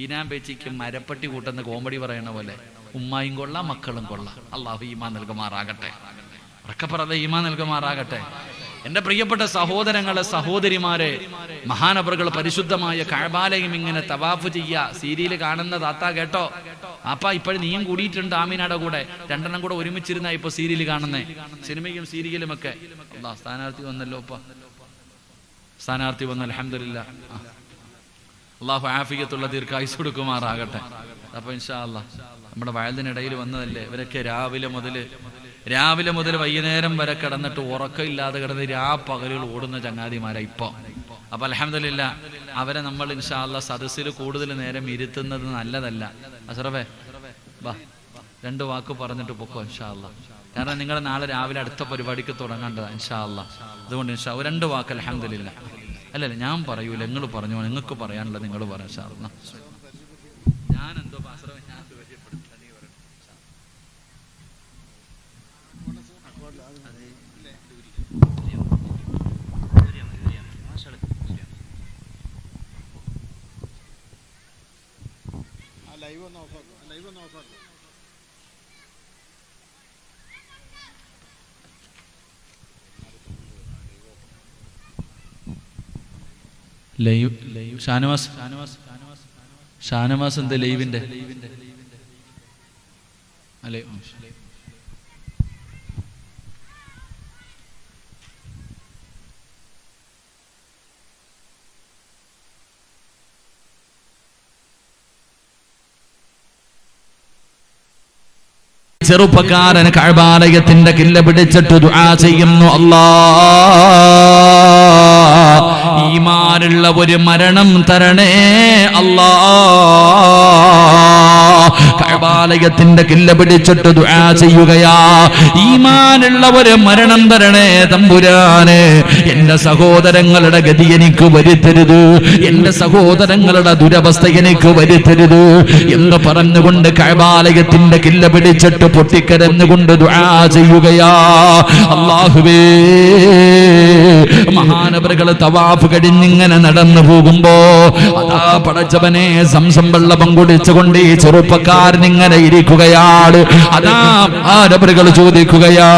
ഈനാൻ പേച്ചിക്ക് മരപ്പട്ടി കൂട്ടുന്ന കോമഡി പറയണ പോലെ ഉമ്മായും കൊള്ളാം മക്കളും കൊള്ളാം. അള്ളാഹു ഈമാൻ നൽകുമാറാകട്ടെ. ഉറക്കെ പറഞ്ഞ ഈമാൻ നൽകുമാറാകട്ടെ. എന്റെ പ്രിയപ്പെട്ട സഹോദരങ്ങളെ, സഹോദരിമാരെ, മഹാനവറുകൾ പരിശുദ്ധമായ കഅബാലയം ഇങ്ങനെ തവാഫ് ചെയ്യുക. സീരിയൽ കാണുന്ന താത്ത കേട്ടോ, അപ്പ ഇപ്പോഴും നീയും കൂടിയിട്ടുണ്ട് ആമീനയുടെ കൂടെ. രണ്ടെണ്ണം കൂടെ ഒരുമിച്ചിരുന്ന ഇപ്പൊ സീരിയൽ കാണുന്നേ, സിനിമയും സീരിയലും ഒക്കെ. സ്ഥാനാർത്ഥി വന്നല്ലോ, സ്ഥാനാർത്ഥി വന്നു, അൽഹംദുലില്ലാ. അള്ളാഹു ആഫിയത്തുള്ള ദീർഘായുസ്സ് കൊടുക്കുമാറാകട്ടെ. അപ്പൊ ഇൻഷാ അല്ലാഹ് നമ്മുടെ വയലിനിടയിൽ വന്നതല്ലേ ഇവരൊക്കെ. രാവിലെ മുതൽ വൈകുന്നേരം വരെ കിടന്നിട്ട് ഉറക്കമില്ലാതെ കിടന്ന് പകലുകൾ ഓടുന്ന ചങ്ങാതിമാരാ ഇപ്പൊ. അപ്പൊ അൽഹംദുലില്ലാ അവരെ നമ്മൾ ഇൻഷാ അല്ലാഹ് സദസ്സിൽ കൂടുതൽ നേരം ഇരുത്തുന്നത് നല്ലതല്ല. അസ്റഫേ വാ, 2 വാക്ക് പറഞ്ഞിട്ട് പൊക്കോ ഇൻഷാ അല്ലാഹ്. കാരണം നിങ്ങൾ നാളെ രാവിലെ അടുത്ത പരിപാടിക്ക് തുടങ്ങേണ്ടതാ ഇൻഷാ അല്ലാഹ്. അതുകൊണ്ട് ഇൻഷാ 2 വാക്ക് അൽഹംദുലില്ലാ. അല്ലല്ല ഞാൻ പറയൂല, നിങ്ങൾ പറഞ്ഞു, നിങ്ങൾക്ക് പറയാനുള്ളത് നിങ്ങൾ പറയാം ഇൻഷാ അല്ലാഹ്. ഞാനെന്തോ ഷാനവാസ് എന്താ ലൈവിന്റെ അല്ലേ? ചെറുപ്പക്കാരൻ കഅബാലയത്തിന്റെ കില്ല പിടിച്ചിട്ട് ദുആ ചെയ്യുന്നു, അല്ലാഹ് ഈമാനുള്ള ഒരു മരണം തരണേ അല്ലാഹ്. കഅബാലയത്തിന്റെ കില്ല പിടിച്ചിട്ട് ദുആ ചെയ്യുകയാ, ഈമാനുള്ള ഒരു മരണം തരണേ തമ്പുരാനെ. എന്റെ സഹോദരങ്ങളുടെ ഗതി എനിക്ക് വരുത്തരുത്, എന്റെ സഹോദരങ്ങളുടെ ദുരവസ്ഥ എനിക്ക് വരുത്തരുത് എന്ന് പറഞ്ഞുകൊണ്ട് കഅബാലയത്തിന്റെ കില്ല പിടിച്ചിട്ട് പൊട്ടിക്കരഞ്ഞുകൊണ്ട് ദുആ ചെയ്യുകയാ. അല്ലാഹുവേ, മഹാനവറുകൾ തവാഫ് കഴിഞ്ഞിങ്ങനെ നടന്നു പോകുമ്പോ അതാ പടച്ചവനെ സംസം വെള്ളം കുടിച്ചുകൊണ്ട് ഈ ചെറുപ്പക്കാരൻ ഇങ്ങനെ ഇരിക്കുകയാണ്. അതാ മഹാനവറുകൾ ചോദിക്കുകയാ,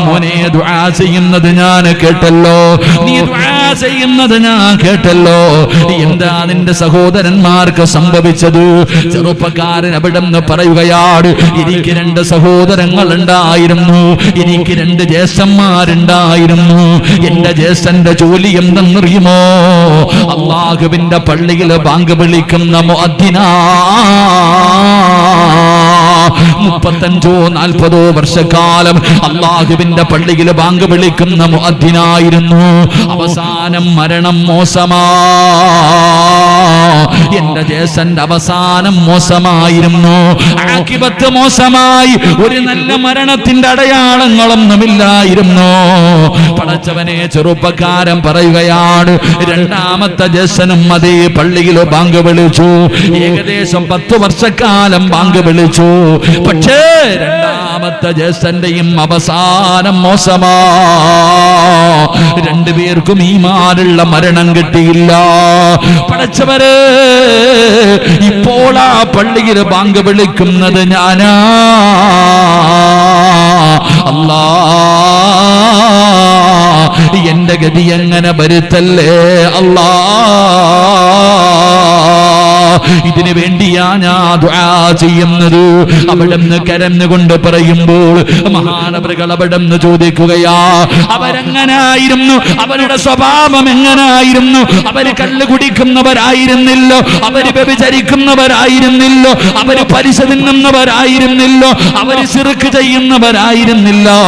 മോനെ ദുആ ചെയ്യുന്നത് ഞാൻ കേട്ടല്ലോ, നീ ദുആ ചെയ്യുന്നത് ഞാൻ കേട്ടല്ലോ, എന്താ നിന്റെ സഹോദരന്മാർക്ക് സംഭവിച്ചത്? ചെറുപ്പക്കാരൻ അവിടെ നിന്ന് പറയുകയാണ്, എനിക്ക് 2 സഹോദരങ്ങൾ ഉണ്ടായിരുന്നു, എനിക്ക് 2 ജ്യേഷ്ഠന്മാരുണ്ടായിരുന്നു. എന്റെ ജ്യേഷ്ഠന്റെ ജോലി എന്തെന്നറിയുമോ? അല്ലാഹുവിന്റെ പള്ളിയിൽ ബാങ്ക് വിളിക്കുന്ന മുഅദ്ദിനാ. 35-40 വർഷക്കാലം അല്ലാഹുവിന്റെ പള്ളിയിൽ ബാങ്ക് വിളിക്കുന്ന മുഅദ്ദിനായിരുന്നു. അവസാനം മരണം മോശമാ. എന്റെ ജ്യേഷ്ഠന്റെ അവസാനം മോശമായിരുന്നു, ആഖിബത്ത് മോശമായി. ഒരു നല്ല മരണത്തിന്റെ അടയാളങ്ങളൊന്നുമില്ലായിരുന്നു. പടച്ചവനെ, ചെറുപ്പക്കാരൻ പറയുകയാണ്, 2ാമത്തെ ജ്യേഷ്ഠനും അതേ പള്ളിയിൽ ബാങ്ക് വിളിച്ചു. ഏകദേശം 10 വർഷക്കാലം ബാങ്ക് വിളിച്ചു. പക്ഷേ 2ാമത്തെ ജ്യേഷ്ഠന്റെയും അവസാനം മോശമാ. 2 പേർക്കും ഈമാനുള്ള മരണം കിട്ടിയില്ല. പടച്ചവരെ, ഇപ്പോൾ ആ പള്ളിയിൽ ബാങ്ക് വിളിക്കുന്നത് ഞാനാ. അല്ലാഹ്, എന്റെ ഗതി എങ്ങനെ വരുത്തല്ലേ അല്ലാഹ്. ഇതിനു വേണ്ടിയാ ഞാൻ ദുആ ചെയ്യുന്നത്. അവിടുന്ന് കരഞ്ഞുകൊണ്ട് പറയുമ്പോൾ മഹാനവറുകൾ അവിടുന്ന് ചോദിക്കുകയാ, അവരെങ്ങനായിരുന്നു, അവരുടെ സ്വഭാവം എങ്ങനായിരുന്നു? അവര് കല്ല് കുടിക്കുന്നവരായിരുന്നില്ലോ, അവര് വ്യഭിചരിക്കുന്നവരായിരുന്നില്ലോ, അവര് പലിശ തിന്നുന്നവരായിരുന്നില്ലോ, അവര് ശിർക്ക് ചെയ്യുന്നവരായിരുന്നില്ലോ,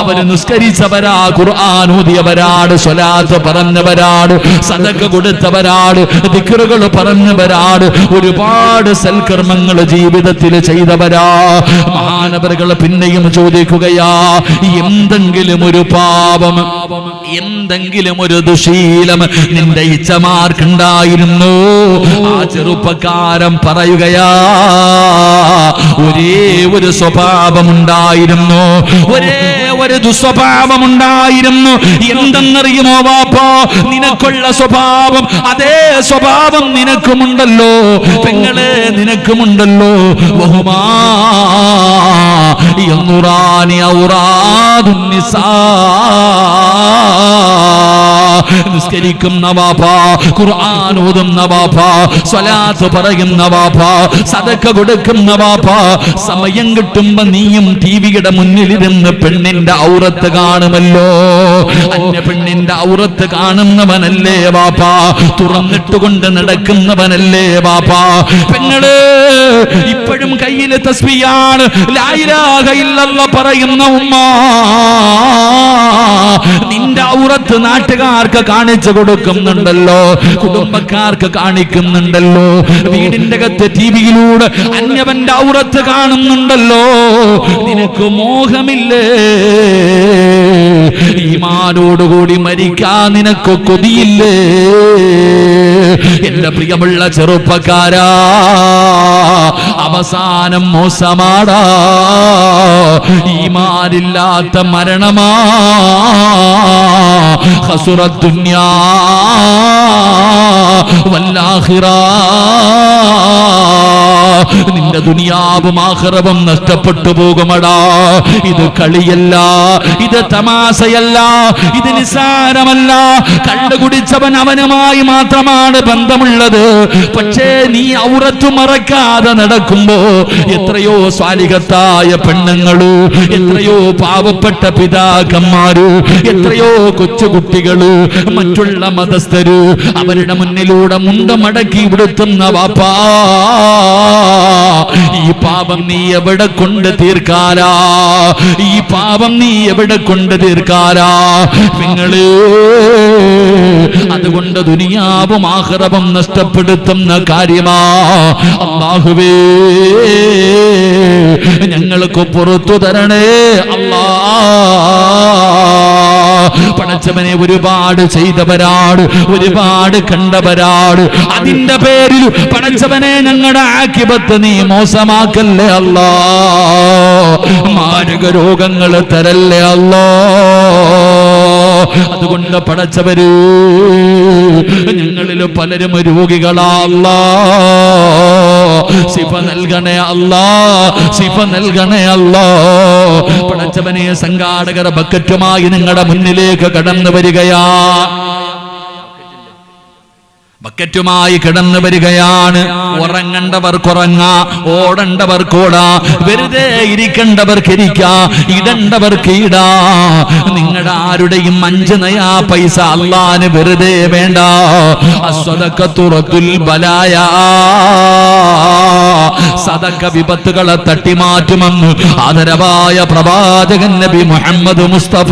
അവര് നിസ്കരിച്ചവരാ, ഖുർആൻ ഓതിയവരാണ്, സ്വലാത്ത് പറഞ്ഞവരാണ്, സദഖ കൊടുത്തവരാണ്, ദിക്റുകൾ പറഞ്ഞവരാണ്, ഒരുപാട് സൽക്കർമ്മങ്ങൾ ജീവിതത്തിൽ ചെയ്തവരാ. മഹാനവറുകൾ പിന്നെയും ചോദിക്കുകയാ, എന്തെങ്കിലും ഒരു പാപം, എന്തെങ്കിലും ഒരു ദുശീലം നിന്റെ ഇച്ഛമാർക്കുണ്ടായിരുന്നു? ആ ചെറുപ്പക്കാരൻ പറയുകയാ, ഒരേ ഒരു സ്വഭാവമുണ്ടായിരുന്നു, ഒരേ ഒരു ദുസ്വഭാവമുണ്ടായിരുന്നു. എന്തെന്നറിയുമോ വാപ്പാ? നിനക്കുള്ള സ്വഭാവം, അതേ സ്വഭാവം നിനക്കുമുണ്ടല്ലോ, പെങ്ങളെ നിനക്കുമുണ്ടല്ലോ. വഹുമാ യന്നുറാനി ഔറാദുൻ നിസാ. നിസ്കരിക്കുന്ന വാപ്പാ, ഖുർആൻ ഓതുന്ന വാപ്പാ, സ്വലാത്ത് പറയുന്ന വാപ്പാ, സദഖ കൊടുക്കുന്ന വാപ്പാ, സമയം കിട്ടുമ്പോ നീയും ടിവിയുടെ മുന്നിലിരുന്ന് പെണ്ണിന്റെ ഔറത്ത് കാണുമല്ലോ. അന്യ പെണ്ണിന്റെ ഔറത്ത് കാണുന്നവനല്ലേ വാപ്പാ? തുറന്നിട്ടുകൊണ്ട് നടക്കുന്നവനല്ലേ വാപ്പാ? പെങ്ങള് ഇപ്പോഴും കയ്യിൽ തസ്ബീഹാണ്, ലാ ഇലാഹ ഇല്ലല്ലാഹ് പറയുന്ന ഉമ്മ, നിന്റെ ഔറത്ത് നാട്ടുകാർക്ക് കാണിച്ചു കൊടുക്കുന്നുണ്ടല്ലോ, കുടുംബക്കാർക്ക് കാണിക്കുന്നുണ്ടല്ലോ, വീടിന്റെ അകത്ത് ടിവിയിലൂടെ അന്യവന്റെ ഔറത്ത് കാണുന്നുണ്ടല്ലോ. നിനക്ക് മോഹമില്ലേ? ഈമാനോടുകൂടി മരിക്കാൻ നിനക്ക് കൊതിയില്ലേ? എന്റെ പ്രിയമുള്ള ചെറുപ്പക്കാരാ, അവസാനം മോശമാടാ, ഈമാനില്ലാത്ത മരണമാ. ഖസുറത് ദുനിയാ വല്ലാഖിറ. നിന്റെ ദുനിയാവും ആഖിറവും നഷ്ടപ്പെട്ടു പോകുമടാ. ഇത് കളിയല്ല, ഇത് തമാശയല്ല, ഇത് നിസാരമല്ല. കണ്ടുകുടിച്ചവൻ അവനുമായി മാത്രമാണ് ബന്ധമുള്ളത്. പക്ഷേ നീ ഔറത്ത് മറക്കാതെ നടക്കുമ്പോ എത്രയോ സ്വാലിഹത്തായ പെണ്ണുങ്ങള്, എത്രയോ പാവപ്പെട്ട പിതാക്കന്മാര്, എത്രയോ കൊച്ചുകുട്ടികള്, മറ്റുള്ള മതസ്ഥര് അവരുടെ മുന്നിലൂടെ മുണ്ട് മടക്കി വിടുത്തുന്ന വാപ്പാ. ഈ പാപം നീ എവിടെ കൊണ്ട് തീർക്കാരാ? ഈ പാപം നീ എവിടെ കൊണ്ട് തീർക്കാരാ? നിങ്ങള് അതുകൊണ്ട് ദുനിയാവും ആഖിറവും നഷ്ടപ്പെടുത്തുന്ന കാര്യമാ. അല്ലാഹുവേ, ഞങ്ങൾക്ക് പുറത്തു തരണേ അല്ലാ. പടച്ചവനെ ഒരുപാട് ചെയ്തവരാണ്, ഒരുപാട് കണ്ടവരാണ്. അതിന്റെ പേരിൽ പടച്ചവനെ ഞങ്ങളുടെ ആഖിബത്ത് നീ മോശമാക്കല്ലേ അല്ലാ. മാരക രോഗങ്ങൾ തരല്ലേ അല്ലാ. അതുകൊണ്ട് പടച്ചവര്, ഞങ്ങളിൽ പലരും രോഗികളാ അല്ലാ. ശിഫ നൽകണേ അല്ലാ, ശിഫ നൽകണേ അല്ലാ. പടച്ചവനെ, സംഘാടകർ ബക്കറ്റുമായി നിങ്ങളുടെ മുന്നിലേക്ക് കടന്നു വരികയാ, ബക്കറ്റുമായി കിടന്നു വരികയാണ്. ഉറങ്ങേണ്ടവർക്കുറങ്ങാ, ഓടേണ്ടവർക്കോടാ, വെറുതെ ഇരിക്കേണ്ടവർക്കിരിക്കാ, ഇടേണ്ടവർക്ക് ഇടാ. നിങ്ങളുടെ ആരുടെയും 5 നയാ പൈസ അല്ലാഹുവിന് വെറുതെ വേണ്ട. അസ്സദഖത്തു റദ്ദുൽ ബലായാ. സദഖ വിപത്തുകളെ തട്ടിമാറ്റുമെന്ന് ആദരവായ പ്രവാചകൻ നബി മുഹമ്മദ് മുസ്തഫ.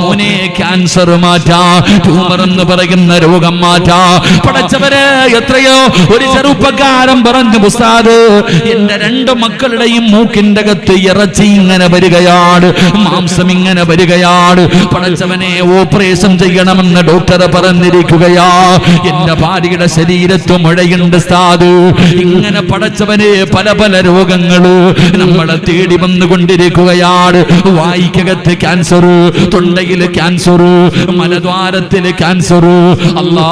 മോനെ, ക്യാൻസർ മാറ്റാ, ട്യൂമർ എന്ന് പറയുന്ന രോഗം മാറ്റാ. പടച്ചവരെ, എത്രയോ ഒരു ചെറുപ്പക്കാരൻ പറഞ്ഞു, ഉസ്താദ്, എന്റെ 2 മക്കളുടെയും മൂക്കിന്റെ അകത്ത് ഇറച്ചി ഇങ്ങനെ വരികയാണ്, മാംസം ഇങ്ങനെ വരികയാണ്. പടച്ചവനെ, ഓപ്പറേഷൻ ചെയ്യണമെന്ന് ഡോക്ടർ പറഞ്ഞിരിക്കുകയാ. എന്റെ ഭാര്യയുടെ ശരീരത്ത് മുഴയുണ്ട് ഉസ്താദ്. ഇങ്ങനെ പടച്ചവനെ, പല പല രോഗങ്ങള് നമ്മളെ തേടി വന്നുകൊണ്ടിരിക്കുകയാണ്. വായിക്കകത്ത് ക്യാൻസർ, തൊണ്ടയില് ക്യാൻസർ, മലദ്വാരത്തില് ക്യാൻസർ. അല്ലാ,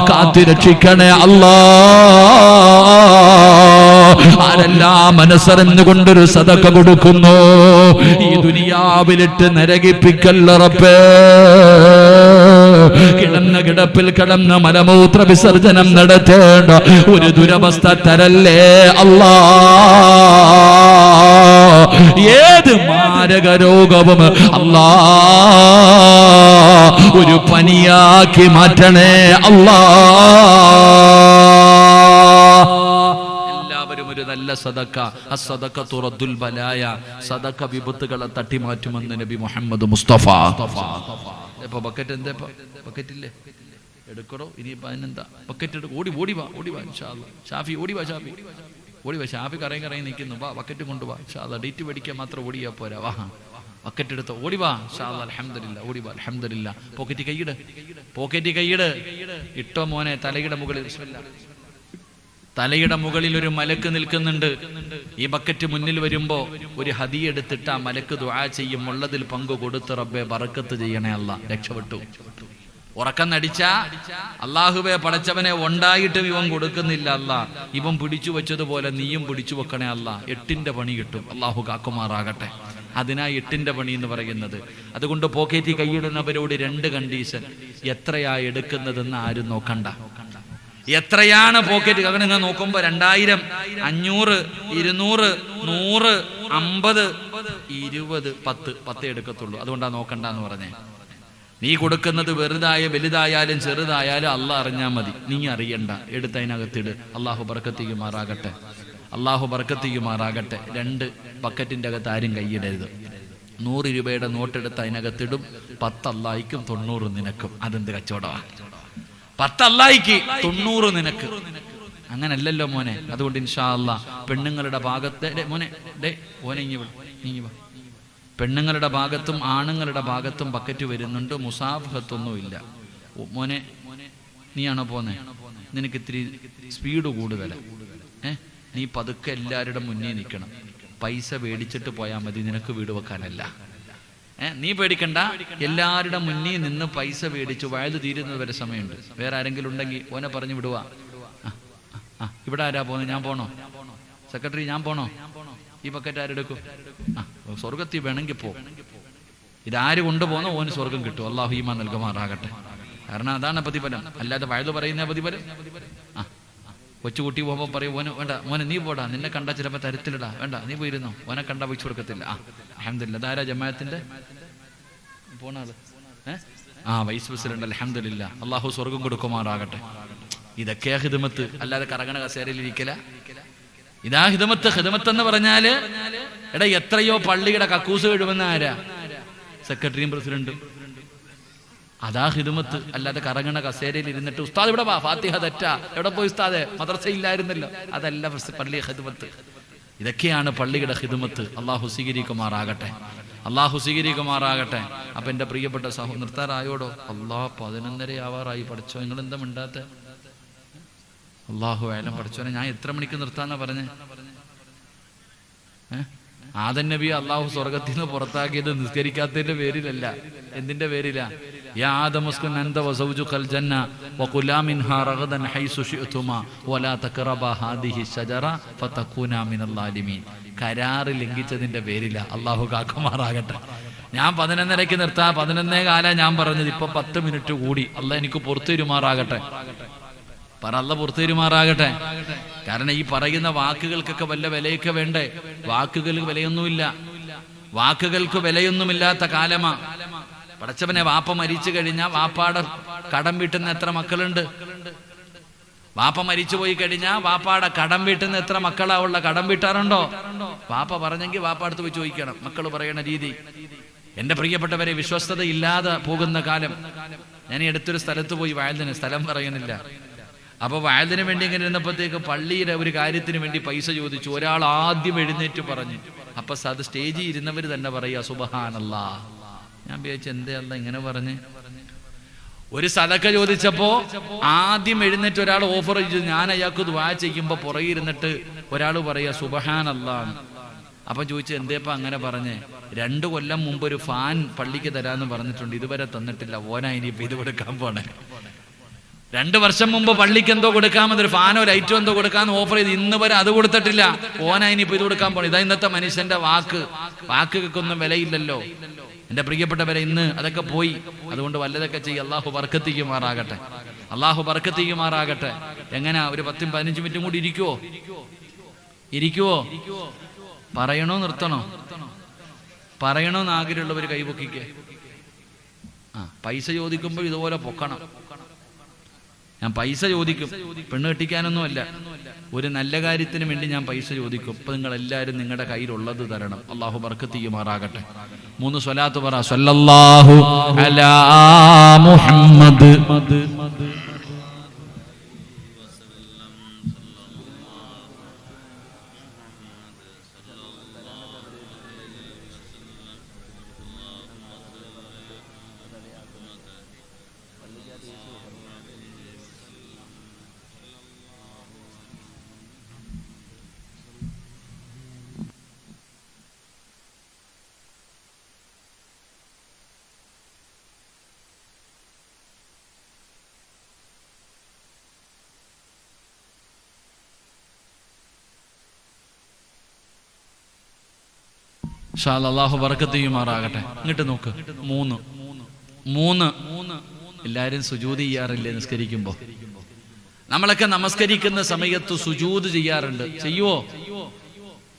കാത്തുരക്ഷിക്കണേ അല്ലാ. ആരെല്ലാം മനസ്സറിഞ്ഞുകൊണ്ടൊരു സദഖ കൊടുക്കുന്നു, ഈ ദുനിയാവിലിട്ട് നരകിപ്പിക്കല്ല റബ്ബേ. കിടന്ന കിടപ്പിൽ കിടന്ന മലമൂത്ര വിസർജനം നടത്തേണ്ട ഒരു ദുരവസ്ഥ തരല്ലേ അല്ലാ. ഏത് മാരക രോഗവും അല്ലാ ഒരു പനിയാക്കി മാറ്റണേ അല്ലാ. എല്ലാവരും ഒരു നല്ല സദഖ, അസ്സദഖത്തു റദ്ദുൽ ബലായ, സദഖ വിപത്തുകളെ തട്ടിമാറ്റുമെന്ന് നബി മുഹമ്മദ് മുസ്തഫ. ഇപ്പൊ ബക്കറ്റ് എന്താ? ബക്കറ്റില്ലേ? എടുക്കണോ? ഇനിയിപ്പോ അതിനെന്താ? ബക്കറ്റ് എടുക്കും. ഓടി വാ ഇൻഷാ അല്ലാഹ്. ഷാഫി ഓടി വാ, ഷാഫി കറങ്ങി നിൽക്കുന്നു. വാ, ബക്കറ്റ് കൊണ്ടുവാ ഇൻഷാ അല്ലാഹ്. ഡേറ്റ് പഠിക്കാൻ മാത്രം ഓടിയാ പോരാ. വാ, ബക്കറ്റ് എടുത്ത് ഓടി വാ ഇൻഷാ അല്ലാഹ്. അൽഹംദുലില്ലാ, ഓടി വാ അൽഹംദുലില്ലാ. പോക്കറ്റ് കൈയിട്. ഇട്ടോ മോനെ തലയുടെ മുകളിൽ. ബിസ്മില്ലാ. തലയുടെ മുകളിൽ ഒരു മലക്ക് നിൽക്കുന്നുണ്ട്. ഈ ബക്കറ്റ് മുന്നിൽ വരുമ്പോ ഒരു ഹദിയ എടുത്തിട്ട് ആ മലക്ക് ദുആ ചെയ്യും, ഉള്ളതിൽ പങ്കു കൊടുത്ത് റബ്ബേ ബറക്കത്ത് ചെയ്യണേ അല്ലാ. രക്ഷപ്പെട്ടു. ഉറക്കം നടിച്ച അള്ളാഹുവെ പടച്ചവനെ ഉണ്ടായിട്ട് ഇവൻ കൊടുക്കുന്നില്ല അല്ലാ, ഇവൻ പിടിച്ചു വെച്ചതുപോലെ നീയും പിടിച്ചു വെക്കണേ അല്ലാ. 8ന്റെ പണി കിട്ടും. അള്ളാഹു കാക്കുമാറാകട്ടെ. അതിനാ 8ന്റെ പണി എന്ന് പറയുന്നത്. അതുകൊണ്ട് പോക്കറ്റി കൈയിടുന്നവരോട് 2 കണ്ടീഷൻ. എത്രയാ എടുക്കുന്നതെന്ന് ആരും നോക്കണ്ട. എത്രയാണ് പോക്കറ്റ് അങ്ങനെ നോക്കുമ്പോ 2000, 500, 200, 100, 50, 20, 10 എടുക്കത്തുള്ളൂ. അതുകൊണ്ടാ നോക്കണ്ടെന്ന് പറഞ്ഞേ. നീ കൊടുക്കുന്നത് വലുതായാലും ചെറുതായാലും അള്ളാഹ് അറിഞ്ഞാൽ മതി, നീ അറിയണ്ട. എടുത്തതിനകത്തിട്. അള്ളാഹു ബർക്കത്തിക്കുമാറാകട്ടെ. അള്ളാഹു ബർക്കത്തിക്കുമാറാകട്ടെ. 2 ബക്കറ്റിന്റെ അകത്ത് ആരും കൈയിടരുത്. 100 രൂപയുടെ നോട്ടെടുത്ത് അതിനകത്തിടും. 10 അള്ളാഹിക്കും 90 നിനക്കും. അതെന്ത് കച്ചവടമാണ്? 10 അള്ളാഹിക്ക് 90 നിനക്ക്. അങ്ങനല്ലല്ലോ മോനെ. അതുകൊണ്ട് ഇൻഷാ അല്ലാഹ് പെണ്ണുങ്ങളുടെ ഭാഗത്തെ മോനെ നീ പെണ്ണുങ്ങളുടെ ഭാഗത്തും ആണുങ്ങളുടെ ഭാഗത്തും ബക്കറ്റ് വരുന്നുണ്ട്. മുസാഫഹത്തൊന്നുമില്ല. മോനെ നീയാണോ പോന്നെ? നിനക്ക് ഇത്തിരി സ്പീഡ് കൂടുതലാണ്. നീ പതുക്കെ എല്ലാവരുടെ മുന്നേ നിൽക്കണം. പൈസ മേടിച്ചിട്ട് പോയാൽ മതി, നിനക്ക് വീട് വെക്കാനല്ല. നീ പേടിക്കണ്ട. എല്ലാവരുടെ മുന്നിൽ നിന്ന് പൈസ മേടിച്ചു വയത് തീരുന്നത് വരെ സമയമുണ്ട്. വേറെ ആരെങ്കിലും ഉണ്ടെങ്കിൽ ഓനെ പറഞ്ഞു വിടുക. ഇവിടെ ആരാ പോകുന്നത്? ഞാൻ പോണോ? സെക്രട്ടറി ഞാൻ പോണോ? ഈ ബക്കറ്റ് ആരെടുക്കും? സ്വർഗത്തിൽ വേണമെങ്കിൽ പോ. ഇതാര് കൊണ്ടുപോകുന്നോ ഓന് സ്വർഗം കിട്ടും. അള്ളാഹു ഈമാൻ നൽകുമാറാകട്ടെ. കാരണം അതാണ് പ്രതിഫലം, അല്ലാതെ വയത് പറയുന്ന പ്രതിഫലം. കൊച്ചുകുട്ടി പോകുമ്പോൾ പറയും ഓന് വേണ്ട മോനെ നീ പോടാ, നിന്നെ കണ്ടാ ചിലപ്പോൾ തരത്തിലിടാ, വേണ്ട നീ പോയിരുന്നോ, ഓനെ കണ്ടാ പൈസ കൊടുക്കത്തില്ല. അൽഹംദുലില്ലാ. അതാരാ ജമാഅത്തിന്റെ പോണത്? Vice president. അൽഹംദുലില്ലാ. അള്ളാഹു സ്വർഗം കൊടുക്കുമാറാകട്ടെ. ഇതൊക്കെയാ ഹിദ്മത്ത്, അല്ലാതെ കറങ്ങണ കസേരയിലിരിക്കല. ഇതാ ഹിദ്മത്ത്. ഹിദ്മത്ത് എന്ന് പറഞ്ഞാല് എത്രയോ പള്ളിയുടെ കക്കൂസ് കഴിവെന്ന ആരാ? സെക്രട്ടറിയും പ്രസിഡന്റും. അതാ ഹിദ്മത്ത്, അല്ലാതെ കറങ്ങണ കസേരയിൽ ഇരുന്നിട്ട് ഉസ്താദ് ഇവിടെ വാ, ഫാത്തിഹ തെറ്റാ, എവിടെ പോയി ഉസ്താദെ, മദ്രസ ഇല്ലായിരുന്നല്ലോ. അതല്ല പള്ളി ഹിദ്മത്ത്. ഇതൊക്കെയാണ് പള്ളിയുടെ ഹിദ്മത്ത്. അള്ളാഹു സ്വീകരിക്കുമാറാകട്ടെ. അള്ളാഹു സ്വീകരിക്കുമാറാകട്ടെ. അപ്പൊ എന്റെ പ്രിയപ്പെട്ട നിർത്താറായോടോ? 11:30 ആവാറായി. പഠിച്ചോ, നിങ്ങൾ എന്താ മിണ്ടാത്ത? അള്ളാഹു ആയാലും പഠിച്ചോനെ, ഞാൻ എത്ര മണിക്ക് നിർത്താന്നാ പറഞ്ഞേ? ആദം നബി അള്ളാഹു സ്വർഗത്തിൽ നിന്ന് പുറത്താക്കിയത് നിസ്കരിക്കാത്തതിന്റെ പേരിലല്ല. എന്തിന്റെ പേരിലാ? യാ ആദമുസ്കുൻ അൻത വസൗജുകൽ ജന്ന വകുലാ മിൻഹാ റഗദൻ ഹൈസു ശിഅ്തുമാ വലാ തഖറബാ ഹാദിഹി ശജറ ഫതകൂനാ മിനൽ ളാലിമീൻ. കരാറ് ലംഘിച്ചതിന്റെ പേരില. അള്ളാഹു കാക്കുമാറാകട്ടെ. ഞാൻ 11:30 നിർത്താ, 11:15 ഞാൻ പറഞ്ഞത്. ഇപ്പൊ 10 മിനിറ്റ് കൂടി. അള്ളാഹ് എനിക്ക് പുറത്തുവരുമാറാകട്ടെ. അല്ല പുറത്തുവരുമാറാകട്ടെ. കാരണം ഈ പറയുന്ന വാക്കുകൾക്കൊക്കെ വല്ല വിലയൊക്കെ വേണ്ടേ? വാക്കുകൾക്ക് വിലയൊന്നുമില്ല. വാക്കുകൾക്ക് വിലയൊന്നുമില്ലാത്ത കാലമാ. പടച്ചവനെ, വാപ്പ മരിച്ചു കഴിഞ്ഞാൽ വാപ്പാടെ കടം വീട്ടുന്ന എത്ര മക്കളുണ്ട്? വാപ്പ മരിച്ചു പോയി കഴിഞ്ഞാൽ വാപ്പാടെ കടം വീട്ടുന്ന എത്ര മക്കളാ ഉള്ള? കടം വീട്ടാറുണ്ടോ? വാപ്പ പറഞ്ഞെങ്കിൽ വാപ്പ അടുത്ത് പോയി ചോദിക്കണം. മക്കൾ പറയണ രീതി. എന്റെ പ്രിയപ്പെട്ടവരെ, വിശ്വസ്തത ഇല്ലാതെ പോകുന്ന കാലം. ഞാൻ ഈ അടുത്തൊരു സ്ഥലത്ത് പോയി വയലിന്, സ്ഥലം പറയുന്നില്ല. അപ്പൊ വയലിന് വേണ്ടി ഇങ്ങനെ ഇരുന്നപ്പോഴത്തേക്ക് പള്ളിയുടെ ഒരു കാര്യത്തിന് വേണ്ടി പൈസ ചോദിച്ചു. ഒരാൾ ആദ്യം എഴുന്നേറ്റ് പറഞ്ഞു. അപ്പൊ അത് സ്റ്റേജിൽ ഇരുന്നവര് തന്നെ പറയാ സുബ്ഹാനല്ലാഹ്. ഞാൻ വിചാരിച്ചു എന്തേ അല്ല ഇങ്ങനെ പറഞ്ഞ്. ഒരു സദക്ക ചോദിച്ചപ്പോ ആദ്യം എഴുന്നേറ്റ് ഒരാൾ ഓഫർ ചെയ്തു. ഞാൻ അയാൾക്ക് ദുആ ചെയ്യുമ്പോ പുറകെ ഇരുന്നിട്ട് ഒരാൾ പറയാ സുബ്ഹാനല്ലാഹ്. അപ്പൊ ചോദിച്ചു എന്തേപ്പ അങ്ങനെ പറഞ്ഞേ? 2 കൊല്ലം മുമ്പ് ഒരു ഫാൻ പള്ളിക്ക് തരാന്ന് പറഞ്ഞിട്ടുണ്ട്, ഇതുവരെ തന്നിട്ടില്ല. ഓനാ ഇനിയിപ്പോ ഇത് കൊടുക്കാൻ പോണേ. 2 വർഷം മുമ്പ് പള്ളിക്ക് എന്തോ കൊടുക്കാമെന്നൊരു ഫാനോ ലൈറ്റോ എന്തോ കൊടുക്കാന്ന് ഓഫർ ചെയ്ത് ഇന്ന് വരെ അത് കൊടുത്തിട്ടില്ല. ഓനാ ഇനിയിപ്പോ ഇത് കൊടുക്കാൻ പോണേ. ഇതാ ഇന്നത്തെ മനുഷ്യന്റെ വാക്കുകൾക്കൊന്നും വിലയില്ലല്ലോ. എന്റെ പ്രിയപ്പെട്ടവരെ, ഇന്ന് അതൊക്കെ പോയി. അതുകൊണ്ട് വല്ലതൊക്കെ ചെയ്യും. അള്ളാഹു ബർക്കത്തിക്കുമാറാകട്ടെ. അള്ളാഹു ബർക്കത്തിക്കുമാറാകട്ടെ. എങ്ങനാ ഒരു 10-15 മിനിറ്റും കൂടി ഇരിക്കുവോ? പറയണോ നിർത്തണോ? പറയണോന്ന് ആഗ്രഹമുള്ളവർ കൈപൊക്കിക്കേ. പൈസ ചോദിക്കുമ്പോൾ ഇതുപോലെ പൊക്കണം. ഞാൻ പൈസ ചോദിക്കും, പെണ്ണ് കെട്ടിക്കാനൊന്നുമല്ല, ഒരു നല്ല കാര്യത്തിന് വേണ്ടി ഞാൻ പൈസ ചോദിക്കും. ഇപ്പൊ നിങ്ങൾ എല്ലാവരും നിങ്ങളുടെ കയ്യിലുള്ളത് തരണം. അള്ളാഹു ബർക്കത്ത് ചെയ്യുമാറാകട്ടെ. 3 സ്വലാത്ത് പറ. സല്ലല്ലാഹു അലാ മുഹമ്മദ്. ഇൻഷാ അല്ലാഹ് അല്ലാഹു ബറക്കത്ത് ചെയ്യുമാറാകട്ടെ. ഇങ്ങോട്ട് നോക്ക്, മൂന്ന് എല്ലാവരും സുജൂദ് ചെയ്യാറില്ലേ നിസ്കരിക്കുമ്പോ? നമ്മളൊക്കെ നമസ്കരിക്കുന്ന സമയത്ത് സുജൂദ് ചെയ്യാറുണ്ട്.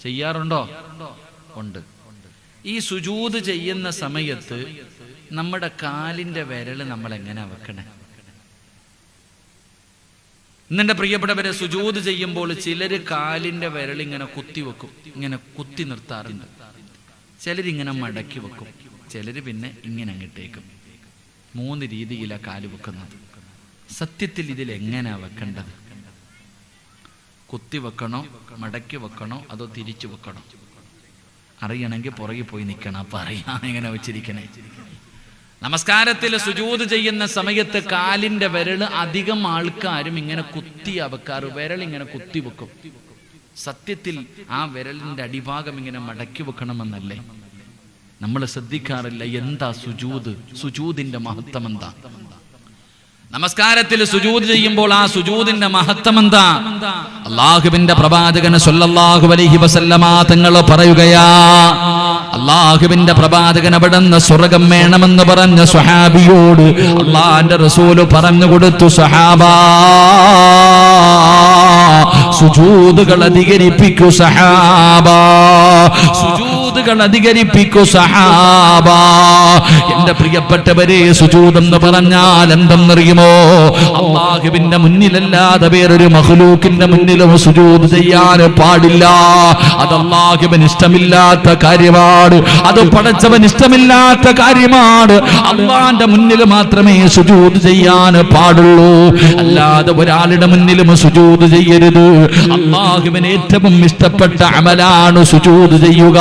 ചെയ്യാറുണ്ടോ? ഉണ്ട്. ഈ സുജൂദ് ചെയ്യുന്ന സമയത്ത് നമ്മുടെ കാലിന്റെ വിരൽ നമ്മൾ എങ്ങനെ വെക്കണേ? ഇന്നെന്റെ പ്രിയപ്പെട്ടവരെ, സുജൂദ് ചെയ്യുമ്പോൾ ചിലര് കാലിന്റെ വിരൽ ഇങ്ങനെ കുത്തി വെക്കും, ഇങ്ങനെ കുത്തി നിർത്താറുണ്ട്. ചിലരിങ്ങനെ മടക്കി വെക്കും, ചിലര് പിന്നെ ഇങ്ങനെ അങ്ങിട്ടേക്കും. 3 രീതിയിലാണ് കാല് വെക്കുന്നത്. സത്യത്തിൽ ഇതിൽ എങ്ങനെയാ വെക്കേണ്ടത്? കുത്തി വെക്കണോ, മടക്കി വെക്കണോ, അതോ തിരിച്ചു വെക്കണോ? അറിയണമെങ്കിൽ പുറകെ പോയി നിൽക്കണം. അപ്പൊ അറിയാം എങ്ങനെ വെച്ചിരിക്കണേ. നമസ്കാരത്തിൽ സുജൂദ് ചെയ്യുന്ന സമയത്ത് കാലിന്റെ വിരൽ അധികം ആൾക്കാരും ഇങ്ങനെ കുത്തിയാ വെക്കാറ്. വിരൽ ഇങ്ങനെ കുത്തി വെക്കും. സത്യത്തിൽ ആ വിരലിന്റെ അടിഭാഗം ഇങ്ങനെ മടക്കി വെക്കണമെന്നല്ലേ? നമ്മൾ ശ്രദ്ധിക്കാറില്ല. എന്താ സുജൂദ്? സുജൂദിന്റെ മഹത്വം എന്താ? നമസ്കാരത്തിൽ സുജൂദ് ചെയ്യുമ്പോൾ ആ സുജൂദിന്റെ മഹത്വം എന്താ? അല്ലാഹുവിന്റെ പ്രവാചകൻ സ്വല്ലല്ലാഹു അലൈഹി വസല്ലമ തങ്ങൾ പറയുകയാ, അല്ലാഹുവിന്റെ പ്രവാചകൻ അവിടുന്ന് സ്വർഗ്ഗം വേണമെന്ന് പറഞ്ഞ സ്വഹാബിയോട് അല്ലാഹുവിന്റെ റസൂൽ പറഞ്ഞു കൊടുത്തു, സ്വഹാബാ സുജൂദുകൾ അധികരിപ്പിക്കൂ സഹാബാ, സുജൂദുകൾ അധികരിപ്പിക്കൂ സഹാബാ. എന്റെ പ്രിയപ്പെട്ടവരെ, സുജൂദ് എന്ന് പറഞ്ഞാൽ എന്തെന്നറിയുമോ? അല്ലാഹുവിന്റെ മുന്നിലല്ലാതെ വേറൊരു മഖ്ലൂക്കിന്റെ മുന്നിലും സുജൂദ് ചെയ്യാൻ പാടില്ല. അത് അല്ലാഹുവിന് ഇഷ്ടമില്ലാത്ത കാര്യമാണ്. അത് പടച്ചവന് ഇഷ്ടമില്ലാത്ത കാര്യമാണ്. അല്ലാഹുവിന്റെ മുന്നിൽ മാത്രമേ സുജൂദ് ചെയ്യാൻ പാടുള്ളൂ. അല്ലാതെ ഒരാളുടെ മുന്നിലും സുജൂദ് ചെയ്യരുത്. അല്ലാഹുവിന് ഏറ്റവും ഇഷ്ടപ്പെട്ട അമലാണ് സുജൂദ് ചെയ്യുക.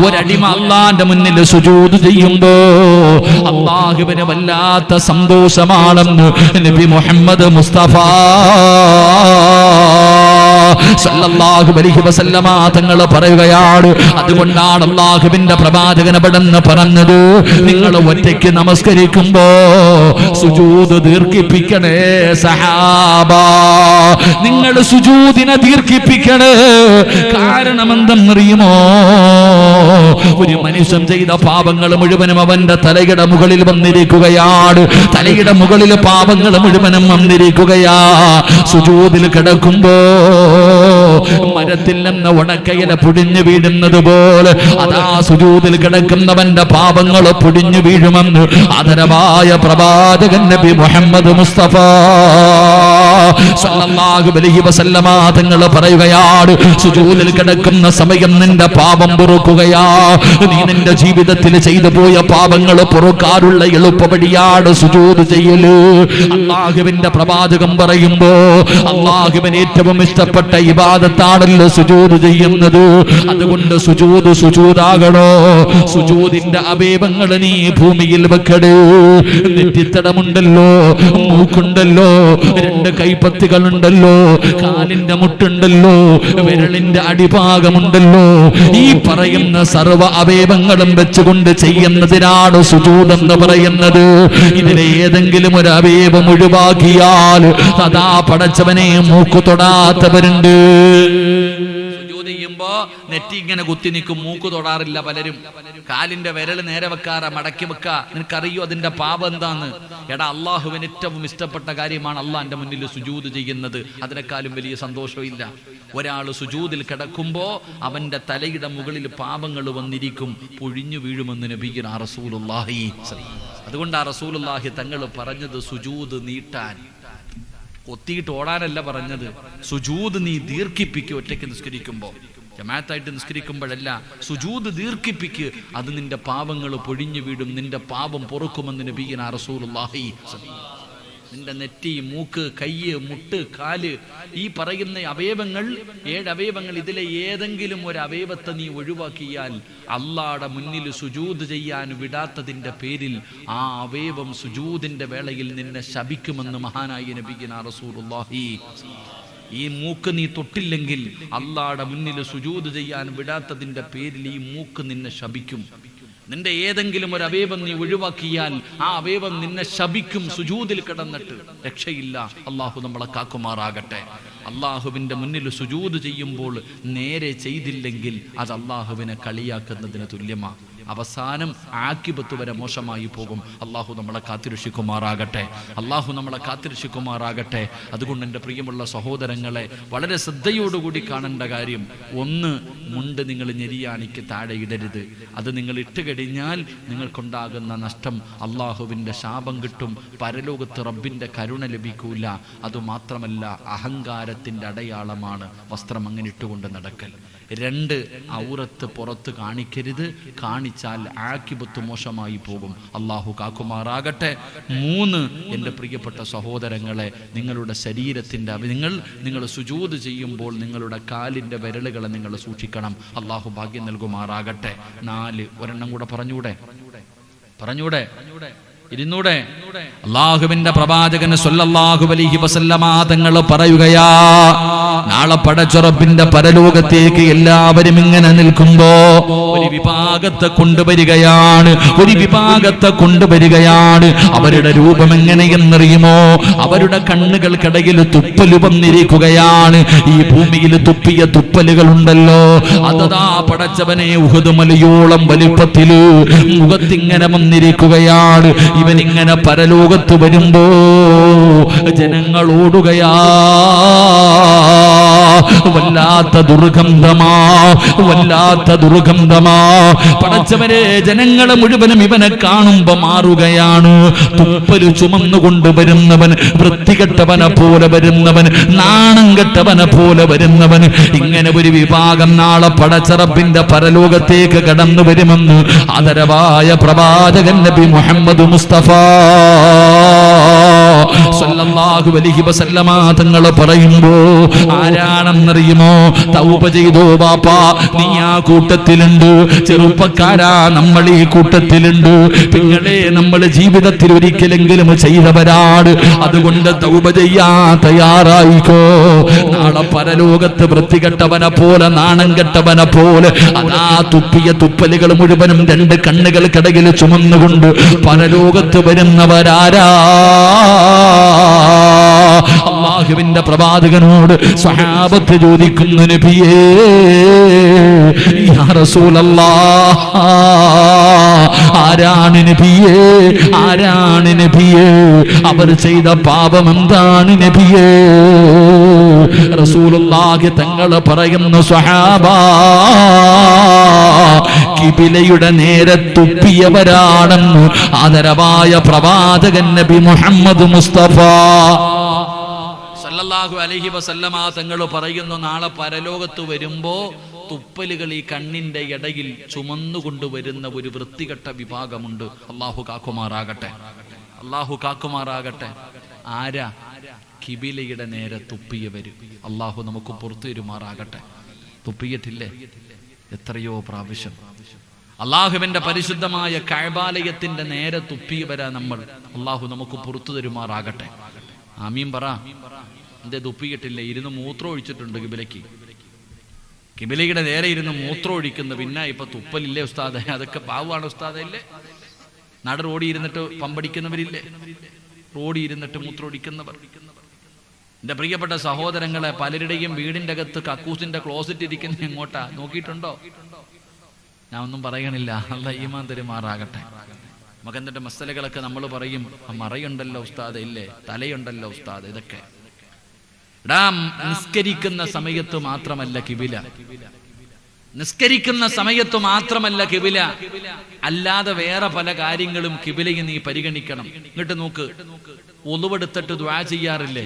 ഒരടിമ അല്ലാഹുവിന്റെ മുന്നിൽ സുജൂദ് ചെയ്യുമ്പോ അല്ലാഹുവിന് വല്ലാത്ത സന്തോഷമാണെന്ന് നബി മുഹമ്മദ് മുസ്തഫ സല്ലല്ലാഹു അലൈഹി വസല്ലമ തങ്ങൾ പറയുകയാണ്. അതുകൊണ്ടാണ് അല്ലാഹുവിന്റെ പ്രവാചകൻ അവിടുന്ന് പറഞ്ഞത്, നിങ്ങൾ ഒറ്റയ്ക്ക് നമസ്കരിക്കുമ്പോ സുജൂദ് ദീർഘിപ്പിക്കണേ സഹാബാ. നിങ്ങൾ സുജൂദിനെ ദീർഘിപ്പിക്കണേ. കാരണം എന്തെന്നറിയുമോ? ഒരു മനുഷ്യൻ ചെയ്ത പാപങ്ങൾ മുഴുവനും അവന്റെ തലയുടെ മുകളിൽ വന്നിരിക്കുകയാണ്. തലയുടെ മുകളിൽ പാപങ്ങൾ മുഴുവനും വന്നിരിക്കുകയാ. സുജൂദിൽ കിടക്കുമ്പോ മരത്തിൽ നിന്ന് ഉണക്കയില പൊടിഞ്ഞു വീഴുന്നത് പോലെ അതാ സുജൂദിൽ കിടക്കുന്നവന്റെ പാപങ്ങൾ പൊടിഞ്ഞു വീഴുമെന്ന് ആദരവായ പ്രവാചകൻ നബി മുഹമ്മദ് മുസ്തഫ സല്ലല്ലാഹു അലൈഹി വസല്ലമ തങ്ങൾ പറയുകയാണ്, സുജൂദിൽ കിടക്കുന്ന സമയം നിന്റെ പാപം പൊറുക്കുകയാ. നീ നിന്റെ ജീവിതത്തിൽ ചെയ്തു പോയ പാപങ്ങൾ പൊറുക്കാനുള്ള എളുപ്പവഴിയാണ് സുജൂദ് ചെയ്യല്. അല്ലാഹുവിന്റെ പ്രവാചകൻ പറയുമ്പോ അല്ലാഹുവിന് ഏറ്റവും ഇഷ്ടപ്പെട്ട ഇബാദത്താണല്ലോ സുജൂദ് ചെയ്യുന്നത്. അതുകൊണ്ട് സുജൂദാകണോ? സുജൂദിന്റെ അവയവങ്ങൾ നീ ഭൂമിയിൽ വെക്കടേ. നെറ്റിത്തടമുണ്ടല്ലോ, മൂക്കുണ്ടല്ലോ, 2 കൈപ്പത്തികളുണ്ടല്ലോ, കാലിന്റെ മുട്ടുണ്ടല്ലോ, വിരലിന്റെ അടിഭാഗമുണ്ടല്ലോ. ഈ പറയുന്ന സർവ്വ അവയവങ്ങളും വെച്ചുകൊണ്ട് ചെയ്യുന്നതിനാണ് സുജൂദ് എന്ന് പറയുന്നത്. ഇതിലെ ഏതെങ്കിലും ഒരു അവയവം ഒഴിവാക്കിയാൽ അതാ പടച്ചവനെ മൂക്കു തൊടാത്തവരുണ്ട്. ചെയ്യുമ്പോ നെറ്റി ഇങ്ങനെ കുത്തി നിൽക്കും, മൂക്ക് തൊടാറില്ല പലരും. കാലിന്റെ വിരൽ നേരെ വെക്കാറ, മടക്കി വെക്കാ. നിനക്കറിയോ അതിന്റെ പാപം എന്താന്ന്? എടാ, അള്ളാഹുവിന് ഏറ്റവും ഇഷ്ടപ്പെട്ട കാര്യമാണ് അള്ളാന്റെ മുന്നിൽ സുജൂദ് ചെയ്യുന്നത്. അതിനേക്കാളും വലിയ സന്തോഷമില്ല. ഒരാള് സുജൂദിൽ കിടക്കുമ്പോ അവന്റെ തലയുടെ മുകളിൽ പാപങ്ങൾ വന്നിരിക്കും, പൊഴിഞ്ഞു വീഴുമെന്ന് നബിയുനാ റസൂലുള്ളാഹി. അതുകൊണ്ടാ റസൂലുള്ളാഹി തങ്ങൾ പറഞ്ഞത് സുജൂദ് നീട്ടാൻ, കൊത്തിയിട്ട് ഓടാനല്ല പറഞ്ഞത്. സുജൂദ് നീ ദീർഘിപ്പിക്കുക. ഒറ്റയ്ക്ക് നിസ്കരിക്കുമ്പോ, ജമാഅത്തായിട്ട് നിസ്കരിക്കുമ്പോഴല്ല, സുജൂദ് ദീർഘിപ്പിക്ക്. അത് നിന്റെ പാപങ്ങൾ പൊഴിഞ്ഞു വീടും, നിന്റെ പാപം പൊറുക്കുമെന്ന് നബിയുനാ റസൂലുള്ളാഹി. നിന്റെ നെറ്റി, മൂക്ക്, കയ്യ്, മുട്ട്, കാല്, ഈ പറയുന്ന അവയവങ്ങൾ, 7 അവയവങ്ങൾ, ഇതിലെ ഏതെങ്കിലും ഒരു അവയവത്തെ നീ ഒഴിവാക്കിയാൽ അള്ളാഹുടെ മുന്നിൽ സുജൂദ് ചെയ്യാൻ വിടാത്തതിന്റെ പേരിൽ ആ അവയവം സുജൂദിന്റെ വേളയിൽ നിന്നെ ശപിക്കുമെന്ന് മഹാനായ നബിയുനാ റസൂലുള്ളാഹി. ഈ മൂക്ക് നീ തൊട്ടില്ലെങ്കിൽ അള്ളാഹുടെ മുന്നിൽ സുജൂദ് ചെയ്യാൻ വിടാത്തതിന്റെ പേരിൽ ഈ മൂക്ക് നിന്നെ ശപിക്കും. നിന്റെ ഏതെങ്കിലും ഒരു അവയവം നീ ഒഴിവാക്കിയാൽ ആ അവയവം നിന്നെ ശപിക്കും. സുജൂദിൽ കിടന്നിട്ട് രക്ഷയില്ല. അള്ളാഹു നമ്മളെ കാക്കുമാറാകട്ടെ. അള്ളാഹുവിൻ്റെ മുന്നിൽ സുജൂദ് ചെയ്യുമ്പോൾ നേരെ ചെയ്തില്ലെങ്കിൽ അത് അള്ളാഹുവിനെ കളിയാക്കുന്നതിന് തുല്യമാണ്. അവസാനം ആക്കിബത്ത് വരെ മോശമായി പോകും. അള്ളാഹു നമ്മളെ കാത്തിരക്ഷിക്കുമാറാകട്ടെ. അള്ളാഹു നമ്മളെ കാത്തിരക്ഷിക്കുമാറാകട്ടെ. അതുകൊണ്ട് എൻ്റെ പ്രിയമുള്ള സഹോദരങ്ങളെ, വളരെ ശ്രദ്ധയോടുകൂടി കാണേണ്ട കാര്യം, ഒന്ന്, മുണ്ട് നിങ്ങൾ ഞെരിയാണിക്ക് താഴെ ഇടരുത്. അത് നിങ്ങൾ ഇട്ട് കഴിഞ്ഞാൽ നിങ്ങൾക്കുണ്ടാകുന്ന നഷ്ടം അള്ളാഹുവിൻ്റെ ശാപം കിട്ടും, പരലോകത്ത് റബ്ബിൻ്റെ കരുണ ലഭിക്കൂല. അതുമാത്രമല്ല, അഹങ്കാരത്തിൻ്റെ അടയാളമാണ് വസ്ത്രം അങ്ങനെ ഇട്ടുകൊണ്ട് നടക്കൽ. 2, ഔറത്ത് പുറത്ത് കാണിക്കരുത്. കാണിച്ചാൽ ആക്കിബത്ത് മോശമായി പോകും. അള്ളാഹു കാക്കുമാറാകട്ടെ. 3, എൻ്റെ പ്രിയപ്പെട്ട സഹോദരങ്ങളെ, നിങ്ങളുടെ ശരീരത്തിൻ്റെ നിങ്ങൾ സുജൂദ് ചെയ്യുമ്പോൾ നിങ്ങളുടെ കാലിൻ്റെ വിരലുകളെ നിങ്ങൾ സൂക്ഷിക്കണം. അള്ളാഹു ഭാഗ്യം നൽകുമാറാകട്ടെ. 4, ഒരെണ്ണം കൂടെ പറഞ്ഞൂടെ ഇരുന്നൂടെ. അല്ലാഹുവിന്റെ പ്രവാചകൻ സ്വല്ലല്ലാഹു അലൈഹി വസല്ലമ തങ്ങൾ പറയുകയാ, നാളെ പടച്ച റബ്ബിന്റെ പരലോകത്തേക്ക് എല്ലാവരും ഇങ്ങനെ നിൽക്കുമ്പോ ഒരു വിഭാഗത്തെ കൊണ്ടുവരികയാണ്. അവരുടെ രൂപം എങ്ങനെയെന്നറിയുമോ? അവരുടെ കണ്ണുകൾക്കിടയിൽ തുപ്പല് വന്നിരിക്കുകയാണ്. ഈ ഭൂമിയിൽ തുപ്പിയ തുപ്പലുകളുണ്ടല്ലോ, അതതാ പടച്ചവനെ ഉഹദ് മലയോളം വലിപ്പത്തില് മുഖത്തിങ്ങനെ വന്നിരിക്കുകയാണ്. ഇവനിങ്ങനെ പരലോകത്ത് വരുമ്പോ ജനങ്ങൾ ഓടുകയാ. വല്ലാത്ത ദുർഗന്ധമാ. പടച്ചവരെ, ജനങ്ങളെ മുഴുവനും ഇവനെ കാണുമ്പോ മാറുകയാണ്. തുപ്പല് ചുമന്നുകൊണ്ട് വരുന്നവൻ, വൃത്തികെട്ടവനെ പോലെ വരുന്നവൻ, നാണം കെട്ടവനെ പോലെ വരുന്നവൻ, ഇങ്ങനെ ഒരു വിഭാഗം നാളെ പടച്ചറബിന്റെ പരലോകത്തേക്ക് കടന്നു വരുമെന്ന് ആദരവായ പ്രവാചകൻ നബി മുഹമ്മദ് മുസ്തഫ സല്ലല്ലാഹു അലൈഹി വസല്ലമ തങ്ങൾ പറയുമ്പോ ആരാണെന്നറിയുമോ? തൗബ ചെയ്തോ ബാപ്പാ, നീ ആ കൂട്ടത്തിലുണ്ട്. ചെറുപ്പക്കാരാ, നമ്മൾ ഈ കൂട്ടത്തിലുണ്ട്. പിങ്ങളെ, നമ്മൾ ജീവിതത്തിൽ ഒരിക്കലെങ്കിലും ചെയ്തവരാണ്. അതുകൊണ്ട് തൗബ ചെയ്യാൻ തയ്യാറായിക്കോ. നാളെ പരലോകത്ത് വൃത്തികെട്ടവനെ പോലെ, നാണം കെട്ടവനെ പോലെ, അതാ തുപ്പിയ തുപ്പലുകൾ മുഴുവനും 2 കണ്ണുകൾക്കിടയിൽ ചുമന്നുകൊണ്ട് പരലോകത്ത് വരുന്നവരാരാ? അല്ലാഹുവിന്റെ പ്രവാചകനോട് സ്വഹാബത്ത് ചോദിക്കുന്നു, നബിയേ, യാ റസൂലല്ലാഹ്, ആരാണ് നബിയേ? അവർ ചെയ്ത പാപം എന്താണ് നബിയേ? റസൂലുള്ളാഹി തങ്ങൾ പറയുന്നു, സ്വഹാബാ, കിബിലയുടെ നേരെ തുപ്പിയവരാണെന്ന് ആദരവായ പ്രവാചകൻ നബി മുഹമ്മദ് മുസ്തഫ സല്ലല്ലാഹു അലൈഹി വസല്ലമ തങ്ങൾ പറയുന്നു, നാളെ പരലോകത്ത് വരുമ്പോ തുപ്പലുകൾ ഈ കണ്ണിന്റെ ഇടയിൽ ചുമന്നുകൊണ്ടുവരുന്ന ഒരു വൃത്തികെട്ട വിഭാഗമുണ്ട്. അള്ളാഹു കാക്കുമാറാകട്ടെ. ആരാ? കിബിലയുടെ നേരെ തുപ്പിയവര്. അള്ളാഹു നമുക്ക് പുറത്തു തരുമാറാകട്ടെ. തുപ്പിയിട്ടില്ലേ എത്രയോ പ്രാവശ്യം? അള്ളാഹുവിന്റെ പരിശുദ്ധമായ കഅബാലയത്തിന്റെ നേരെ തുപ്പിയവരാ നമ്മൾ. അള്ളാഹു നമുക്ക് പുറത്തു തരുമാറാകട്ടെ. ആമീൻ പറ. എന്തേ തുപ്പിയിട്ടില്ല? ഇരുന്ന് മൂത്രം ഒഴിച്ചിട്ടുണ്ട് കിബിലയുടെ നേരെ ഇരുന്ന് മൂത്രം ഒഴിക്കുന്നു. പിന്നെ ഇപ്പൊ തുപ്പലില്ലേ ഉസ്താദെ? അതൊക്കെ പാവാണ് ഉസ്താദെ. ഇല്ലേ, നട റോഡി ഇരുന്നിട്ട് പമ്പടിക്കുന്നവരില്ലേ? റോഡി ഇരുന്നിട്ട് മൂത്രം ഒഴിക്കുന്നവർ. എന്റെ പ്രിയപ്പെട്ട സഹോദരങ്ങളെ, പലരുടെയും വീടിന്റെ അകത്ത് കക്കൂസിന്റെ ക്ലോസറ്റ് ഇരിക്കുന്ന എങ്ങോട്ടാ നോക്കിയിട്ടുണ്ടോ? ഞാൻ ഒന്നും പറയണില്ല. അല്ലാഹ് ഈമാൻ തരുമാറാകട്ടെ. നമുക്ക് എന്നിട്ട് മസലകളൊക്കെ നമ്മൾ പറയും, മറയുണ്ടല്ലോ ഉസ്താദ്, ഇല്ലേ, തലയുണ്ടല്ലോ ഉസ്താദ്. ഇതൊക്കെ നിസ്കരിക്കുന്ന സമയത്ത് മാത്രമല്ല കിബില, അല്ലാതെ വേറെ പല കാര്യങ്ങളും കിബിലയിൽ നീ പരിഗണിക്കണം. ഇങ്ങോട്ട് നോക്ക്, ഒളുവെടുത്തിട്ട് ദുആ ചെയ്യാറില്ലേ?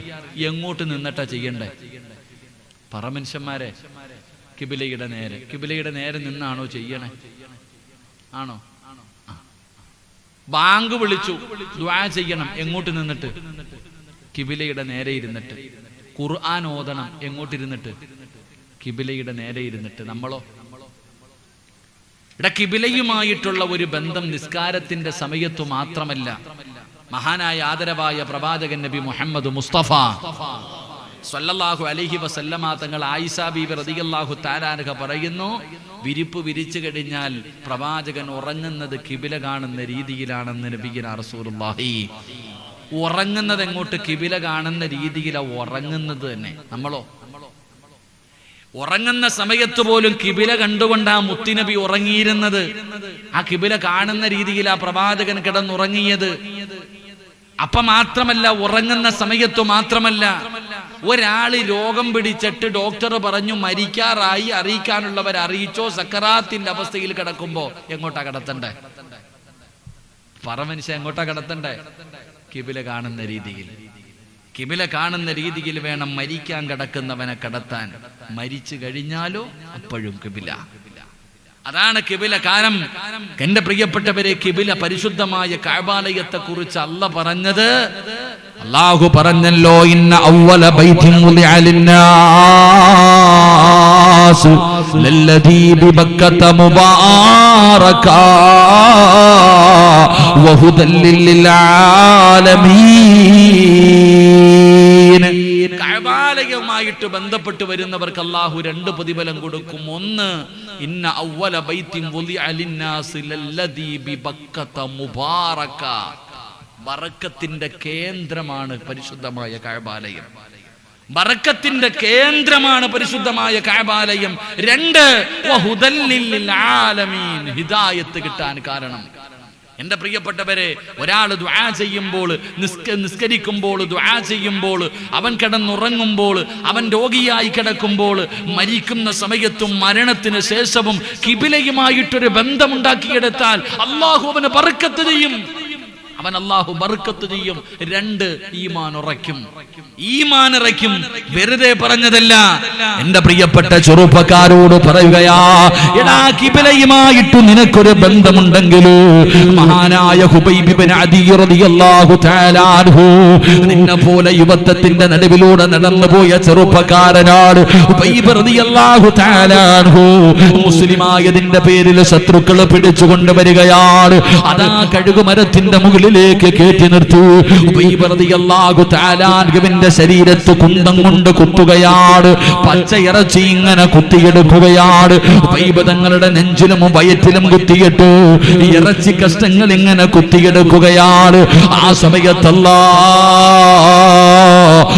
എങ്ങോട്ട് നിന്നിട്ടാ ചെയ്യണ്ടേ? പറ മനുഷ്യന്മാരെ. കിബിലയുടെ നേരെ നിന്നാണോ ചെയ്യണേ? ആണോ? ബാങ്ക് വിളിച്ചു, ദുആ ചെയ്യണം. എങ്ങോട്ട് നിന്നിട്ട്? കിബിലയുടെ നേരെ ഇരുന്നിട്ട്. ഖുർആൻ ഓതണം. എങ്ങോട്ടിരുന്നിട്ട്? കിബിലയുടെ നേരെ ഇരുന്നിട്ട്. നമ്മളോ? കിബിലയുമായിട്ടുള്ള ഒരു ബന്ധം നിസ്കാരത്തിന്റെ സമയത്തു മാത്രമല്ല. മഹാനായ ആദരവായ പ്രവാചകൻ നബി മുഹമ്മദ് മുസ്തഫ സല്ലല്ലാഹു അലൈഹി വസല്ലമ തങ്ങൾ ആയിഷ ബീബി റളിയല്ലാഹു തആല അൻഹ പറയുന്നു, വിരിപ്പ് വിരിച്ചു കഴിഞ്ഞാൽ പ്രവാചകൻ ഉറങ്ങുന്നത് കിബില കാണുന്ന രീതിയിലാണെന്ന് നബിയുനാ റസൂലുള്ളാഹി ഉറങ്ങുന്നത് എങ്ങോട്ട്? കിബില കാണുന്ന രീതിയിലാണ് ഉറങ്ങുന്നത് തന്നെ. നമ്മളോ ഉറങ്ങുന്ന സമയത്ത് പോലും കിബില കണ്ടുകൊണ്ട് ആ മുത്തുനബി ഉറങ്ങിയിരുന്നത്. ആ കിബില കാണുന്ന രീതിയിൽ ആ പ്രവാചകൻ കിടന്നുറങ്ങിയത്. അപ്പൊ മാത്രമല്ല, ഉറങ്ങുന്ന സമയത്ത് മാത്രമല്ല, ഒരാള് രോഗം പിടിച്ചിട്ട് ഡോക്ടർ പറഞ്ഞു മരിക്കാറായി, അറിയിക്കാനുള്ളവർ അറിയിച്ചോ, സക്കറാത്തിന്റെ അവസ്ഥയിൽ കിടക്കുമ്പോ എങ്ങോട്ടാ കിടത്തണ്ടേ? മനുഷ്യ എങ്ങോട്ടാ കിടത്തണ്ടേ? കിബില കാണുന്ന രീതിയിൽ. കിബില കാണുന്ന രീതിയിൽ വേണം മരിക്കാൻ കിടക്കുന്നവനെ കിടത്താൻ. മരിച്ചു കഴിഞ്ഞാലോ അപ്പോഴും കിബില. അതാണ് കിബില. കാരണം എന്റെ പ്രിയപ്പെട്ടവരെ, കിബില പരിശുദ്ധമായ കഅബാലയത്തെ കുറിച്ച് പറഞ്ഞത്, അല്ലാഹു പറഞ്ഞല്ലോ, ഇന്ന അവ്വല ബൈതിൻ വുദിഅ ലിന്നാസ് ലല്ലദീ ബിബക്കത മുബാറകാ വഹുദൽ ലിൽ ആലമീൻ. കഅബാലയവുമായിട്ട് ബന്ധപ്പെട്ട് വരുന്നവർക്ക് അല്ലാഹു 2 പ്രതിഫലം കൊടുക്കും. ഒന്ന്, ഇന്ന അവ്വല ബൈതിൻ വുദിഅ ലിന്നാസ് ലല്ലദീ ബിബക്കത മുബാറക. ബറക്കത്തിന്റെ കേന്ദ്രമാണ് പരിശുദ്ധമായ കഅബാലയം. ബറക്കത്തിന്റെ കേന്ദ്രമാണ് പരിശുദ്ധമായ കഅബാലയം. 2, വഹുദൽ ലിൽ ആലമീൻ. ഹിദായത്ത് കിട്ടാൻ കാരണം. എന്റെ പ്രിയപ്പെട്ടവരെ, ഒരാൾ ദുആ ചെയ്യുമ്പോൾ, നിസ്കരിക്കുമ്പോൾ, ദുആ ചെയ്യുമ്പോൾ, അവൻ കിടന്നുറങ്ങുമ്പോൾ, അവൻ രോഗിയായി കിടക്കുമ്പോൾ, മരിക്കുന്ന സമയത്തും മരണത്തിന് ശേഷവും കിബിലയുമായിട്ടൊരു ബന്ധമുണ്ടാക്കിയെടുത്താൽ അല്ലാഹു അവന് ബർക്കത്ത് ചെയ്യും. അവൻ അല്ലാഹു ബർക്കത്ത് ചെയ്യും. 2, ഈമാൻ ഉറയ്ക്കും. ഈമാൻ ഇറയ്ക്കും. വെറുതെ പറഞ്ഞതല്ല. എന്റെ പ്രിയപ്പെട്ട ചെറുപ്പക്കാരോട് പറയുകയാ, എടാ, കിബിലയുമായിട്ട് നിനക്കൊരു ബന്ധമുണ്ടെങ്കിൽ, മഹാനായ ഹുബൈബ് ഇബ്നു അദി റളിയല്ലാഹു തആല അൻഹു, നിന്നെ പോലെ യുവത്വത്തിന്റെ നടുവിലൂടെ നടന്നുപോയ ചെറുപ്പക്കാരനാണ് ഹുബൈബ് റളിയല്ലാഹു തആല അൻഹു. മുസ്ലിമായതിന്റെ പേരിൽ ശത്രുക്കൾ പിടിച്ചുകൊണ്ട് വരികയാണ്. അതാ കഴുകുമരത്തിന്റെ മുകളിലേക്ക് കയറ്റി നിർത്തി ഹുബൈബ് റളിയല്ലാഹു തആല അൻഹുവിന്റെ ശരീരത്ത് കുന്തം കൊണ്ട് കുത്തുകയാണ്. പച്ചയിറച്ചി ഇങ്ങനെ കുത്തിയെടുക്കുകയാണ്. ഹുബൈബ് തങ്ങളുടെ നെഞ്ചിലും വയറ്റിലും കുത്തിയിട്ട് ഇറച്ചി കഷ്ണങ്ങൾ ഇങ്ങനെ കുത്തിയെടുക്കുകയാണ്. ആ സമയത്ത്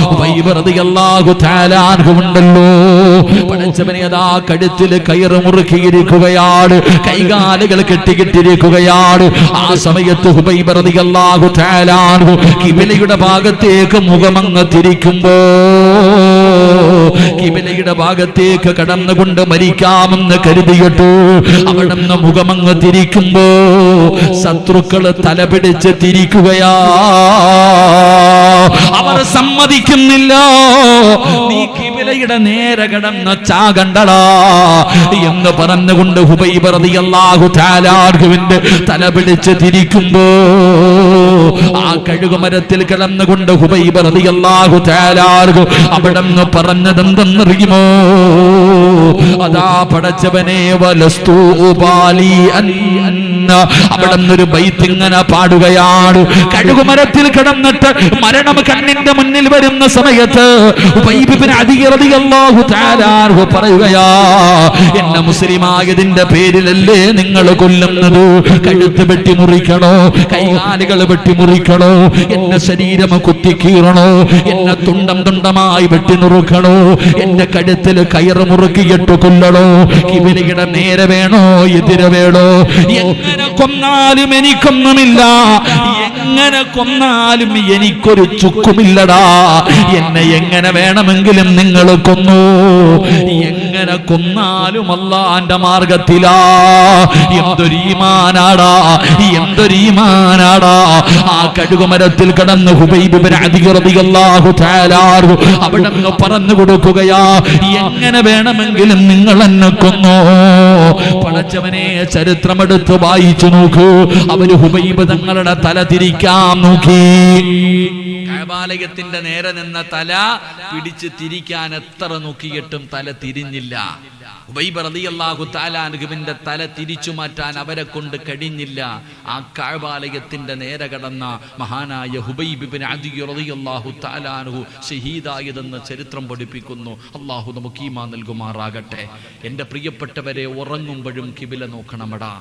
ഹുബൈബ് റളിയല്ലാഹു തആല അൻഹു ഉണ്ടല്ലോ, പടച്ചവനെ അതാ കഴുത്തിൽ കയറ് മുറുക്കിയിരിക്കുകയാണ്, കൈകാലുകൾ കെട്ടിക്കിട്ടിരിക്കുകയാണ്. ആ സമയത്ത് ഹുബൈബ് റളിയല്ലാഹു തആല അൻഹു കിബിലയുടെ ഭാഗത്തേക്ക് മുഖമങ്ങ് തിരിക്കുമ്പോ, കിബിലയുടെ ഭാഗത്തേക്ക് കടന്നുകൊണ്ട് മരിക്കാമെന്ന് കരുതിയിട്ട് അവിടുന്ന് മുഖമങ്ങ് തിരിക്കുമ്പോ ശത്രുക്കള് തലപിടിച്ച് തിരിക്കുകയാ. അവർ സമ്മതിക്കുന്നില്ല. നീ കിബിലയുടെ നേരെ കിടന്ന് ചാകണ്ടടാ എന്ന് പറഞ്ഞുകൊണ്ട് ഹുബൈബ് റളിയല്ലാഹു തആല അൻഹുവിന്റെ തല പിടിച്ച് തിരിക്കുമ്പോ, ആ കഴുകുമരത്തിൽ കിടന്നുകൊണ്ട് ഹുബൈബ് റളിയല്ലാഹു തആല അൻഹു അവിടെന്ന് പറഞ്ഞതെന്തെന്നറിയുമോ? അതാ പടച്ചവനെ, വലസ്തു ഉബാലി അന്ന. അവിടെന്നൊരു ബൈത്ത് ഇങ്ങനെ പാടുകയാണ്. കഴുകുമരത്തിൽ കിടന്നിട്ട് മരണം കണ്ണിന്റെ മുന്നിൽ വരുന്ന സമയത്ത് ഹുബൈബ് ഇബ്നു അദി റളിയല്ലാഹു തആല അൻഹു പറയുകയാ, എന്നെ മുസ്ലിമായതിന്റെ പേരിലല്ലേ നിങ്ങൾ കൊല്ലുന്നത്? കഴുത്ത് വെട്ടി മുറിക്കണോ? കൈകാലുകൾ വെട്ടി മുറിക്കണോ? എന്റെ ശരീരം കുത്തിക്കീറണോ? എന്നെ തുണ്ടം തുണ്ടമായി വെട്ടി നുറുക്കണോ? എന്റെ കഴുത്തിൽ കയറ് മുറുക്കിയിട്ട് കൊല്ലണോ? കിബിലയുടെ നേരെ വേണോ എതിരെ വേണോ? എങ്ങനെ കൊന്നാലും എനിക്കൊന്നുമില്ല, എങ്ങനെ കൊന്നാലും എനിക്കൊരു ചുക്കുമില്ലടാ. എന്നെ എങ്ങനെ വേണമെങ്കിലും നിങ്ങൾ കൊന്നു, എങ്ങനെ കൊന്നാലും അല്ലാഹുവിന്റെ മാർഗത്തിലാ. എന്തൊരു ഈമാനാടാ, എന്തൊരു ഈമാനാടാ. ആ കഴുകുമരത്തിൽ കടന്ന് ഹുബൈബ് ഇബ്നു അദി റളിയല്ലാഹു തആല അൻഹു അവിടെന്ന് പറഞ്ഞു കൊടുക്കുകയാ, എങ്ങനെ വേണമെങ്കിലും നിങ്ങൾ എന്നെ കൊന്നോ. പടച്ചവനെ, ചരിത്രമെടുത്ത് വായിച്ചു നോക്കൂ. അവര് ഹുബൈബ് തങ്ങളുടെ തല തിരിക്കാൻ നോക്കി. കഅബാലയത്തിന്റെ നേരെ നിന്ന തല പിടിച്ച് തിരിക്കാൻ എത്ര നോക്കിയിട്ടും തല തിരിഞ്ഞില്ല. ഉബൈബ് റളിയല്ലാഹു തആല അൻഹുവിന്റെ തല തിരിച്ചു മാറ്റാൻ അവരെ കൊണ്ട് കഴിഞ്ഞില്ല. ആ കഅബാലയത്തിന്റെ നേരെ കടന്ന മഹാനായ ഹുബൈബ് ഇബ്നു അദി റളിയല്ലാഹു തആല അൻഹു ഷഹീദായതെന്ന് ചരിത്രം പഠിപ്പിക്കുന്നു. അല്ലാഹു നമുക്ക് ഈമാൻ നൽകുമാറാകട്ടെ. എൻ്റെ പ്രിയപ്പെട്ടവരെ, ഉറങ്ങുമ്പോഴും കിബില നോക്കണമടാ.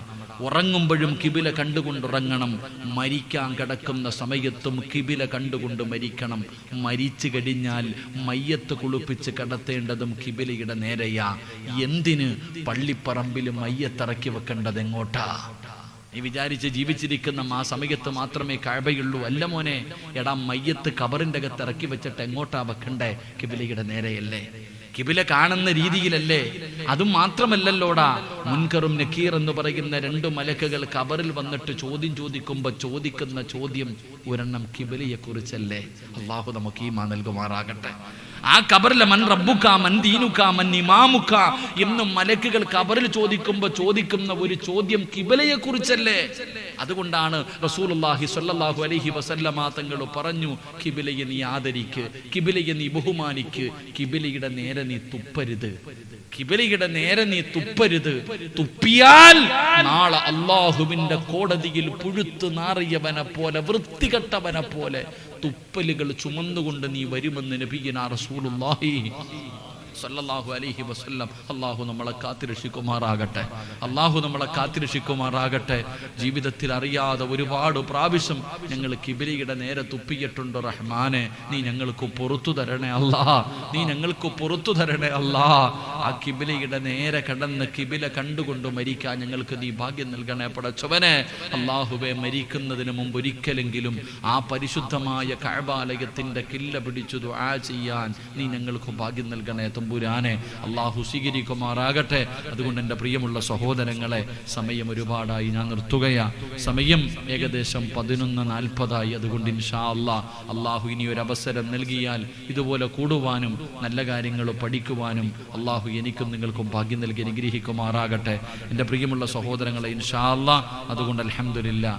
ഉറങ്ങുമ്പോഴും കിബില കണ്ടുകൊണ്ടുറങ്ങണം. മരിക്കാൻ കിടക്കുന്ന സമയത്തും കിബില കണ്ടുകൊണ്ട് മരിക്കണം. മരിച്ചു കഴിഞ്ഞാൽ മയ്യത്ത് കുളിപ്പിച്ച് കിടത്തേണ്ടതും കിബിലയുടെ നേരെയാ. എന്തിന് പള്ളിപ്പറമ്പിൽ മയ്യത്തിറക്കി വെക്കേണ്ടത് എങ്ങോട്ടാ? നീ വിചാരിച്ച് ജീവിച്ചിരിക്കുന്ന ആ സമയത്ത് മാത്രമേ കഅബയുള്ളൂ. അല്ല മോനെ, എടാ മയ്യത്ത് കബറിന്റെ അകത്ത് ഇറക്കി വെച്ചിട്ട് എങ്ങോട്ടാ വെക്കണ്ടേ? കിബിലയുടെ നേരെയല്ലേ? കിബില കാണുന്ന രീതിയിലല്ലേ? അതും മാത്രമല്ലല്ലോടാ, മുൻകറും നക്കീർ എന്ന് പറയുന്ന 2 മലക്കുകൾ കബറിൽ വന്നിട്ട് ചോദ്യം ചോദിക്കുമ്പോൾ ചോദിക്കുന്ന ചോദ്യം ഒരെണ്ണം കിബിലയെ കുറിച്ചല്ലേ? അള്ളാഹു നമുക്ക് ഈമാൻ നൽകുമാറാകട്ടെ. ആ കബറിലെ മൻ റബ്ബുക മൻ ദീനുക മൻ ഇമാമുക എന്നും മലക്കുകൾ കബറിൽ ചോദിക്കുമ്പോൾ ചോദിക്കുന്ന ഒരു ചോദ്യം കിബിലയെ കുറിച്ചല്ലേ? അതുകൊണ്ടാണ് റസൂലുള്ളാഹി സ്വല്ലല്ലാഹു അലൈഹി വസല്ലമ തങ്ങൾ പറഞ്ഞു, കിബിലയെ നീ ആദരിക്ക്, കിബിലയെ നീ ബഹുമാനിക്ക്, കിബിലയുടെ നേരെ നീ തുപ്പരുത്, കിബിലയുടെ നേരെ നീ തുപ്പരുത്. തുപ്പിയാൽ നാളെ അല്ലാഹുവിന്റെ കോടതിയിൽ പുഴുത്തു നാറിയവനെ പോലെ, വൃത്തികെട്ടവനെ പോലെ തുപ്പലുകൾ ചുമന്നുകൊണ്ട് നീ വരുമെന്ന് നബിയുനാ റസൂലുള്ളാഹി സല്ലല്ലാഹു അലൈഹി വസല്ലം. അല്ലാഹു നമ്മളെ കാത്തിരക്ഷിക്കുമാറാകട്ടെ. അല്ലാഹു നമ്മളെ കാത്തിരക്ഷിക്കുമാറാകട്ടെ. ജീവിതത്തിൽ അറിയാതെ ഒരുപാട് പ്രാവശ്യം ഞങ്ങൾ കിബിലയുടെ നേരെ തുപ്പിയിട്ടുണ്ട്. റഹ്മാനെ, നീ ഞങ്ങൾക്ക് പുറത്തു തരണേ അല്ലാ, നീ ഞങ്ങൾക്ക് പുറത്തു തരണേ അല്ലാ. ആ കിബിലയുടെ നേരെ കടന്ന് കിബില കണ്ടുകൊണ്ട് മരിക്കാൻ ഞങ്ങൾക്ക് നീ ഭാഗ്യം നൽകണേ പടച്ചവനെ. അല്ലാഹുവേ, മരിക്കുന്നതിന് മുമ്പ് ഒരിക്കലെങ്കിലും ആ പരിശുദ്ധമായ കഅബാലയത്തിന്റെ കില്ല പിടിച്ചു ദുആ ചെയ്യാൻ നീ ഞങ്ങൾക്ക് ഭാഗ്യം നൽകണേ തമ്പുരാനെ. അല്ലാഹു സ്വീകരിക്കുമാറാകട്ടെ. അതുകൊണ്ട് എൻ്റെ പ്രിയമുള്ള സഹോദരങ്ങളെ, സമയം ഒരുപാടായി, ഞാൻ നിർത്തുകയാ. സമയം ഏകദേശം 11:40. അതുകൊണ്ട് ഇൻഷാ അല്ലാഹു ഇനി ഒരു അവസരം നൽകിയാൽ ഇതുപോലെ കൂടുവാനും നല്ല കാര്യങ്ങൾ പഠിക്കുവാനും അല്ലാഹു എനിക്കും നിങ്ങൾക്കും ഭാഗ്യം നൽകി അനുഗ്രഹിക്കുമാറാകട്ടെ. എൻ്റെ പ്രിയമുള്ള സഹോദരങ്ങളെ, ഇൻഷാ അല്ലാഹ് അതുകൊണ്ട് അൽഹംദുലില്ലാ,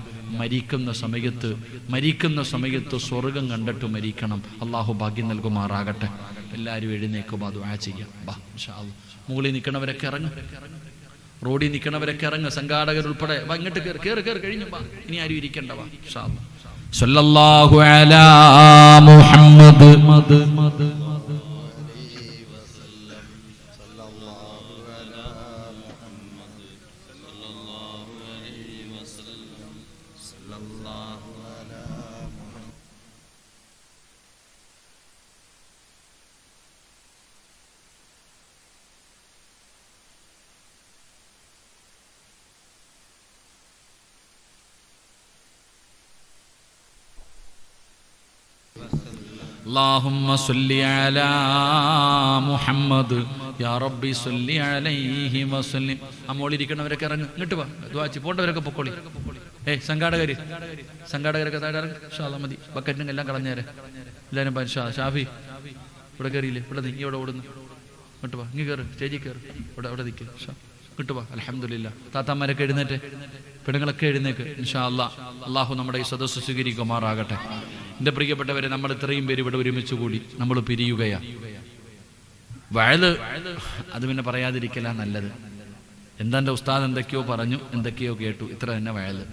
മരിക്കുന്ന സമയത്ത് സ്വർഗം കണ്ടിട്ട് മരിക്കണം. അല്ലാഹു ഭാഗ്യം നൽകുമാറാകട്ടെ. എല്ലാവരും എഴുന്നേക്കും, ദുആ ചെയ്യാം. ഇൻഷാ അല്ലാഹ് മുകളിൽ നിൽക്കണവരൊക്കെ ഇറങ്ങും, റോഡിൽ നിൽക്കണവരൊക്കെ ഇറങ്ങും, സംഘാടകരുൾപ്പെടെ ഇങ്ങോട്ട് കേറ് കഴിഞ്ഞു. ഇനി ആരും ഇരിക്കണ്ട. ഇൻഷാ അല്ലാഹ്. സല്ലല്ലാഹു അലാ മുഹമ്മദ് اللهم صل على محمد يا ربي صل عليه وسلم. അമ്മോളിരിക്കണവരൊക്കെ ഇറങ്ങും, ഇങ്ങോട്ട് വാ. ദുആ പോണ്ടവരൊക്കെ പൊക്കോളി. സംഘാടകരൊക്കെ താഴെ ഇറങ്ങും. ഇൻഷാ അല്ലാഹ് മതി. ബക്കറ്റിനും എല്ലാം കളഞ്ഞേരെ എല്ലാവരും. ഷാഫി ഇവിടെ കയറിയില്ലേ? ഇവിടെ നീ ഇവിടെ ഓടുന്നു. ഇങ്ങോട്ട് വാ, ഇങ്ങ് കയറ്, സ്റ്റേജിൽ കയറ്. ഇവിടെ നിൽക്കുക. ഇങ്ങോട്ട് വാ. അൽഹംദുലില്ലാ. താത്താമാരൊക്കെ എഴുന്നേറ്റ്, പെണ്ണുങ്ങളൊക്കെ എഴുന്നേക്ക്. ഇൻഷാ അല്ലാഹ് അല്ലാഹു നമ്മുടെ ഈ സദസ്സ് സ്വീകരിക്കുമാറാകട്ടെ. എൻ്റെ പ്രിയപ്പെട്ടവരെ, നമ്മൾ ഇത്രയും പേര് ഇവിടെ ഒരുമിച്ച് കൂടി നമ്മൾ പിരിയുകയാ. വഅദ് അത് പിന്നെ പറയാതിരിക്കലാ നല്ലത്. എന്താ എൻ്റെ ഉസ്താദ് എന്തൊക്കെയോ പറഞ്ഞു, എന്തൊക്കെയോ കേട്ടു, ഇത്ര തന്നെ വഅദ്.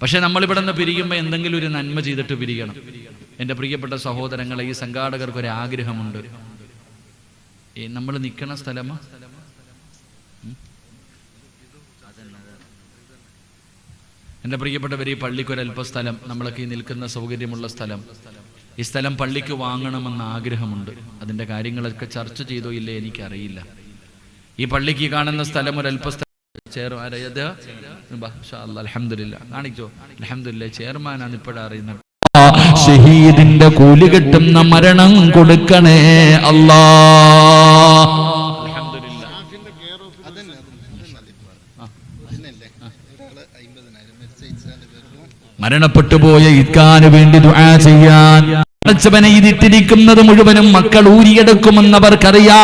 പക്ഷെ നമ്മളിവിടെ നിന്ന് പിരിയുമ്പോൾ എന്തെങ്കിലും ഒരു നന്മ ചെയ്തിട്ട് പിരിയണം. എൻ്റെ പ്രിയപ്പെട്ട സഹോദരങ്ങളെ, ഈ സംഘാടകർക്കൊരു ആഗ്രഹമുണ്ട്. നമ്മൾ നിൽക്കണ സ്ഥലമാ എൻ്റെ പ്രിയപ്പെട്ടവർ, ഈ പള്ളിക്കൊരൽപ്പസ്ഥലം, നമ്മളൊക്കെ ഈ നിൽക്കുന്ന സൗകര്യമുള്ള സ്ഥലം, ഈ സ്ഥലം പള്ളിക്ക് വാങ്ങണമെന്ന ആഗ്രഹമുണ്ട്. അതിൻ്റെ കാര്യങ്ങളൊക്കെ ചർച്ച ചെയ്തോ ഇല്ലേ എനിക്കറിയില്ല. ഈ പള്ളിക്ക് കാണുന്ന സ്ഥലം ഒരൽപ്പസ്ഥലം. അൽഹംദുലില്ലാ കാണിച്ചോ? അൽഹംദുലില്ലാ, ചെയർമാനാണ് ഇപ്പോഴാണ് അറിയുന്നത്. ഷഹീദിന്റെ കൂലി കിട്ടുന്ന മരണം കൊടുക്കണേ അല്ലാ. മരണപ്പെട്ടു പോയ ഇക്കാന് വേണ്ടി ദുആ ചെയ്യാൻ അടച്ചവനെ ഇതിട്ടിരിക്കുന്നത് മുഴുവനും മക്കൾ ഊരിയെടുക്കുമെന്നവർക്കറിയാ.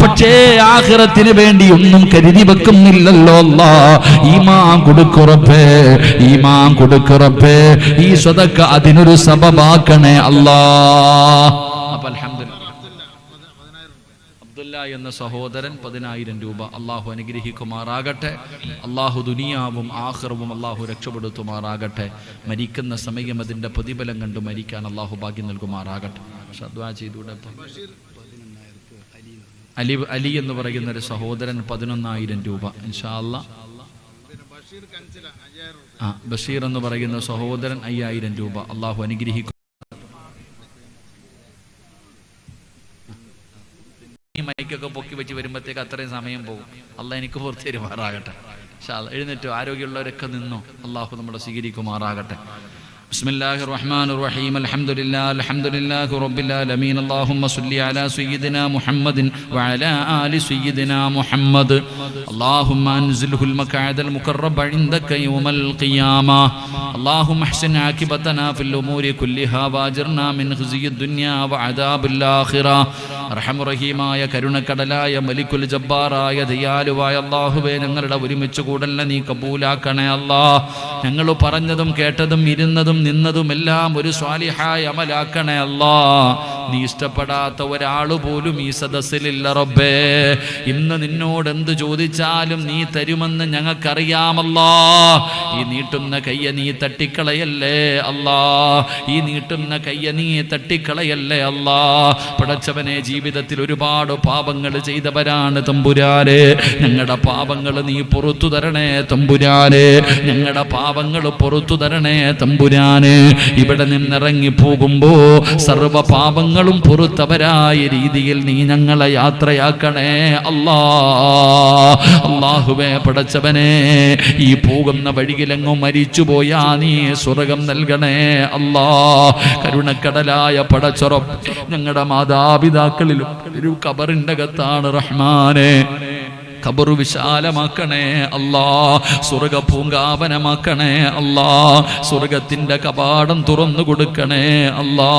പക്ഷേ ആഖിറത്തിന് വേണ്ടി ഒന്നും കരുതി വെക്കുന്നില്ലല്ലോ അല്ലാഹ്. ഈമാൻ കൊടുക്കുറപ്പേ, ഈമാൻ കൊടുക്കുറപ്പേ. ഈ സ്വതക്ക അതിനൊരു സബബാക്കണേ അല്ലാഹ്. അപ്പോൾ അൽഹംദുലില്ലാ അബ്ദുല്ല എന്ന സഹോദരൻ 10,000 രൂപ. അള്ളാഹു അനുഗ്രഹിക്കുമാറാകട്ടെ. അള്ളാഹു ദുനിയാവും ആഖിറവും അള്ളാഹു രക്ഷപ്പെടുത്തുമാറാകട്ടെ. മരിക്കുന്ന സമയം അതിൻ്റെ പ്രതിഫലം കണ്ട് മരിക്കാൻ അള്ളാഹു ഭാഗ്യം നൽകുമാറാകട്ടെ. ദുആ ചെയ്തുകൂടെ? അലി എന്ന് പറയുന്ന ഒരു സഹോദരൻ 11,000 രൂപ. ഇൻഷാ അല്ലാഹ്. ബഷീർ എന്ന് പറയുന്ന സഹോദരൻ 5,000 രൂപ. അള്ളാഹു അനുഗ്രഹിക്കും. ഈ മൈക്കൊക്കെ പൊക്കി വെച്ച് വരുമ്പോഴത്തേക്ക് അത്രയും സമയം പോകും. അള്ളാഹ് എനിക്ക് പുറത്ത് തരുമാറാകട്ടെ. എഴുന്നേറ്റോ, ആരോഗ്യമുള്ളവരൊക്കെ നിന്നോ. അള്ളാഹു നമ്മളെ സ്വീകരിക്കുമാറാകട്ടെ. ബിസ്മില്ലാഹിർ റഹ്മാനിർ റഹീം. അൽഹംദുലില്ലാഹി റബ്ബിൽ ആലമീൻ. അല്ലാഹുമ്മ സ്വല്ലി അലാ സയ്യിദിനാ മുഹമ്മദിൻ വഅലാ ആലി സയ്യിദിനാ മുഹമ്മദ്. അല്ലാഹുമ്മ അൻസിൽഹുൽ മഖഅദൽ മുഖറബ ഇൻദക യൗമൽ ഖിയാമ. അല്ലാഹുമ്മ അഹ്സിൻ ആഖിബതനാ ഫിൽ ഉമൂരി കുല്ലിഹാ വഅജിർനാ മിൻ ഖിസിയിദ് ദുനിയാ വഅദാബിൽ ആഖിറ. അർഹമർ റഹീമായ കരുണക്കടലായ മലിക്കുൽ ജബ്ബാറായ ദയാലുവായ അല്ലാഹുവേ, ഞങ്ങളുടെ ഒരുമിച്ച് കൂടല്ല നീ കബൂലാക്കണേ അല്ലാഹ്. ഞങ്ങൾ പറഞ്ഞതും കേട്ടതും ഇരുന്നതും നിന്നതും എല്ലാം ഒരു സ്വാലിഹായ അമലാക്കണേ അല്ലാ. നീ ഇഷ്ടപ്പെടാത്ത ഒരാള് പോലും ഈ സദസ്സിലില്ല റബ്ബേ. ഇന്ന് നിന്നോട് എന്ത് ചോദിച്ചാലും നീ തരുമെന്ന് ഞങ്ങൾക്കറിയാമല്ലാ. ഈ നീട്ടുന്ന കയ്യ നീ തട്ടിക്കളയല്ലേ അല്ലാ. ഈ നീട്ടുന്ന കയ്യ നീ തട്ടിക്കളയല്ലേ അല്ലാ. പടച്ചവനെ, ജീവിതത്തിൽ ഒരുപാട് പാപങ്ങൾ ചെയ്തവരാണ് തമ്പുരാനെ. ഞങ്ങളുടെ പാപങ്ങൾ നീ പുറത്തു തരണേ തമ്പുരാനെ. ഞങ്ങളുടെ പാപങ്ങൾ പുറത്തു തരണേ തമ്പുരാനെ. ഇവിടെ നിന്നിറങ്ങി പോകുമ്പോ സർവ പാപങ്ങളും പുറത്തവരായ രീതിയിൽ നീ ഞങ്ങളെ യാത്രയാക്കണേ അല്ലാ. അല്ലാഹുവേ, പടച്ചവനെ, ഈ പോകുന്ന വഴിയിലെങ്ങും മരിച്ചുപോയാ നീ സ്വർഗം നൽകണേ അല്ലാ. കരുണക്കടലായ പടച്ചറബ്, ഞങ്ങളുടെ മാതാപിതാക്കളിലും ഒരു ഖബറിന്റെ അകത്താണ് റഹ്മാനെ. ഖബർ വിശാലമാക്കണേ അല്ലാ. സ്വർഗ പൂങ്കാവനമാക്കണേ അല്ലാ. സ്വർഗത്തിന്റെ കവാടം തുറന്നു കൊടുക്കണേ അല്ലാ.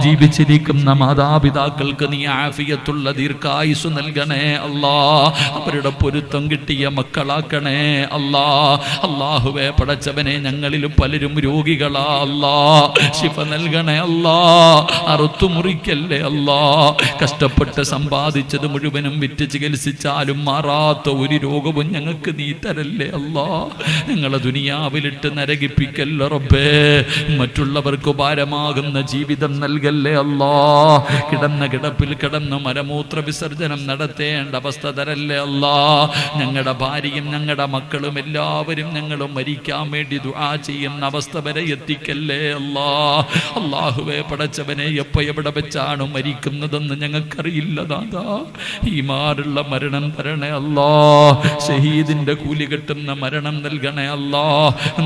ജീവിച്ചിരിക്കുന്ന മാതാപിതാക്കൾക്ക് നീ ആഫിയത്തുള്ള ദീർഘായുസ് നൽകണേ അല്ലാ. അവരുടെ പൊരുത്തം കിട്ടിയ മക്കളാക്കണേ അല്ലാ. അല്ലാഹുവേ, പടച്ചവനെ, ഞങ്ങളിലും പലരും രോഗികളാ അല്ലാ. ശിഫ നൽകണേ അല്ലാ. അറുത്തു മുറിക്കല്ലേ അല്ലാ. കഷ്ടപ്പെട്ട് സമ്പാദിച്ചത് മുഴുവനും വിറ്റ് ചികിത്സിച്ചാലും മാറാ ഒരു രോഗവും ഞങ്ങൾക്ക് നീ തരല്ലേ അല്ലാ. ഞങ്ങളെ ദുനിയാവിലിട്ട് നരകിപ്പിക്കല്ല റബ്ബേ. മറ്റുള്ളവർക്ക് ഭാരമാകുന്ന ജീവിതം നൽകല്ലേ അല്ലാ. കിടന്ന കിടപ്പിൽ കിടന്ന് മലമൂത്ര വിസർജനം നടത്തേണ്ട അവസ്ഥ തരല്ലേ അല്ലാ. ഞങ്ങളുടെ ഭാര്യയും ഞങ്ങളുടെ മക്കളും എല്ലാവരും ഞങ്ങളും മരിക്കാൻ വേണ്ടി ദുആ ചെയ്യുന്ന അവസ്ഥ വരെ എത്തിക്കല്ലേ അല്ലാ. അല്ലാഹുവേ, പടച്ചവനെ, എപ്പോ എവിടെ വെച്ചാണ് മരിക്കുന്നതെന്ന് ഞങ്ങൾക്കറിയില്ല ദാദാ. ഈ മാറുള്ള മരണം തരണേ അല്ലാ. ഷഹീദിന്റെ കൂലി കിട്ടുന്ന മരണം നൽകണേ അല്ലാ.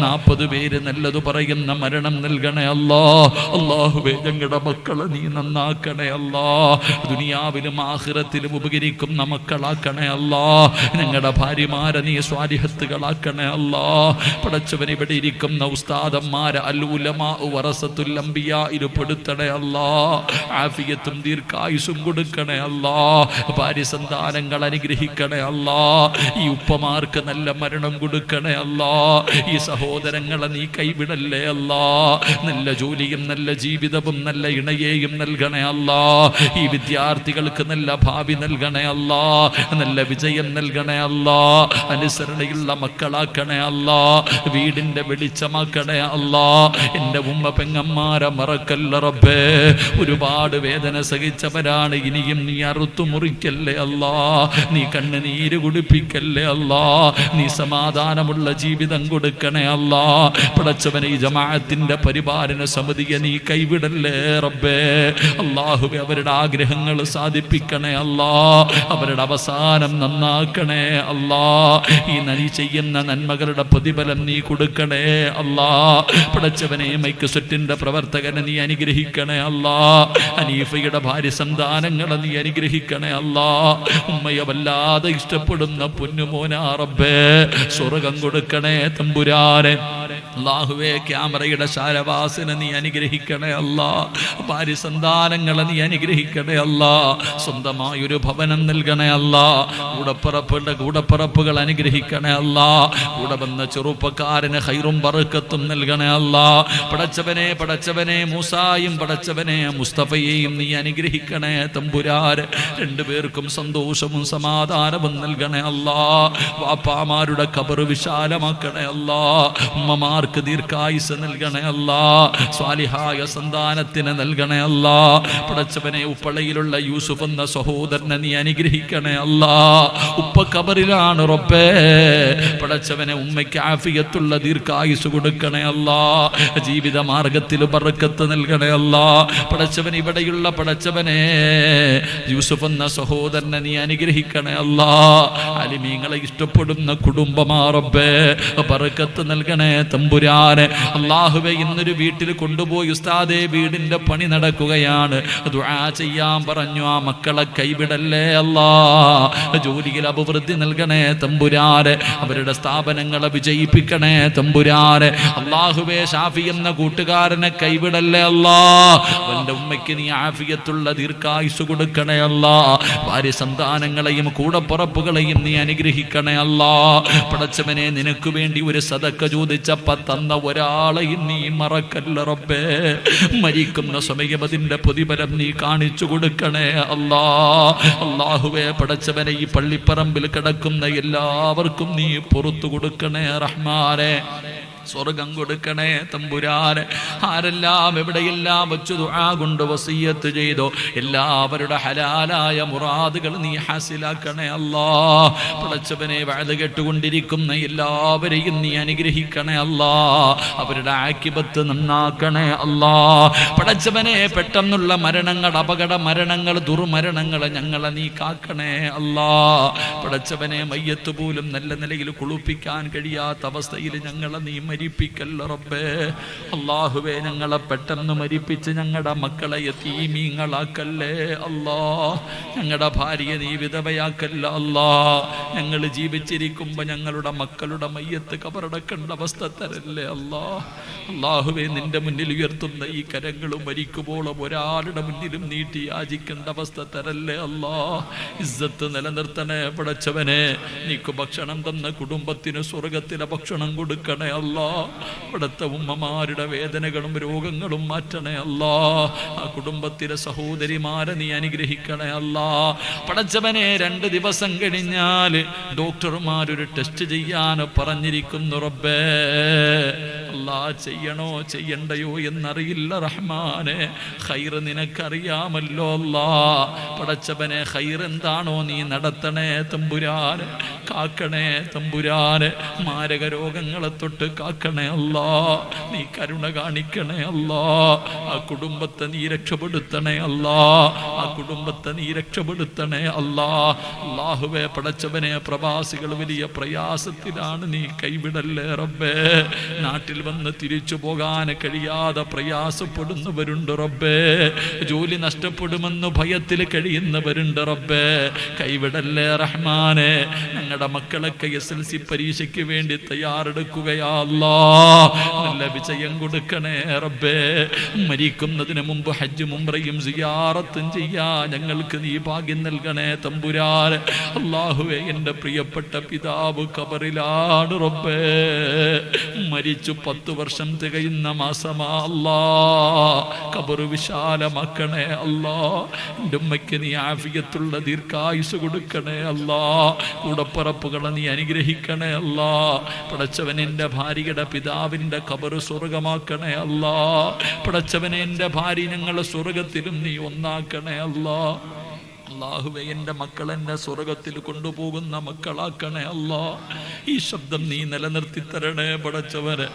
40 പേര് നല്ലത് പറയുന്ന മരണം നൽകണേ അല്ലാ. അല്ലാഹുവേ, ഞങ്ങളുടെ മക്കളെ നീ നന്നാക്കണേ അല്ലാ. ദുനിയാവിലും ആഖിറത്തിലും ഉപകരിക്കുന്ന മക്കളാക്കണേ അല്ലാ. ഞങ്ങളുടെ ഭാര്യമാരെ നീ സ്വാലിഹത്തുകളാക്കണേ അല്ലാ. പടച്ചവൻ, ഇവിടെ ഇരിക്കുന്ന ഉസ്താദന്മാരെ അൽ ഉലമാ വറസത്തുൽ അംബിയാ ഇരുപ്പെടുത്തണേ അല്ലാ. ആഫിയത്തും ദീർഘായുസും കൊടുക്കണേ അല്ലാ. ഭാര്യ സന്താനങ്ങൾ അനുഗ്രഹിക്കണേ അല്ലാ. ഈ ഉപ്പമാർക്ക് നല്ല മരണം കൊടുക്കണേ അല്ലാ. ഈ സഹോദരങ്ങളെ നീ കൈവിടല്ലേ അല്ലാ. നല്ല ജോലിയും നല്ല ജീവിതവും നല്ല ഇണയെയും നൽകണേ അല്ലാ. ഈ വിദ്യാർത്ഥികൾക്ക് നല്ല ഭാവി നൽകണേ അല്ലാ. നല്ല വിജയം നൽകണേ അല്ലാ. അനുസരണയുള്ള മക്കളാക്കണേ അല്ലാ. വീടിന്റെ വെളിച്ചമാക്കണേ അല്ലാ. എൻ്റെ ഉമ്മ പെങ്ങന്മാരെ മറക്കല്ല റബ്ബേ. ഒരുപാട് വേദന സഹിച്ചവരാണ്. ഇനിയും നീ അറുത്തു മുറിക്കല്ലേ അല്ലാ. നീ കണ്ണുനീര് കുടിപ്പിക്കല്ലേ അല്ലാ. നീ സമാധാനമുള്ള ജീവിതം കൊടുക്കണേ അല്ലാ. പടച്ചവനെ, ഈ ജമാഅത്തിന്റെ പരിപാലന സമിതിയെ നീ കൈവിടല്ലേ റബ്ബേ. അല്ലാഹുവേ, അവരുടെ ആഗ്രഹങ്ങൾ സാധിപ്പിക്കണേ അല്ലാ. അവരുടെ അവസാനം നന്നാക്കണേ അല്ലാ. ഈ നീ ചെയ്യുന്ന നന്മകളുടെ പ്രതിഫലം നീ കൊടുക്കണേ അല്ലാ. പടച്ചവനെ, മൈക്ക് സെറ്റിന്റെ പ്രവർത്തകനെ നീ അനുഗ്രഹിക്കണേ അല്ലാ. ഹനീഫയുടെ ഭാര്യ സന്താനങ്ങളെ നീ അനുഗ്രഹിക്കണേ അല്ലാ. ഉമ്മയെ വല്ലാതെ ഇഷ്ടപ്പെടുന്ന പൊന്നുമോനാ റബ്ബേ, സ്വർഗം കൊടുക്കണേ തമ്പുരാനെ. അല്ലാഹുവേ, ക്യാമറയുടെ ശാരവാസിനെ നീ അനുഗ്രഹിക്കണേ അല്ലാ. ഭാര്യ സന്താനങ്ങളെ നീ അനുഗ്രഹിക്കണേ അല്ലാ. സ്വന്തമായൊരു ഭവനം നൽകണേ അല്ലാ. കൂടപ്പറപ്പുകൾ അനുഗ്രഹിക്കണേ അല്ലാ. കൂടെ വന്ന ചെറുപ്പക്കാരന് ഖൈറും ബറക്കത്തും നൽകണേ അല്ലാ. പടച്ചവനെ മൂസായും പടച്ചവനെ മുസ്തഫയെയും നീ അനുഗ്രഹിക്കണേ തമ്പുരാൻ. രണ്ടുപേർക്കും സന്തോഷവും സമാധാനവും നൽകണേ അല്ലാ. വാപ്പാമാരുടെ ഖബർ വിശാലമാക്കണേ അല്ലാ. ഉമ്മമാർക്ക് ദീർഘായുസ് നൽകണേ അല്ലാ. സ്വാലിഹായ സന്താനത്തിന് നൽകണേ അല്ലാ. പടച്ചവനെ, ഉപ്പളയിലുള്ള യൂസുഫ് എന്ന സഹോദരനെ നീ അനുഗ്രഹിക്കണേ അല്ലാ. ഉപ്പ ഖബറിലാണ് റബ്ബേ. പടച്ചവനെ, ഉമ്മയ്ക്ക് ആഫിയത്തുള്ള ദീർഘായുസ് കൊടുക്കണേ അല്ലാ. ജീവിത മാർഗത്തിൽ ബർക്കത്ത് നൽകണേ അല്ലാ. പടച്ചവൻ, ഇവിടെയുള്ള പടച്ചവനെ യൂസുഫ് എന്ന സഹോദരനെ നീ അനുഗ്രഹിക്കണേ അല്ലാ. അലിമീങ്ങളെ ഇഷ്ടപ്പെടുന്ന കുടുംബമാ റബ്ബേ, ബർക്കത്ത് നൽകണേ തമ്പുരാനെ. അല്ലാഹുവേ, ഇന്നൊരു വീട്ടിൽ കൊണ്ടുപോയി ഉസ്താദേ വീടിന്റെ പണി നടക്കുകയാണ്, ദുആ ചെയ്യാൻ പറഞ്ഞു. ആ മക്കളെ കൈവിടല്ലേ അല്ലാ. ജോലിയിൽ അഭിവൃദ്ധി നൽകണേ തമ്പുരാനെ. അവരുടെ സ്ഥാപനങ്ങളെ വിജയിപ്പിക്കണേ തമ്പുരാനെ. അല്ലാഹുവേ, ഷാഫി എന്ന കൂട്ടുകാരനെ കൈവിടല്ലേ അല്ലാ. അവന്റെ ഉമ്മയ്ക്ക് നീ ആഫിയത്തുള്ള ദീർഘായുസ് കൊടുക്കണേ അല്ലാ. ഭാര്യ സന്താനങ്ങളെയും കൂടപ്പുറപ്പുകളെയും നീ അനുഗ്രഹിക്കണേ അല്ലാ. പടച്ചവനെ, നിനക്ക് വേണ്ടി ഒരു സദക്ക ചോദിച്ചപ്പ തന്ന ഒരാളെയും നീ മറക്കല്ല റബ്ബേ. മരിക്കുന്ന സമയം അതിന്റെ പ്രതിഫലം നീ കാണിച്ചു കൊടുക്കണേ അല്ലാ. അല്ലാഹുവേ, പടച്ചവനെ, ഈ പള്ളിപ്പറമ്പിൽ കിടക്കുന്ന എല്ലാവർക്കും നീ പുറത്തു കൊടുക്കണേ റഹ്മാനെ. സ്വർഗം കൊടുക്കണേ തമ്പുരാനെ. ആരെല്ലാം എവിടെയെല്ലാം വെച്ചു ദുആ കൊണ്ട് വസിയ്യത്ത് ചെയ്തോ എല്ലാവരുടെ ഹലാലായ മുറാദുകൾ നീ ഹാസിലാക്കണേ അല്ലാ. പടച്ചവനെ, വഅദ് കേട്ടുകൊണ്ടിരിക്കുന്ന എല്ലാവരെയും നീ അനുഗ്രഹിക്കണേ അല്ലാ. അവരുടെ ആക്കിബത്ത് നന്നാക്കണേ അല്ലാ. പടച്ചവനെ, പെട്ടെന്നുള്ള മരണങ്ങൾ, അപകട മരണങ്ങൾ, ദുർമരണങ്ങൾ ഞങ്ങളെ നീ കാക്കണേ അല്ലാ. പടച്ചവനെ, മയ്യത്ത് പോലും നല്ല നിലയിൽ കുളിപ്പിക്കാൻ കഴിയാത്ത അവസ്ഥയിൽ ഞങ്ങളെ നീ മരിപ്പിക്കല്ല റബ്ബേ. അല്ലാഹുവേ, ഞങ്ങളെ പെട്ടെന്ന് മരിപ്പിച്ച് ഞങ്ങളുടെ മക്കളെ യതീമീങ്ങളാക്കല്ലേ അല്ലാ. ഞങ്ങളുടെ ഭാര്യയെ നീ വിധവയാക്കല്ല അല്ലാ. ഞങ്ങൾ ജീവിച്ചിരിക്കുമ്പോൾ ഞങ്ങളുടെ മക്കളുടെ മയ്യത്ത് കബറടക്കേണ്ട അവസ്ഥ തരല്ലേ അല്ലാ. അല്ലാഹുവേ, നിന്റെ മുന്നിൽ ഉയർത്തുന്ന ഈ കരങ്ങളും മരിക്കുമ്പോഴും ഒരാളുടെ മുന്നിലും നീട്ടി യാചിക്കേണ്ട അവസ്ഥ തരല്ലേ അല്ലാ. ഇസ്സത്ത് നിലനിർത്തണേ പടച്ചവനെ. നീക്ക് ഭക്ഷണം തന്ന കുടുംബത്തിന് സ്വർഗത്തിലെ ഭക്ഷണം കൊടുക്കണേ അല്ലാ. അവിടുത്തെ ഉമ്മമാരുടെ വേദനകളും രോഗങ്ങളും മാറ്റണേ അല്ലാ. ആ കുടുംബത്തിലെ സഹോദരിമാരെ നീ അനുഗ്രഹിക്കണേ അല്ലാ. പടച്ചവനെ, 2 ദിവസം കഴിഞ്ഞാൽ ഡോക്ടർമാരൊരു ടെസ്റ്റ് ചെയ്യാൻ പറഞ്ഞിരിക്കുന്നു റബ്ബേ. അല്ലാ, ചെയ്യണോ ചെയ്യണ്ടയോ എന്നറിയില്ല റഹ്മാനെ. ഖൈർ നിനക്കറിയാമല്ലോ അല്ലാ. പടച്ചവനെ, ഖൈർ എന്താണോ നീ നടത്തണേ തമ്പുരാനെ. കാക്കണേ തമ്പുരാനെ. മാരക രോഗങ്ങളെ തൊട്ട് കാക്കണേ അല്ലാ. നീ കരുണ കാണിക്കണേ അല്ലാ. ആ കുടുംബത്തെ നീ രക്ഷപ്പെടുത്തണേ അല്ലാ. ആ കുടുംബത്തെ നീ രക്ഷപ്പെടുത്തണേ അല്ലാ. അല്ലാഹുവേ, പടച്ചവനെ, പ്രവാസികൾ വലിയ പ്രയാസത്തിലാണ്, നീ കൈവിടല്ലേ റബ്ബേ. നാട്ടിൽ വന്ന് തിരിച്ചു പോകാൻ കഴിയാതെ പ്രയാസപ്പെടുന്നവരുണ്ട് റബ്ബേ. ജോലി നഷ്ടപ്പെടുമെന്ന് ഭയത്തിൽ കഴിയുന്നവരുണ്ട് റബ്ബേ. കൈവിടല്ലേ റഹ്മാനെ. ഞങ്ങളുടെ മക്കളൊക്കെ SLC പരീക്ഷയ്ക്ക് വേണ്ടി തയ്യാറെടുക്കുകയാ അല്ലാ. നല്ല വിജയം കൊടുക്കണേ റബ്ബേ. മരിക്കുന്നതിന് മുമ്പ് ഹജ്ജും ഉംറയും സിയാറത്തും ചെയ്യാ ഞങ്ങൾക്ക് നീ ഭാഗ്യം നൽകണേ തമ്പുരാൻ. അല്ലാഹുവേ, എൻ്റെ പ്രിയപ്പെട്ട പിതാവ് ഖബറിലാണ് റബ്ബേ. മരിച്ചു 10 വർഷം തികയുന്ന മാസമാ അല്ലാ. ഖബർ വിശാലമാക്കണേ അല്ലാ. എൻ്റെ ഉമ്മയ്ക്ക് നീ ആഫിയത്തുള്ള ദീർഘായുസ് കൊടുക്കണേ അല്ലാ. കൂടപ്പറപ്പുകളെ നീ അനുഗ്രഹിക്കണേ അല്ലാ. പടച്ചവനെ, എൻ്റെ ഭാര്യയുടെ പിതാവിൻ്റെ ഖബർ സ്വർഗമാക്കണേ അല്ലാ. പടച്ചവനെ, എൻ്റെ ഭാര്യ ഞങ്ങളെ സ്വർഗത്തിലും നീ ഒന്നാക്കണേ അല്ലാ. അല്ലാഹുവേ, എൻ്റെ മക്കൾ എന്നെ സ്വർഗത്തിൽ കൊണ്ടുപോകുന്ന മക്കളാക്കണേ അല്ലാ. ഈ ശബ്ദം നീ നിലനിർത്തി തരണേ പടച്ചവനെ.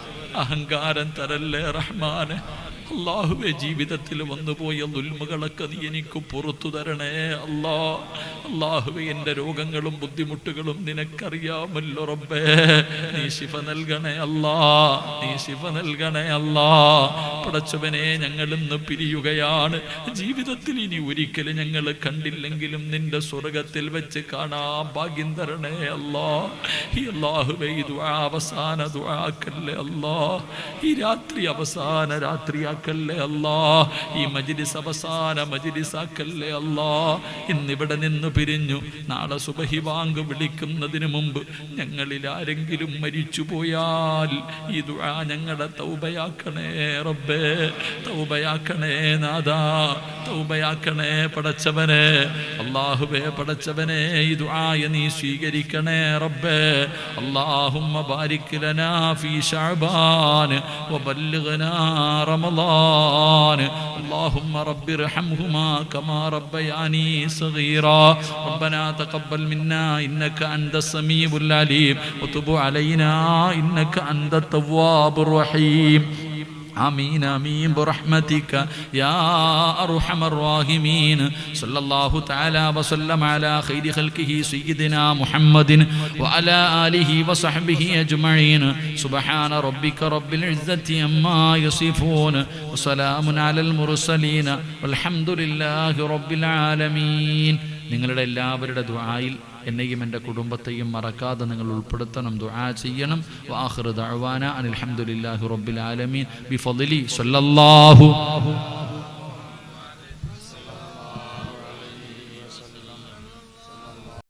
അഹങ്കാരം തരല്ലേ റഹ്മാനെ. അല്ലാഹുവേ ജീവിതത്തിൽ വന്നുപോയ ദുൽമുകളൊക്കെ നീ എനിക്ക് പുറത്തു തരണേ അല്ലാ. അല്ലാഹുവേ എൻ്റെ രോഗങ്ങളും ബുദ്ധിമുട്ടുകളും നിനക്കറിയാമല്ലോ റബ്ബേ. നീ ശിഫ നൽകണേ അല്ലാ, നീ ശിഫ നൽകണേ അല്ലാ. പടച്ചവനെ, ഞങ്ങൾ ഇന്ന് പിരിയുകയാണ്. ജീവിതത്തിൽ ഇനി ഒരിക്കലും ഞങ്ങൾ കണ്ടില്ലെങ്കിലും നിന്റെ സ്വർഗത്തിൽ വെച്ച് കാണാൻ ഭാഗ്യം തരണേ അല്ലാ. ഈ അല്ലാഹുവേ, ഈ ദുആ അവസാന ദുആക്കല്ലേ അല്ലാ. ഈ രാത്രി അവസാന രാത്രിയാക്കല്ലേ അല്ലാ. ഈ മജ്ലിസ് അവസാന മജ്ലിസാക്കല്ലേ അല്ലാ. ഇന്നിവിടെ നിന്ന് പിരിഞ്ഞു നാളെ സുബഹി ബാങ്ക് വിളിക്കുന്നതിന് മുമ്പ് ഞങ്ങളിൽ ആരെങ്കിലും മരിച്ചു പോയാൽ ഈ ദുആ ഞങ്ങളുടെ തൗബയാക്കണേ റബ്ബേ, തൗബയാക്കണേ നാദാ, തൗബയാക്കണേ പടച്ചവനെ. അല്ലാഹുവേ പടച്ചവനെ, ഈ ദുആ നീ സ്വീകരിക്കണേ റബ്ബേ. അല്ലാഹുമ്മ ബാരിക് ലനാ ഫീ ശഅബാൻ വബല്ലിഗ്നാ റമളാൻ. اللهم رب ارحمهما كما ربياني صغيرا. ربنا تقبل منا إنك أنت السميع العليم وتب علينا إنك أنت التواب الرحيم. آمين آمين برحمتك يا أرحم الراحمين. صلى الله تعالى وسلم على خير خلقه سيدنا محمد وعلى آله وصحبه أجمعين. سبحان ربك رب العزة عما يصفون وسلام على المرسلين والحمد لله رب العالمين. നിങ്ങളുടെ എല്ലാവരുടെ ദുആയിൽ എന്നെയും എൻ്റെ കുടുംബത്തെയും മറക്കാതെ നിങ്ങൾ ഉൾപ്പെടുത്തണം, ദുആ ചെയ്യണം. വആഖിറു ദഅവാന അനിൽ ഹംദുലില്ലാഹി റബ്ബിൽ ആലമീൻ ബിഫദ്ലി സ്വല്ലല്ലാഹു